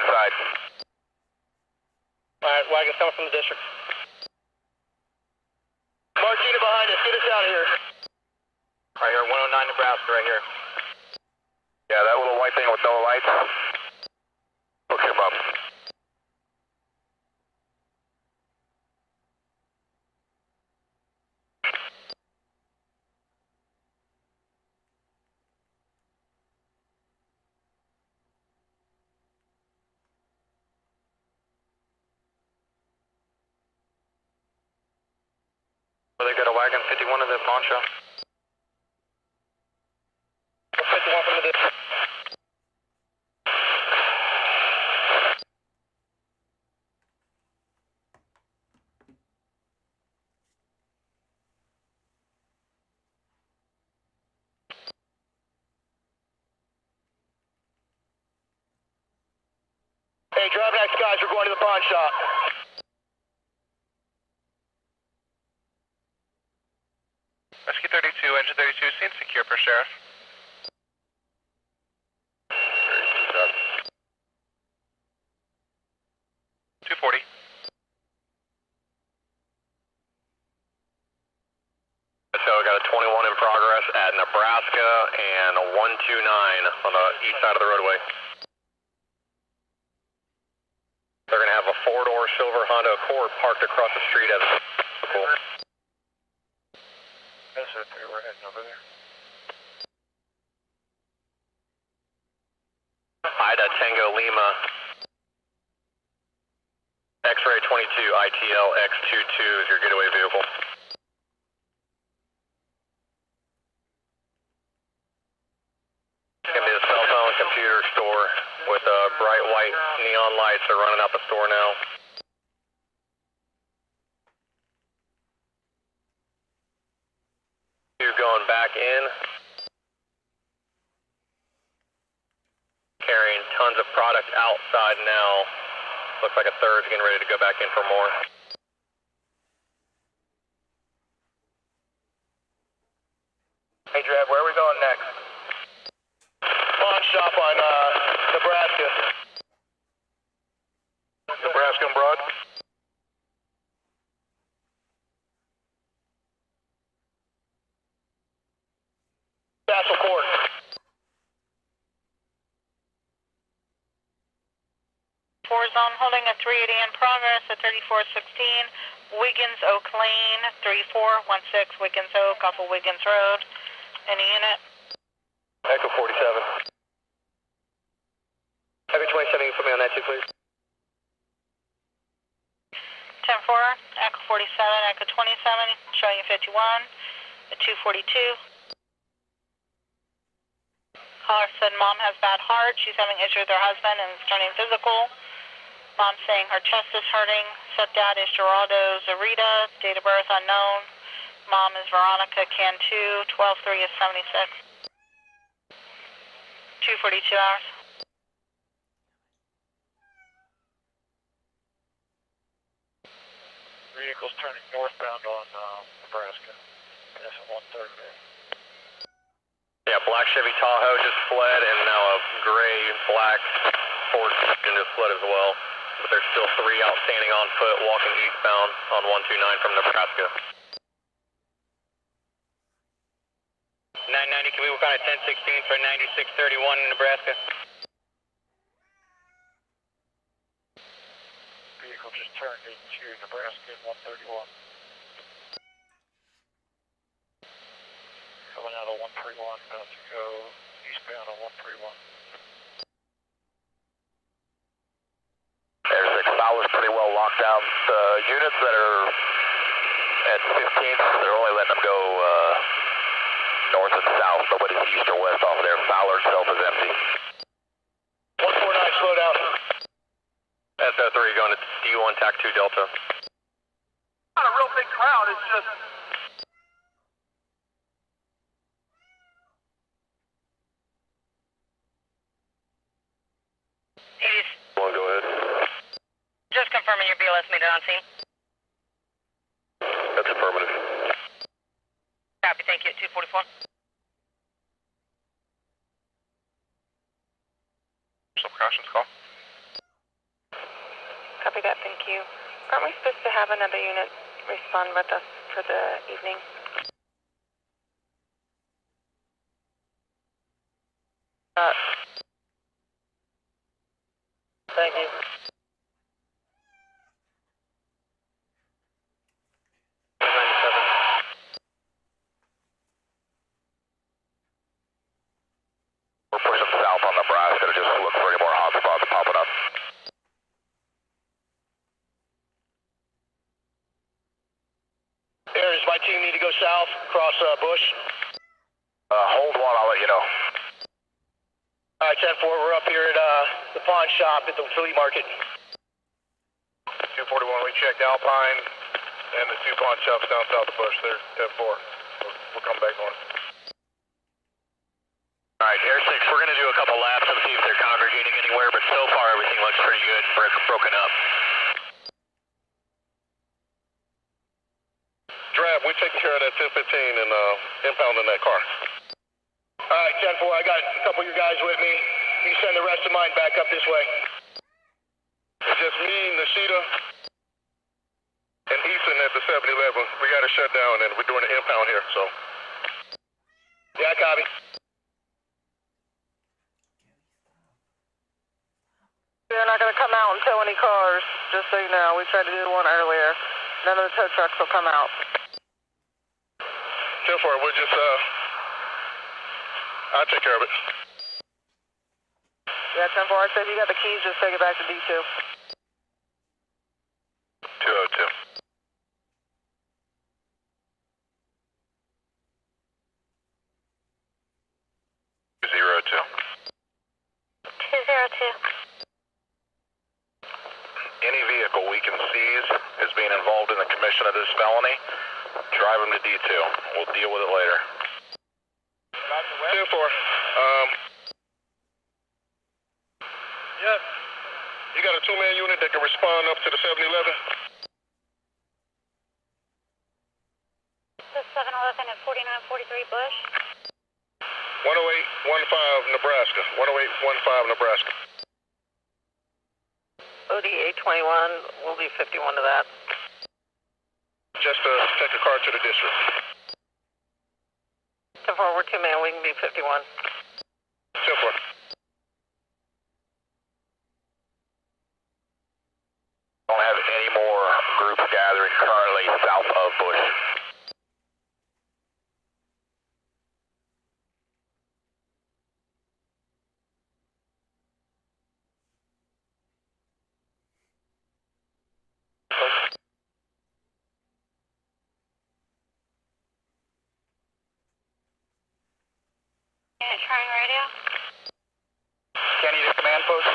Inside. Alright, wagons coming from the district. Martina behind us, get us out of here. Right here, 109 Nebraska, right here. Yeah, that little white thing with no lights. Hook him up. They got a wagon 51 in the pawn shop. 51 from the district. Hey, drive next guys, we're going to the pawn shop. Rescue 32, engine 32, scene secure for sheriff. 240. So we got a 21 in progress at Nebraska and a 129 on the east side of the roadway. They're going to have a 4-door silver Honda Accord parked across the street as cool. That's okay, we're heading over there. Ida Tango Lima. X-ray 22 ITL X22 is your getaway vehicle. It's going to be a cell phone computer store with bright white neon lights. They're running out the store now. Two going back in. Carrying tons of product outside now. Looks like a third's getting ready to go back in for more. Hey, Drev, where are we going next? Pawn shop on Nebraska. Nebraska and Broad. Castle Court. 4 zone holding a 380 in progress at 3416 Wiggins Oak Lane, 3416 Wiggins Oak off of Wiggins Road. Any unit? Echo 47. Echo 27, you put me on that too, please. 10-4, Echo 47, Echo 27, showing you 51 at 242. Caller said mom has bad heart. She's having issues with her husband and it's turning physical. Mom's saying her chest is hurting. Stepdad is Geraldo Zarita. Date of birth unknown. Mom is Veronica Cantu. 12-3 is 76. 242 hours. Vehicle's turning northbound on Nebraska. That's at 130 there. Yeah, black Chevy Tahoe just fled, and now a gray, black Ford Fusion just fled as well. But there's still 3 outstanding on foot walking eastbound on 129 from Nebraska. 990, can we work on a 1016 for 9631 in Nebraska? Vehicle just turned into Nebraska at 131. Coming out of 131, about to go eastbound on 131. Air 6 Fowler's pretty well locked down. The units that are at 15th, they're only letting them go north and south. Nobody's east or west off there. Fowler itself is empty. 149, slow down. SO3 going to D1 TAC 2 Delta. Not a real big crowd, it's just... Well, go ahead. Just confirming your BLS meter on scene. That's affirmative. Copy, thank you, 244. Some cautions call. Copy that, thank you. Aren't we supposed to have another unit respond with us for the evening? Thank you. We're pushing south on Nebraska to just look for any more hotspots popping up. Does my team need to go south, across Bush? Hold one, I'll let you know. All right, 10-4, we're up here at the pawn shop at the flea market. 241, we checked Alpine and the 2 pawn shops down south of Bush. There's 10-4. We'll come back north. All right, Air 6, we're going to do a couple laps and see if they're congregating anywhere, but so far everything looks pretty good, broken up. Drab, we're taking care of that 1015 and impounding that car. All right, 10-4, I got a couple of your guys with me. You send the rest of mine back up this way. It's just me, Nashida, and Ethan at the 7-Eleven. We got to shut down and we're doing an impound here, so. Yeah, copy. They're not going to come out and tow any cars, just so you know. We tried to do one earlier. None of the tow trucks will come out. 10-4, we'll just, I'll take care of it. Yeah, 10-4, I said you got the keys, just take it back to D2. 202. 202. Any vehicle we can seize is being involved in the commission of this felony. Drive them to D2. We'll deal with it later. 10-4. Yes. You got a 2-man unit that can respond up to the 7-Eleven? The 7-Eleven at 4943 Bush. 10815 Nebraska. 10815 Nebraska. OD 821, we'll be 51 to that. Just take a car to the district. 10-4, we're 2-man, we can be 51. 10-4. bush. Trying radio. Kenny to command post.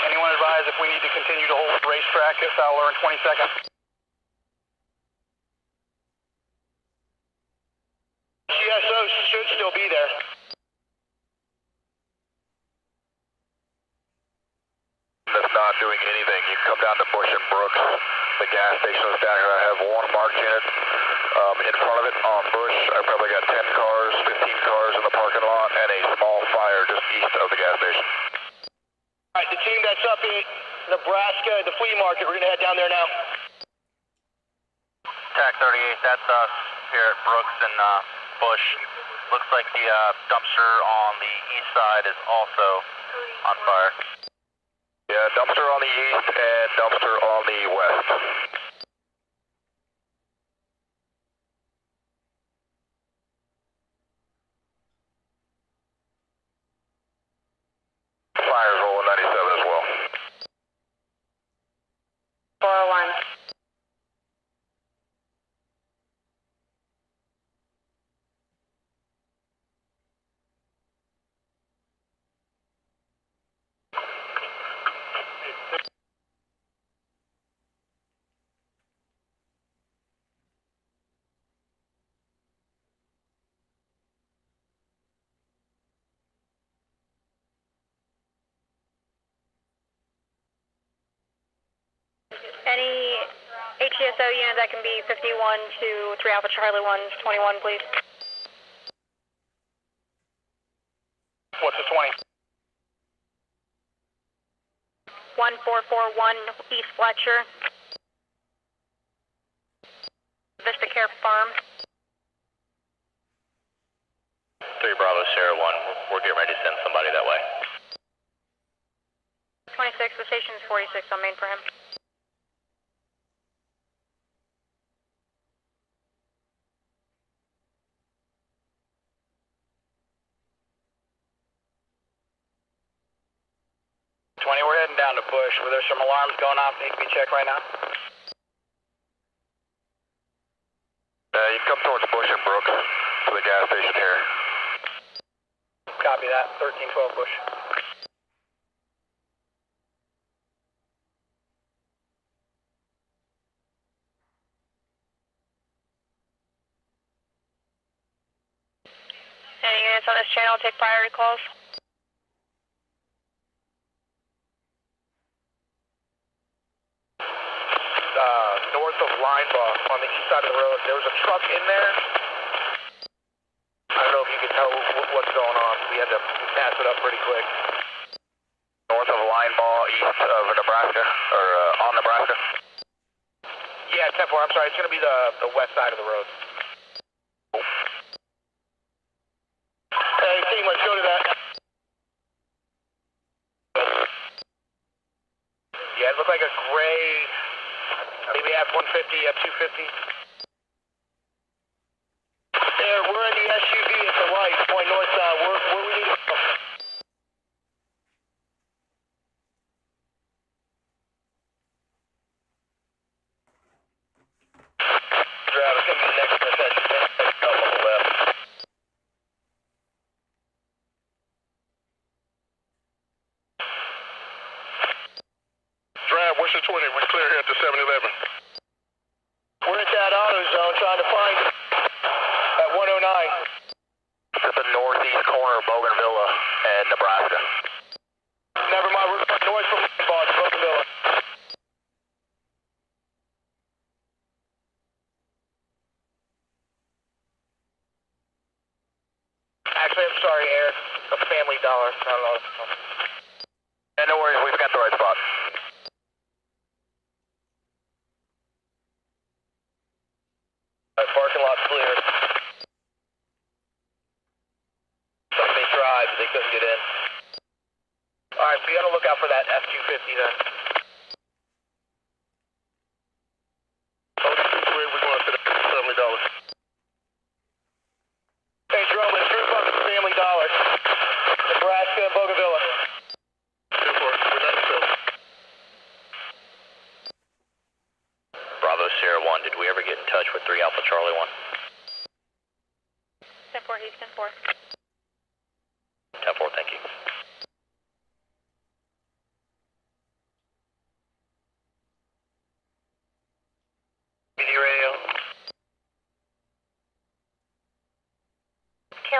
Anyone advise if we need to continue to hold the racetrack at Fowler in 20 seconds? GSOs should still be there. That's not doing anything. You come down to Bush and Brooks. The gas station is down here. I have one marked in it. In front of it on Bush, I probably got 10 cars, 15 cars in the parking lot, and a small fire just east of the gas station. All right, the team that's up in Nebraska, the flea market, we're going to head down there now. TAC 38, that's us here at Brooks and Bush. Looks like the dumpster on the east side is also on fire. Yeah, dumpster on the east and dumpster on the west. Fire's rolling 97 as well. 401. Any HCSO unit that can be 51 to 3 Alpha Charlie 121, please. What's the 20? 1441 East Fletcher. Vista Care Farm. 3 Bravo Sierra 1, we're getting ready to send somebody that way. 26, the station is 46 on main for him. We're heading down to Bush. Were there some alarms going off that need to be checked right now? You come towards Bush and Brooks to the gas station here. Copy that. 1312 Bush. Any units on this channel take priority calls? North of Linebaugh on the east side of the road. There was a truck in there. I don't know if you can tell what's going on. We had to pass it up pretty quick. North of Linebaugh, east of Nebraska, or on Nebraska? Yeah, 10-4. I'm sorry. It's going to be the west side of the road. Hey, team, let's go to that. Yeah, it looked like a gray, maybe F-150, F-250. There, we're in the SUV at the right, point north, where we need to go. Drive, it's going to be the next intersection. Next up on the left. Drive, what's your 20? We're clear here at the 7-Eleven. We're at that auto zone trying to find it at 109. It's at the northeast corner of Bougainville and Nebraska. Never mind, we're going north from Linebaugh to Bougainville. Actually, I'm sorry, Eric. A Family Dollar. I don't know. Yeah, no worries, we've got the right spot. Parking lot's clear.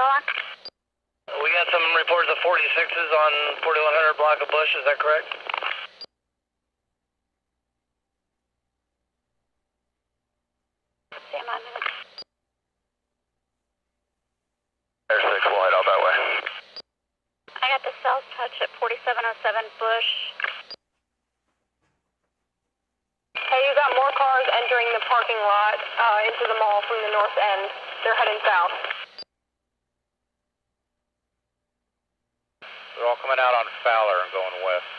on. We got some reports of 46s on 4100 block of Bush, is that correct? Stand by a minute. Air 6, we'll head out that way. I got the south touch at 4707 Bush. Hey, you got more cars entering the parking lot into the mall from the north end. They're heading south. They're all coming out on Fowler and going west.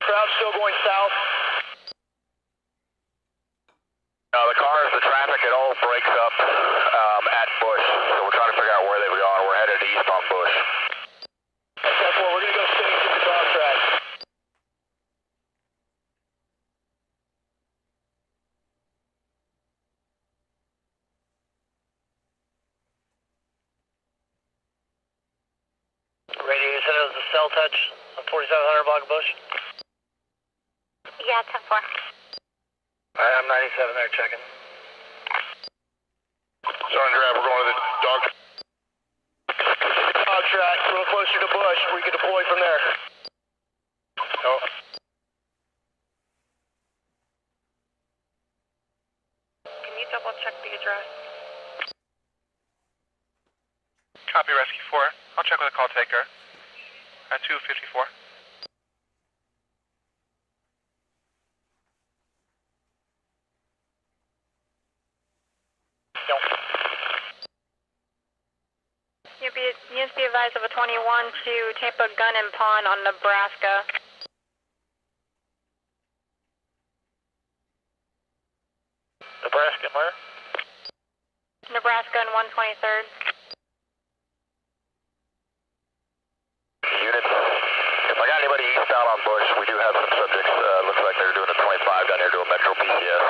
Crowd still going south. The cars, the traffic, it all breaks up at Bush, so we're trying to figure out where they've gone. We're headed east on Bush. That's what we're going to go sit and get the dog track. Radio, you said it was a cell touch on 4700 block of Bush? Yeah, 10-4. I'm 97 there checking. Sergeant Drive, we're going to the dog. Dog track, a little closer to Bush, we can deploy from there. Oh. Can you double check the address? Copy, Rescue 4. I'll check with the call taker. At 254. Units be advised of a 21 to Tampa Gun and Pawn on Nebraska. Nebraska, where? Nebraska and 123rd. Units, if I got anybody eastbound on Bush, we do have some subjects. Looks like they're doing a 25 down here doing Metro PCS.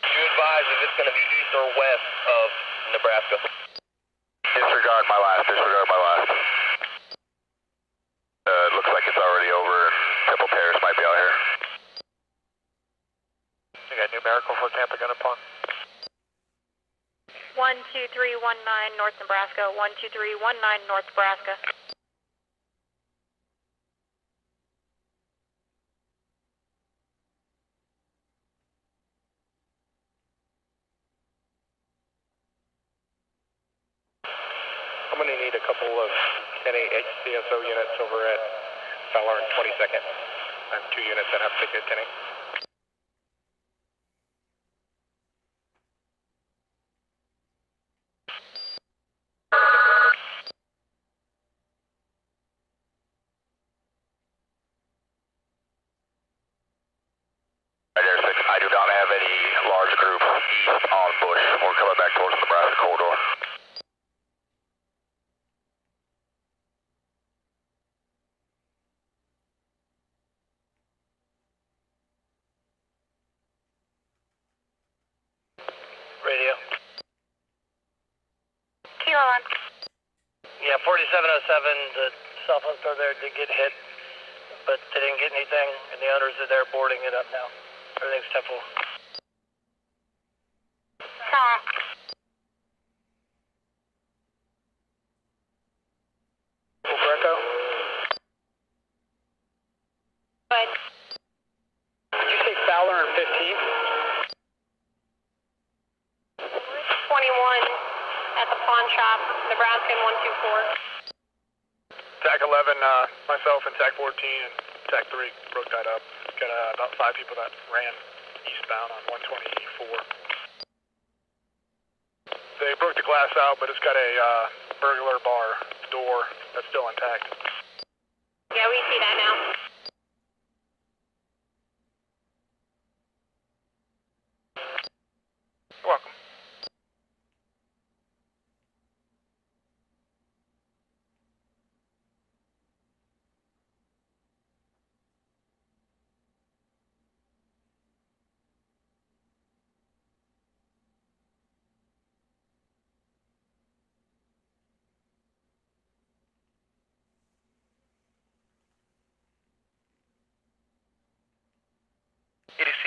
You advise if it's going to be east or west of Nebraska? Disregard my last. Looks like it's already over and a couple pairs might be out here. You got numerical for Tampa Gun and Pawn? 12319 North Nebraska, 12319 North Nebraska. I'm going to need a couple of 10-8 HCSO units over at Fowler and 22nd. I have 2 units that have ticket 10-8. I do not have any large group east on Bush. We're coming back towards the Nebraska corridor. Radio. Kilo on. Yeah, 4707, the cell phone store there did get hit, but they didn't get anything, and the owners are there boarding it up now. Everything's temple. Greco? Good. Did you say Fowler and 15th? 21 at the pawn shop, Nebraska and 124. TAC 11, myself and TAC 14 and TAC 3 broke that up. Got about 5 people that ran eastbound on 124. They broke the glass out, but it's got a burglar bar door that's still intact. Yeah, we see that now. You're welcome.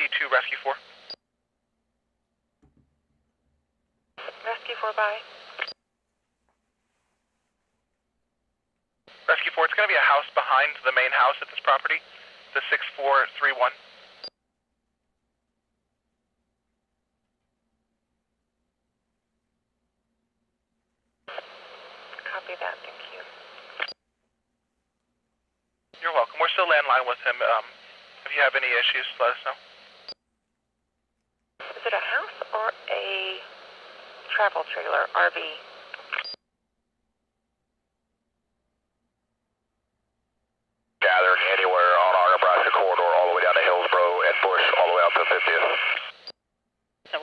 to Rescue 4. Rescue 4 by. Rescue 4, it's going to be a house behind the main house at this property, the 6431. Copy that, thank you. You're welcome. We're still landline with him. If you have any issues, let us know. Is it a house or a travel trailer, RV? Gathered anywhere on our Nebraska corridor, all the way down to Hillsboro and Bush, all the way out to 50th. So,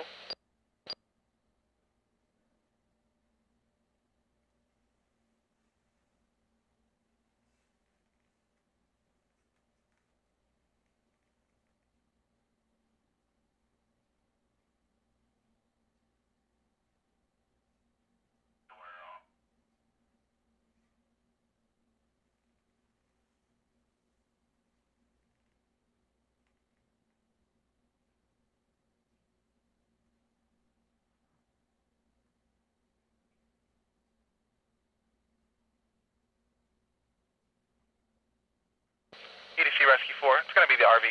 EDC Rescue 4, it's going to be the RV.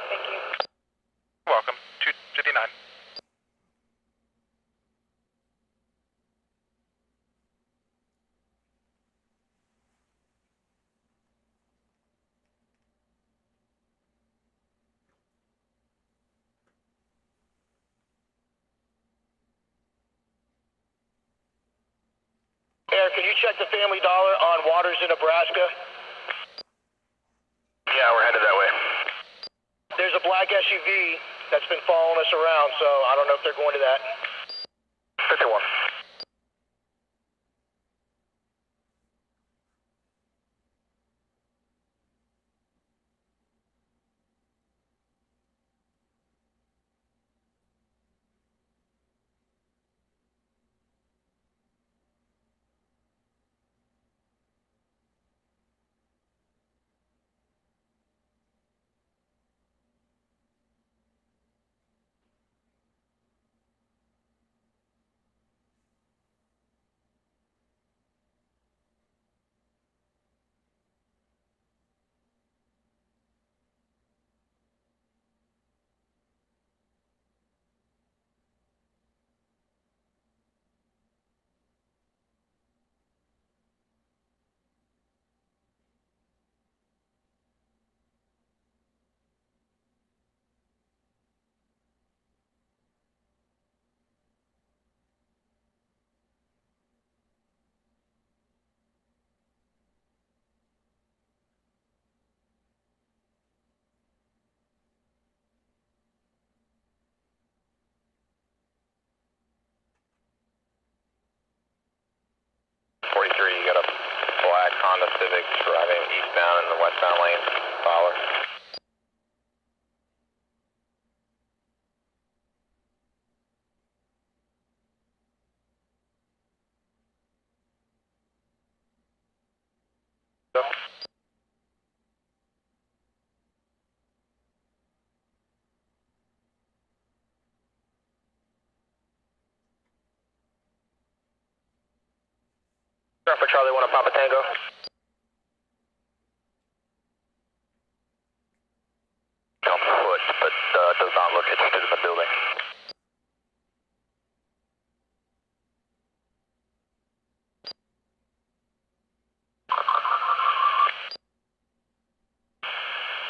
Thank you. You're welcome. 259. Air, can you check the Family Dollar on waters in Nebraska? Yeah, we're headed that way. There's a black SUV that's been following us around, so I don't know if they're going to that. 51. You got a black Honda Civic driving eastbound in the westbound lane. Fowler. For Charlie 1 Papa Tango. On foot, but does not look interested in the building.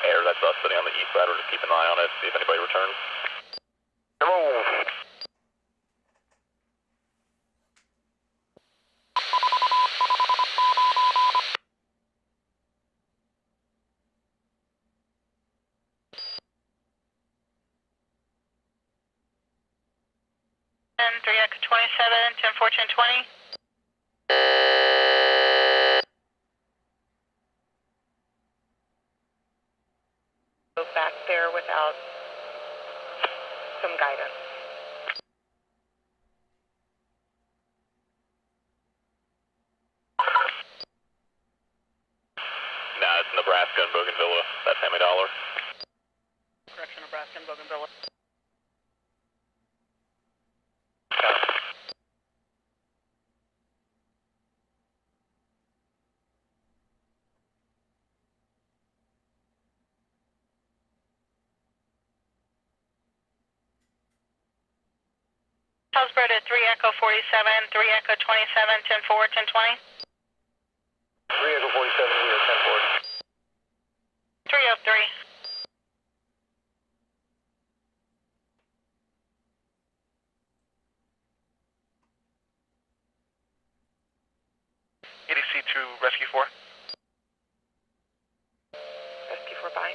Air, that's us sitting on the east side. We're just keeping an eye on it, see if anybody returns. Hello. And 3 Echo 27, 10 14 20. Go back there without some guidance. Nah, it's Nebraska and Bougainvillea, that Family Dollar. spread at 3 Echo 47, 3 Echo 27, 10 forward, 10 20. 3 Echo 47, we are 10 forward. 303. EDC to Rescue 4. Rescue 4 by.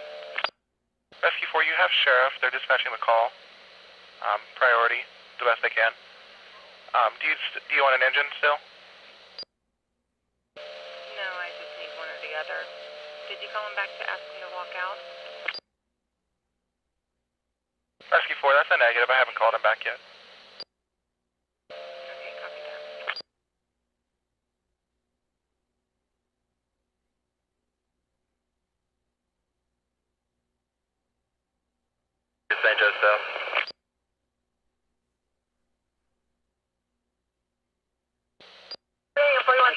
Rescue 4, you have Sheriff. They're dispatching the call. Priority, the best they can. Do you want an engine still? No, I just need one or the other. Did you call him back to ask him to walk out? Rescue 4, that's a negative. I haven't called him back yet. Okay, copy that. St. Joseph.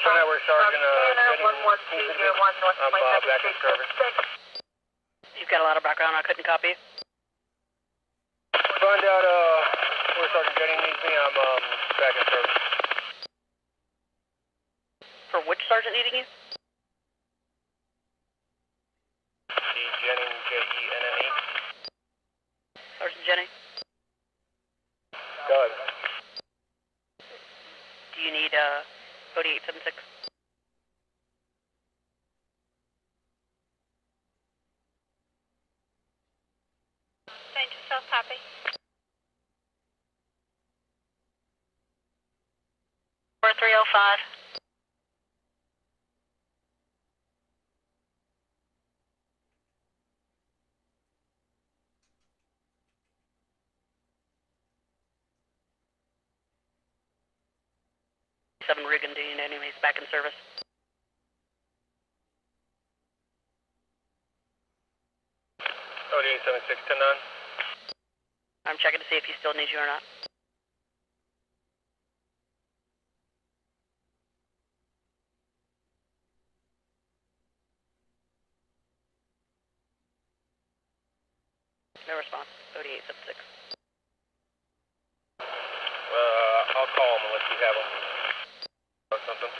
Network Sergeant, I'm back in service. You've got a lot of background. I couldn't copy. Find out where Sergeant Jennings needs me. I'm back in service. For which sergeant needing you? Jennings, Jennings. Sergeant Jenny. Go ahead. Do you need Cody 876? Change yourself, copy. Or 305. Regan, do you know anybody's back in service? Cody 876, 10-9. I'm checking to see if he still needs you or not. No response. Cody 876. I'll call him unless you have him. Or something.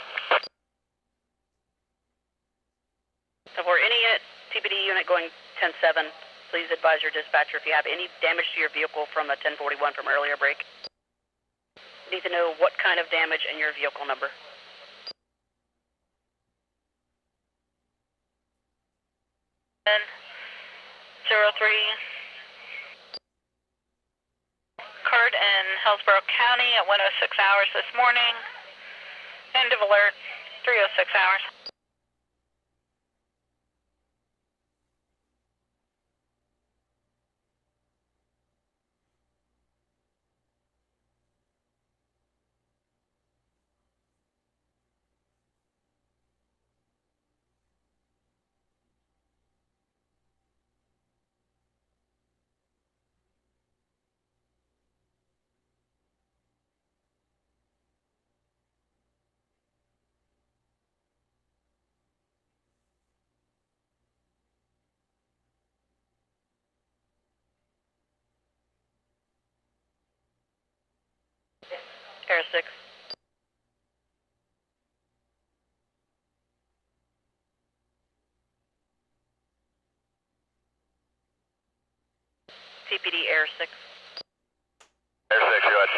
So for any TPD unit going 10-7, please advise your dispatcher if you have any damage to your vehicle from a 1041 from earlier break. Need to know what kind of damage and your vehicle number. And 03. Occurred in Hillsborough County at 106 hours this morning. End of alert, 306 hours. Air 6. TPD Air 6. Air 6, go ahead.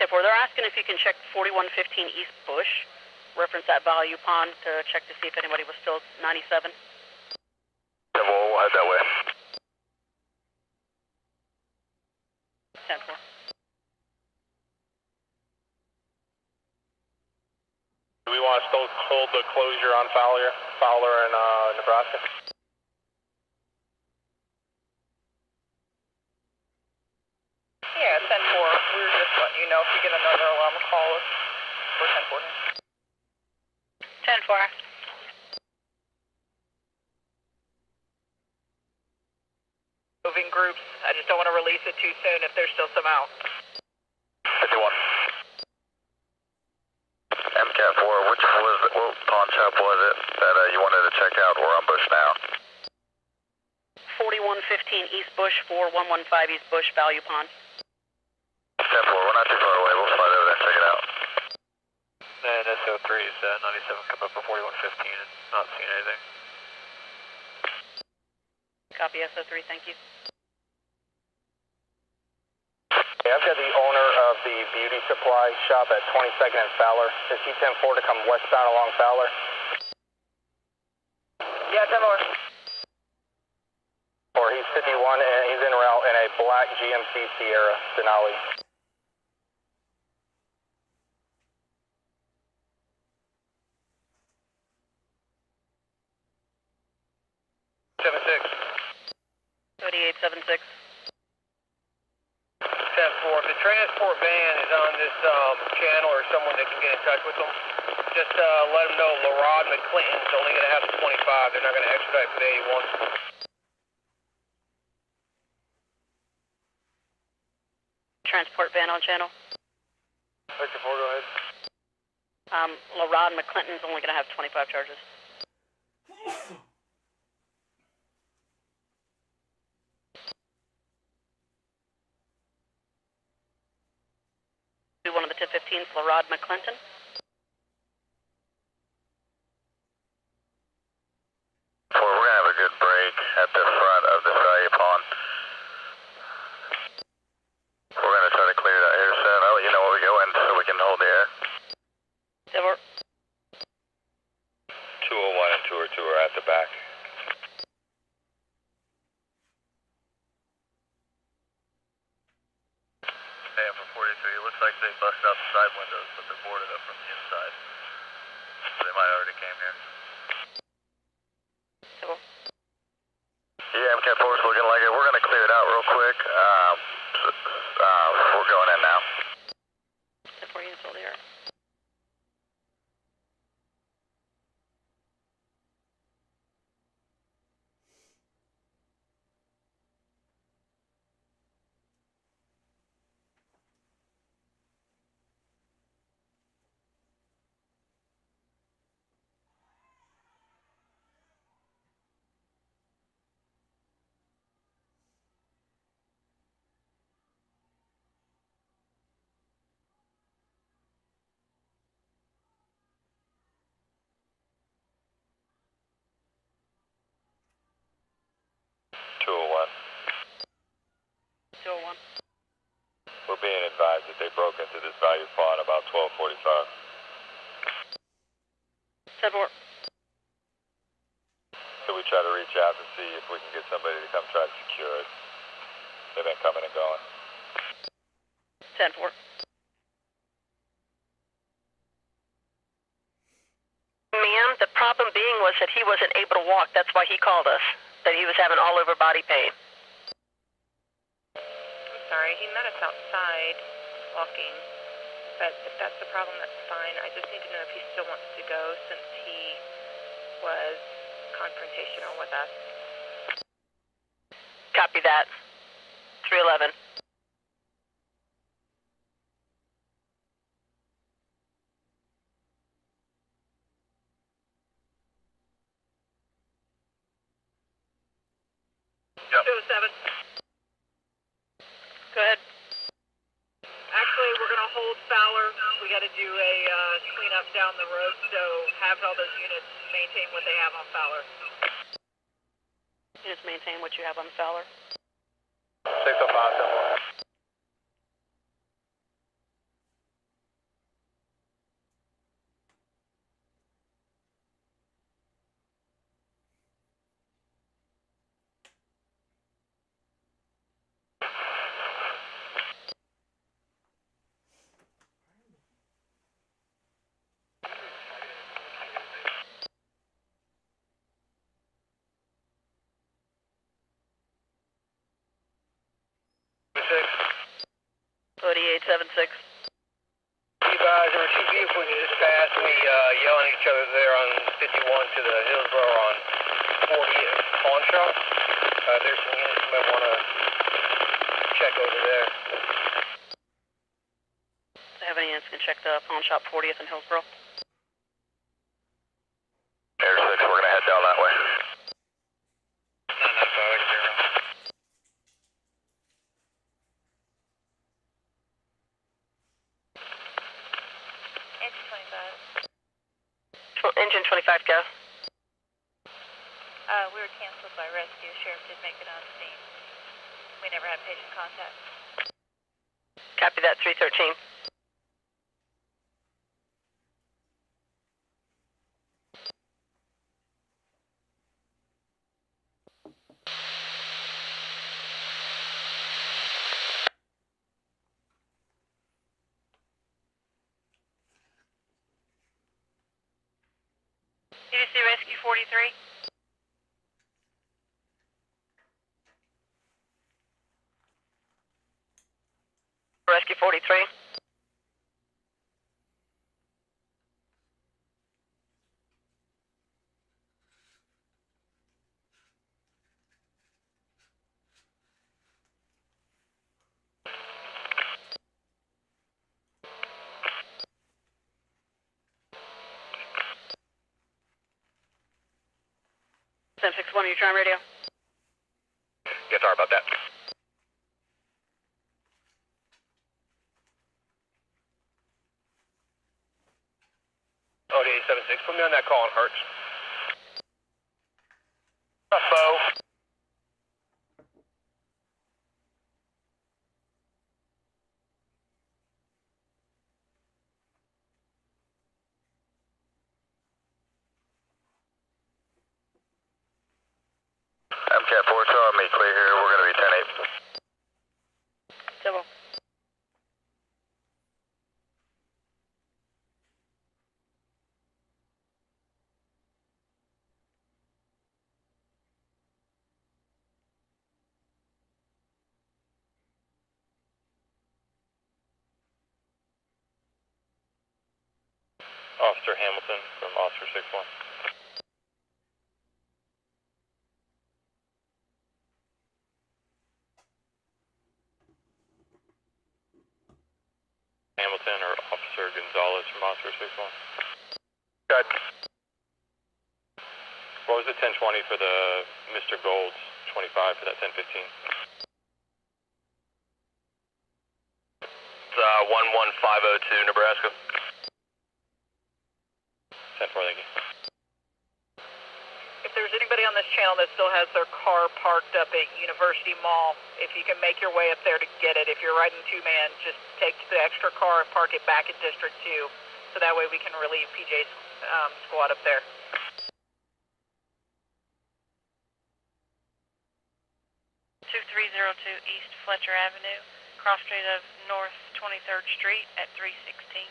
10-4, they're asking if you can check 4115 East Bush. Reference that value pond to check to see if anybody was still 97. 10-4, we'll head that way. 10-4. Do we want to still hold the closure on Fowler and Nebraska? Yeah, 10-4. We were just letting you know if you get another alarm, call us. We're 10-4. 10-4. Moving groups. I just don't want to release it too soon if there's still some out. 51. MCAT 4, what pawn shop was it that you wanted to check out? We're on Bush now. 4115 East Bush, 4115 East Bush, value pond. 10-4, we're not too 97 come up for 4115 and not seeing anything. Copy SO3, thank you. Okay, I've got the owner of the beauty supply shop at 22nd and Fowler. Is he 10-4 to come westbound along Fowler? Yeah, 10 more. Or he's 51 and he's en route in a black GMC Sierra Denali. $3876. 10-4. If the transport van is on this channel or someone that can get in touch with them, just let them know LaRod McClinton's only going to have the 25. They're not going to expedite for the 81. Transport van on channel. Victor 4, go ahead. LaRod McClinton's only going to have 25 charges. One of the 1015s, LaRod McClinton. We're going to have a good break at the front of the value pond. We're going to try to clear it out here soon. I'll let you know where we go in so we can hold the air. 201 and 202 are at the back. Hey, for 43, it looks like they busted out the side windows, but they're boarded up from the inside. So they might already came here. Yeah, MK4 is looking like it. We're going to clear it out real quick. We're going in now. 4 units hold the air. We're being advised that they broke into this value pond about 12:45. 10-4. So we try to reach out to see if we can get somebody to come try to secure it. They've been coming and going. 10-4. Ma'am, the problem being was that he wasn't able to walk. That's why he called us. That he was having all over body pain. Sorry, he met us outside walking, but if that's the problem, that's fine. I just need to know if he still wants to go since he was confrontational with us. Copy that. 311. Yep. 207. Go ahead. Actually, we're going to hold Fowler. We got to do a cleanup down the road, so have all those units maintain what they have on Fowler. Units maintain what you have on Fowler. 605. $3876. You guys, there were two vehicles that just passed me yelling at each other there on 51 to the Hillsborough on 40 at Pawn Shop. There's some units you might want to check over there. Do you have any units can check the Pawn Shop 40th in Hillsborough? Air 6, we're going to head down that way. 995, 25, go. We were canceled by rescue. Sheriff did make it on scene. We never had patient contact. Copy that, 313. Did you see Rescue 43? Rescue 43. Ten 61, you trying radio? Yeah, sorry about that. Oh, 876, put me on that call on Hertz. Bo. MCAT 4, so me clear here. We're going to be 10-8. Civil. Officer Hamilton from Officer 61. Hamilton or Officer Gonzalez from Officer 61. Good. What was the 1020 for the Mr. Gold's 25 for that 1015? It's 11502 Nebraska. 10-4, thank you. If there's anybody on this channel that still has their car parked up at University Mall, if you can make your way up there to get it, if you're riding two-man, just take the extra car and park it back at District 2, so that way we can relieve PJ's squad up there. East Fletcher Avenue, cross street of North 23rd Street at 316.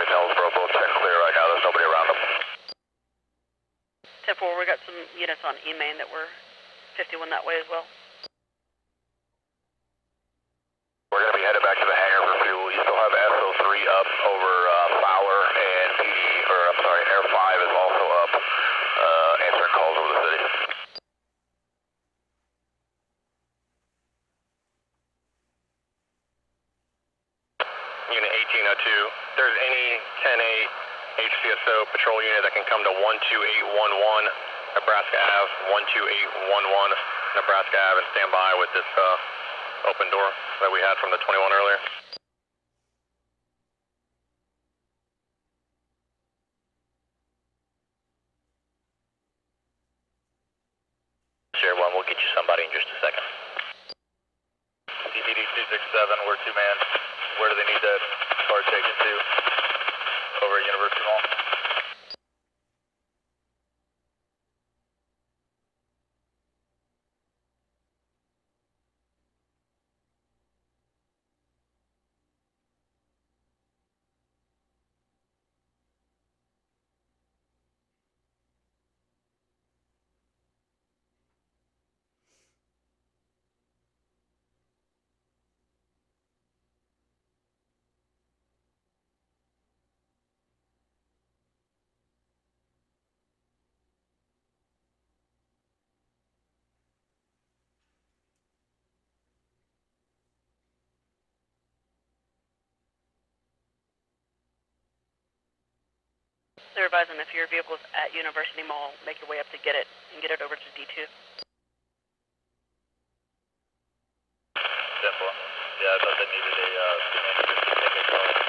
Hillsborough, both check clear right now. There's nobody around them. 10-4, we got some units on E-Main that were 51 that way as well. We're going to be headed back to the hangar for fuel. You still have SO3 up over Fowler and PD, or I'm sorry, Air 5 is also up, answering calls over the city. Unit 1802, there's any 10-8 HCSO patrol unit that can come to 12811 Nebraska Ave, 12811 Nebraska Ave, and stand by with this open door that we had from the 21 earlier. Share 1, we'll get you somebody in just a second. DPD 267, we're two-man. Where do they need that car taken to? Over at University Mall. They're advising if your vehicle's at University Mall, make your way up to get it and get it over to D2. Simple. Yeah, I thought they needed a two-man ticket.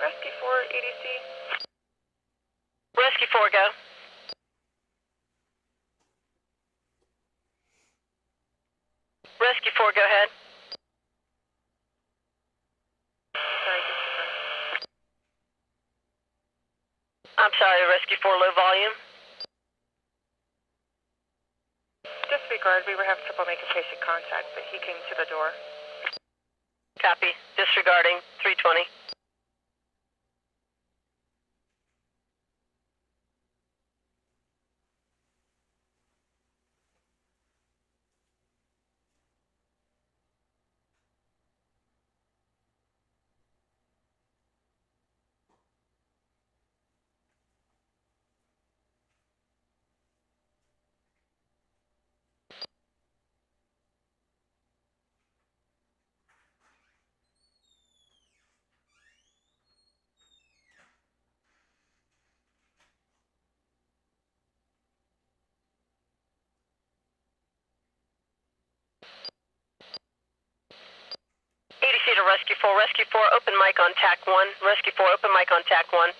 Rescue 4, EDC. Rescue 4, go. Rescue 4, go ahead. Sorry, disregard. I'm sorry, Rescue 4, low volume. Disregard, we were having trouble making patient contact, but he came to the door. Copy. Disregarding 320. EDC to Rescue 4. Rescue 4, open mic on TAC 1. Rescue 4, open mic on TAC 1.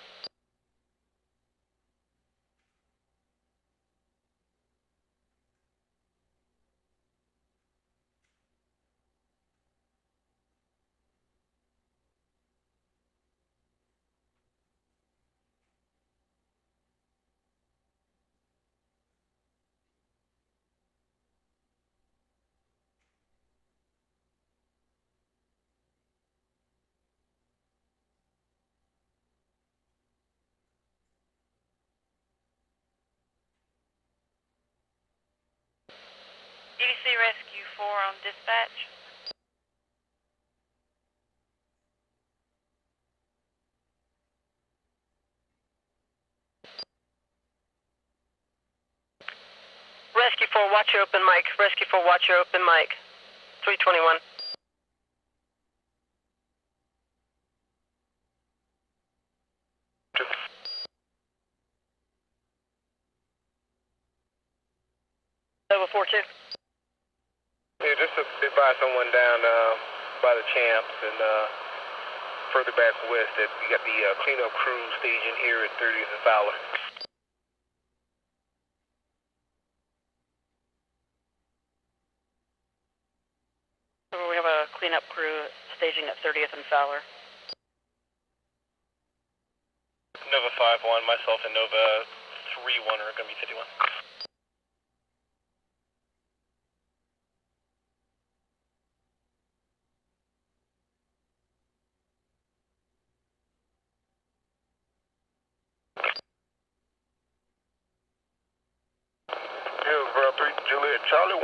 EDC Rescue 4 on dispatch. Rescue 4, watch your open mic. Rescue 4, watch your open mic. 321. Level 4-2. Yeah, just to advise someone down by the Champs and further back west that we got the cleanup crew staging here at 30th and Fowler. We have a cleanup crew staging at 30th and Fowler. Nova 5-1, myself and Nova 3-1 are going to be 51. Hillsborough 3, Juliet, Charlie 1.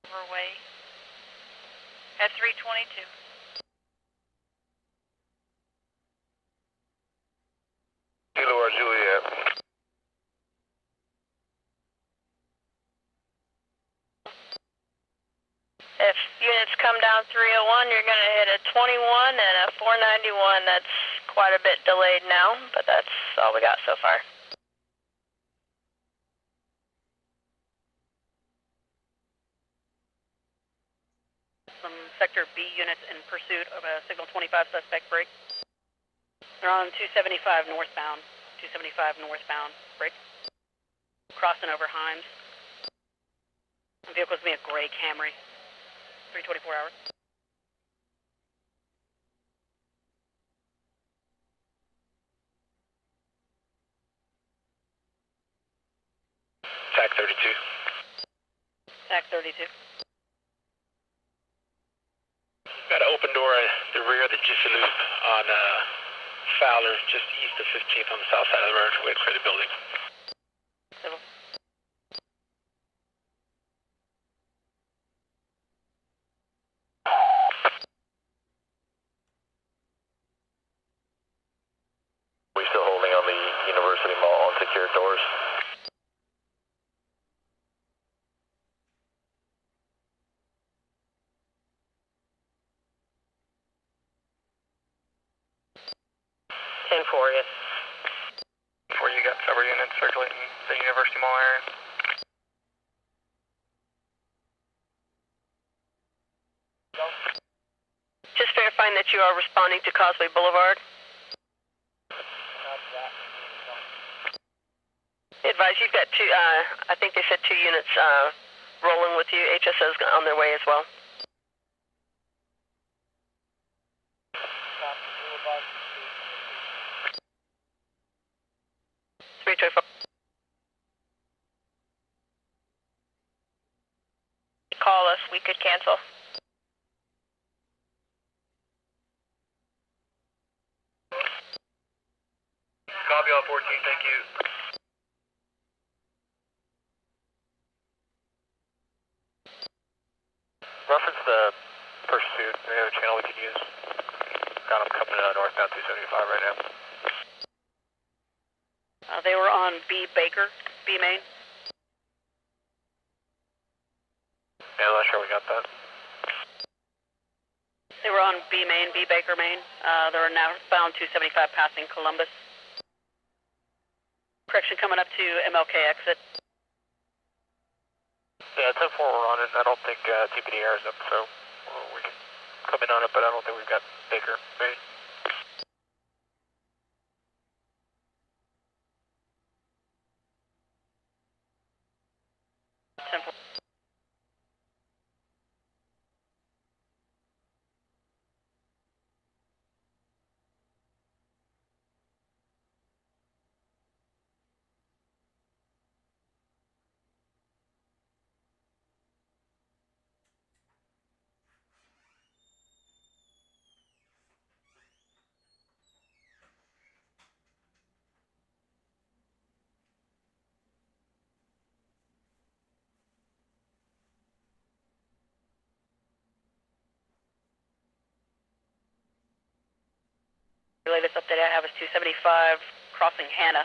Overway. At 322. Kilo or Juliet. If units come down 301, you're going to hit a 21 and a 491. That's quite a bit delayed now, but that's all we got so far. Some Sector B units in pursuit of a Signal 25 suspect break. They're on 275 northbound. 275 northbound break. Crossing over Himes. The vehicle's being a gray Camry. 324 hours. TAC 32. TAC 32. Got an open door at the rear of the Jiffy Loop on Fowler, just east of 15th on the south side of the road, waiting for the building. Civil. We still holding on the University Mall unsecured doors. For you. Before you got several units circulating the University Mall area. verifying that you are responding to Causeway Boulevard. Advise, you've got two, I think they said 2 units rolling with you. HSO's on their way as well. Call us, we could cancel. Copy all 14, thank you. Reference the pursuit. Any other channel we could use? Got them coming northbound 275 right now. They were on B Baker, B Main. Yeah, I'm not sure we got that. They were on B Main, B Baker Main. They're now bound 275 passing Columbus. Correction coming up to MLK exit. Yeah, 10-4 we're on it. I don't think TPDR is up, so we can come in on it, but I don't think we've got Baker Main. The latest update I have is 275 crossing Hannah.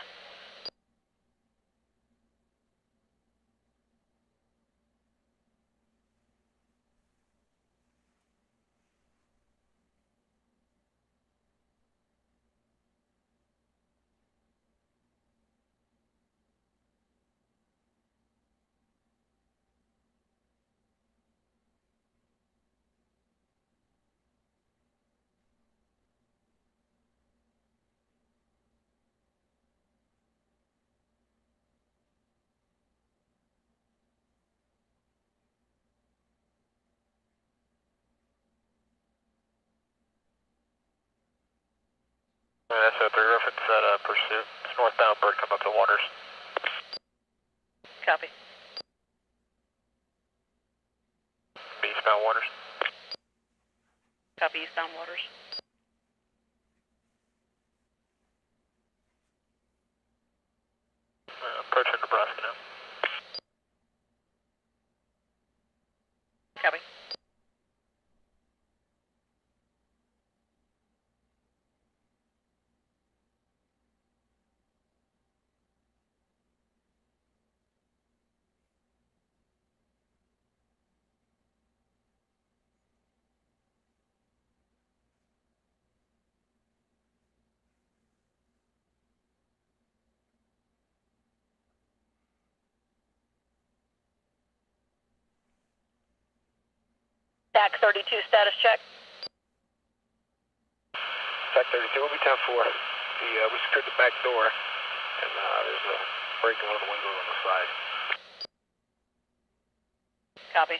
That's a 3 reference at pursuit. It's northbound bird come up to waters. Copy. Eastbound waters. Copy, eastbound waters. Approaching Nebraska now. Copy. TAC 32 status check. TAC 32 will be 10-4. We secured the back door, and there's a break in one of the windows on the side. Copy.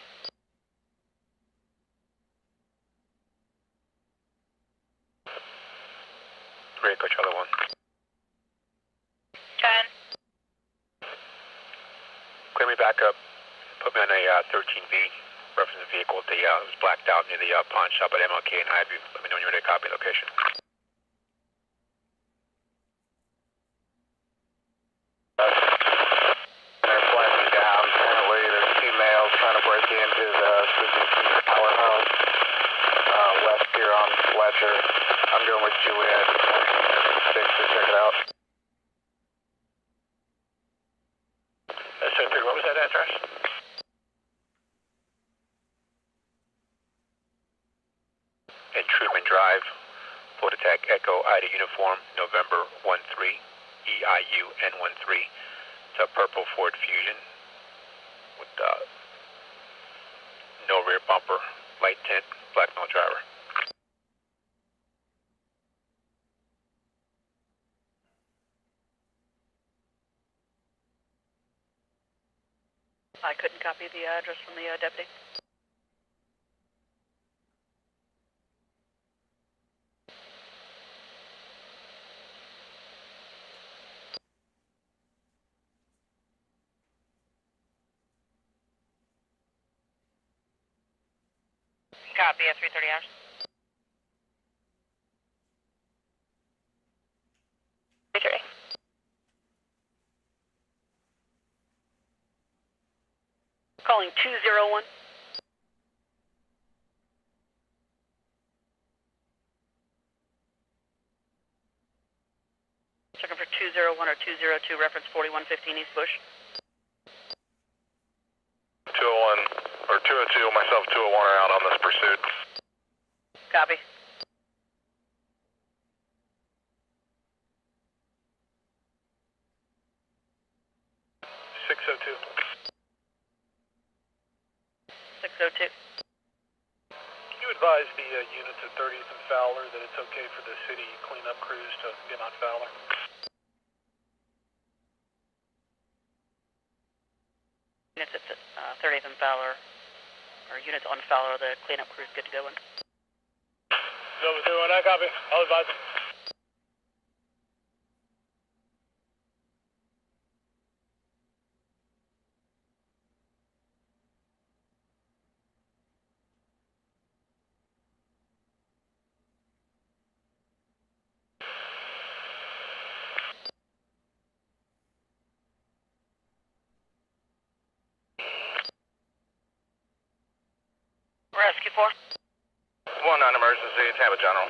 Great, Coach Charlie 1. 10. Clear me back up. Put me on a 13B. Reference the vehicle. It was blacked out near the pawn shop at MLK and Highview. Let me know when you're ready to copy location. They're flashing down. Apparently, there's 2 males trying to break into the powerhouse west here on Fletcher. I'm going with Juliet. 6 to check it out. SO3, what was that address? And Truman Drive, Florida Tech Echo Ida Uniform, November 13, EIU N13. It's a purple Ford Fusion with no rear bumper, light tint, black male driver. copy the address from the deputy. Copy at 3:30 hours. Calling 201. Checking for 201 or 202, reference 4115 East Bush. 201 or 202, myself 201 are out on this pursuit. Copy. .602. 602. Can you advise the units at 30th and Fowler that it's okay for the city cleanup crews to get on Fowler? Units at 30th and Fowler, or units on Fowler, the cleanup crew's good to go in. Over 209, copy. I'll advise them. Rescue 4. 1 non-emergency, Tampa General.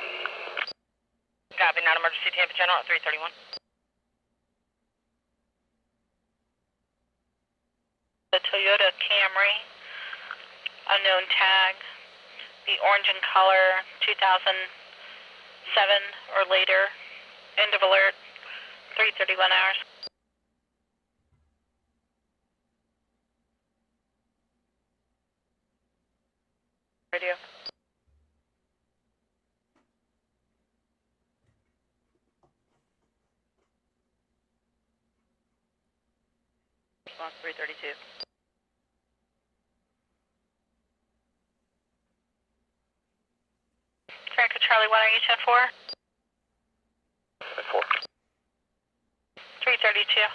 Copy, non-emergency Tampa General at 331. The Toyota Camry, unknown tag, the orange in color, 2007 or later, end of alert, 3:31 hours. Radio. Response 332. America Charlie 1, are you 10-4? 4. 332.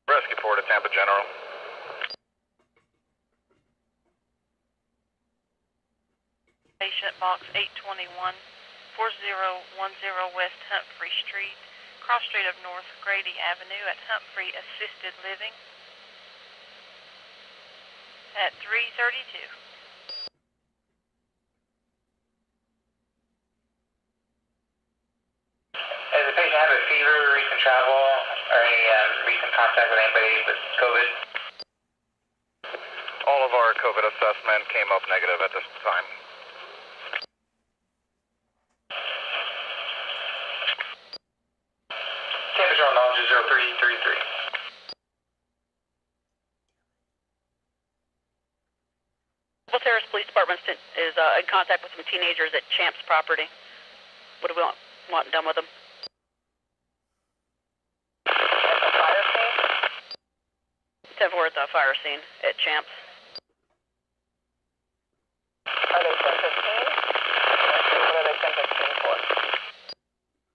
Rescue 4 to Tampa General. Patient box 821, 4010 West Humphrey Street, cross street of North Grady Avenue at Humphrey Assisted Living at 3:32. Does the patient have a fever, recent travel, or any recent contact with anybody with COVID? All of our COVID assessment came up negative at this time. Temperature on knowledge is 0333. Terrace Police Department is in contact with some teenagers at Champ's property. What do we want done with them? At the fire scene? 10-4 at the fire scene at Champ's. Are they 1015? What are they 1015 for?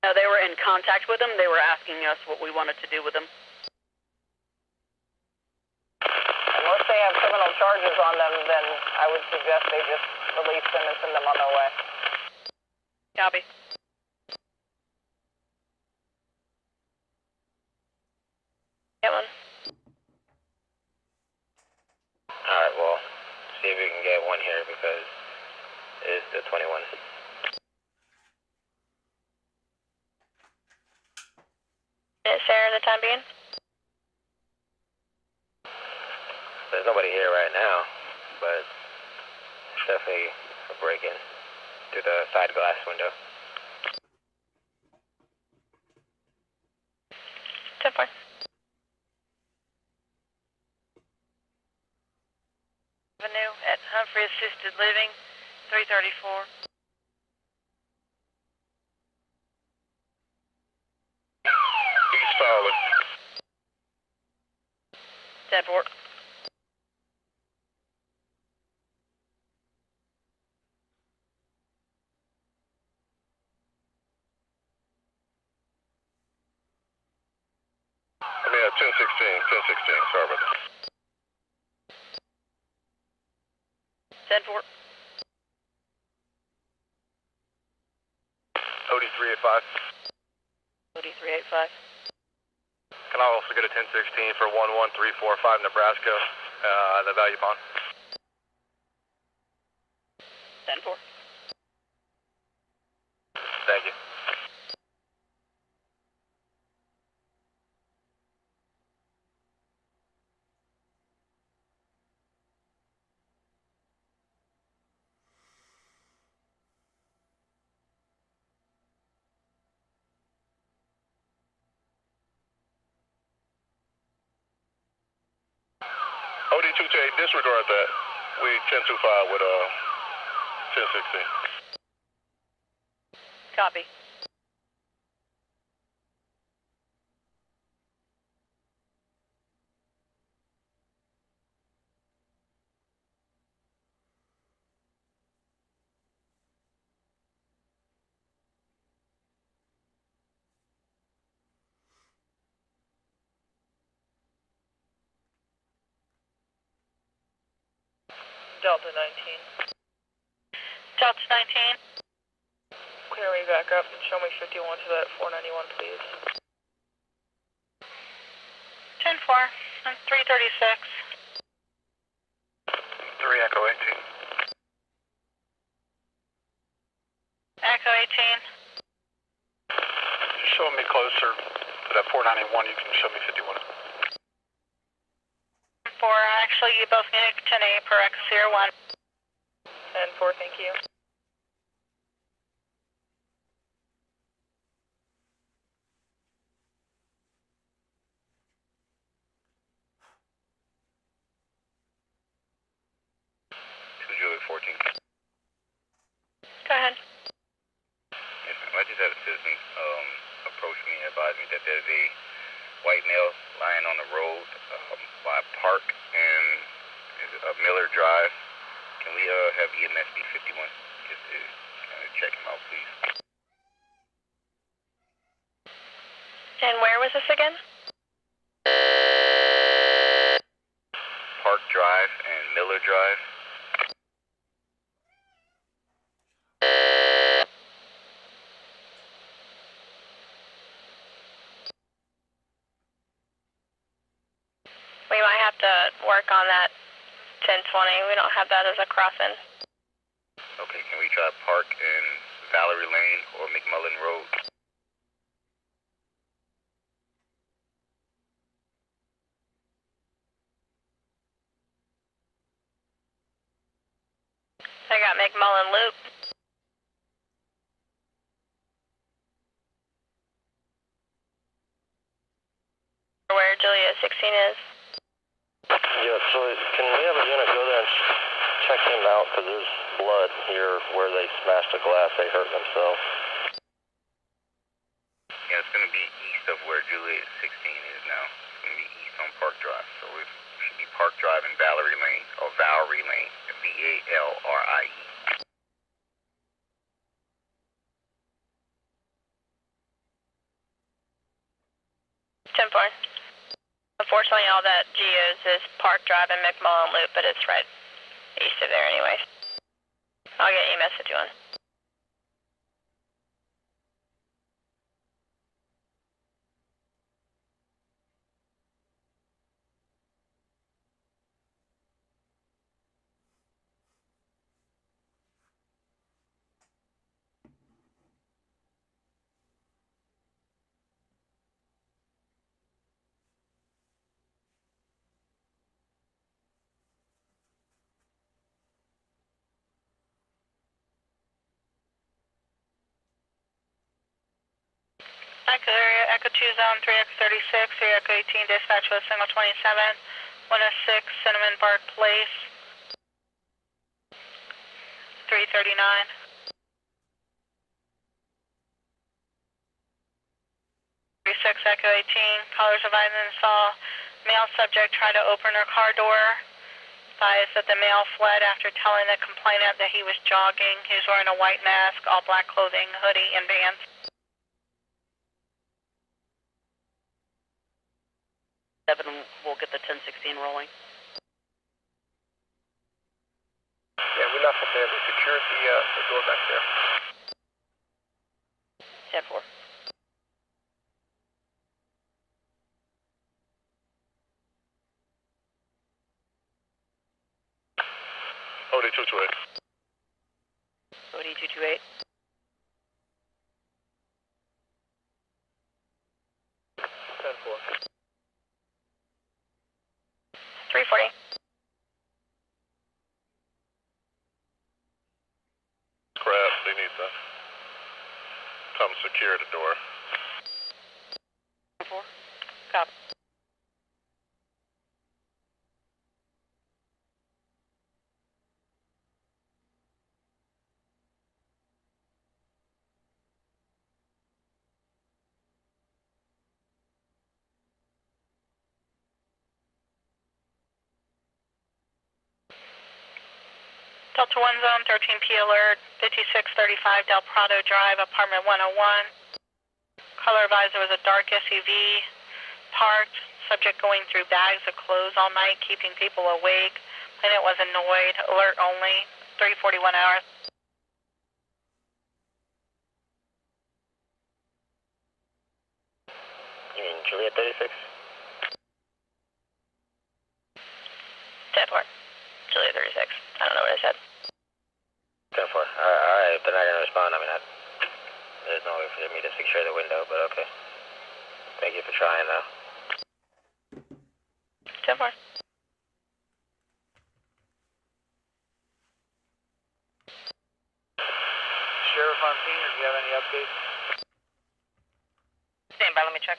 No, they were in contact with them. They were asking us what we wanted to do with them. Unless they have criminal charges on them, then I would suggest they just release them and send them on their way. Copy. Get one. Alright, well, see if we can get one here because it is the 21. Is Sarah the time being? There's nobody here right now, but definitely a break-in through the side glass window. 10-4. Avenue at Humphrey Assisted Living, 334. 10-4. I mean, 1016, sorry about that. 10-4. OD 385. OD 385. Can I also get a 1016 for 11345 Nebraska, the value pond? 10-4. Thank you. OD2J, disregard that. We 1025 with 1016. Copy. Delta 19. Delta 19. Clear me back up and show me 51 to that 491, please. 10-4. I'm 336. 3 Echo 18. Echo 18. Just showing me closer to that 491, you can show me 51. 4. Actually, you both need 10-8 per Echo 01. 10-4, thank you. Julie 14. Go ahead. Yes, ma'am. I just had a citizen approach me and advise me that there's a white male lying on the road by a park and Miller Drive. Can we have EMS B51 just to check him out, please? And where was this again? Park Drive and Miller Drive. We might have to work on that 1020. We don't have that as a crossing. Okay, can we try Park and Valerie Lane or McMullen Road? I got McMullen Loop. Where Julia 16 is. Yeah, so can we have a unit go there and check him out, because there's blood here where they smashed the glass, they hurt themselves. Yeah, it's going to be east of where Juliet 16 is now. It's going to be east on Park Drive, so it should be Park Drive and Valerie Lane, or Valerie Lane, V-A-L-R-I-E. Unfortunately, all that geos is Park Drive and McMullen Loop, but it's right east of there anyway. I'll get you a message on. Echo area, Echo 2 zone, 3 Echo 36, 3 Echo 18, dispatch with single 27, 106 Cinnamon Park Place, 339. 36 Echo 18, callers advised and saw Male subject tried to open her car door. Advised that the male fled after telling the complainant that he was jogging. He was wearing a white mask, all black clothing, hoodie, and Vans. We'll get the 1016 rolling. Yeah, we left from there. We secured the door back there. 10-4. OD 228. OD 228. 10-4. 340. Crap, they need to come secure the door. 4. Copy. Delta 1 Zone, 13P alert, 5635 Del Prado Drive, apartment 101. Caller advised there was a dark SUV parked, subject going through bags of clothes all night, keeping people awake. Plaintiff was annoyed, alert only, 3:41 hours. You mean Juliet 36? 10-4. Julia 36. I don't know what I said. 10-4. Alright, if they're not going to respond, I mean, there's no way for me to secure the window, but okay. Thank you for trying, though. 10-4. Sheriff on scene, or do you have any updates? Stand by, let me check.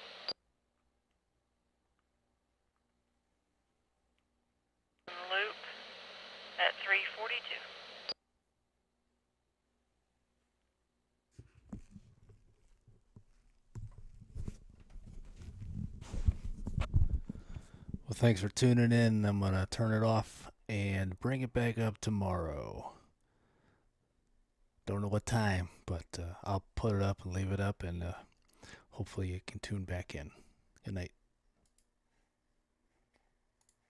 Loop at 342. Well, thanks for tuning in. I'm going to turn it off and bring it back up tomorrow. Don't know what time, but I'll put it up and leave it up, and hopefully you can tune back in. Good night.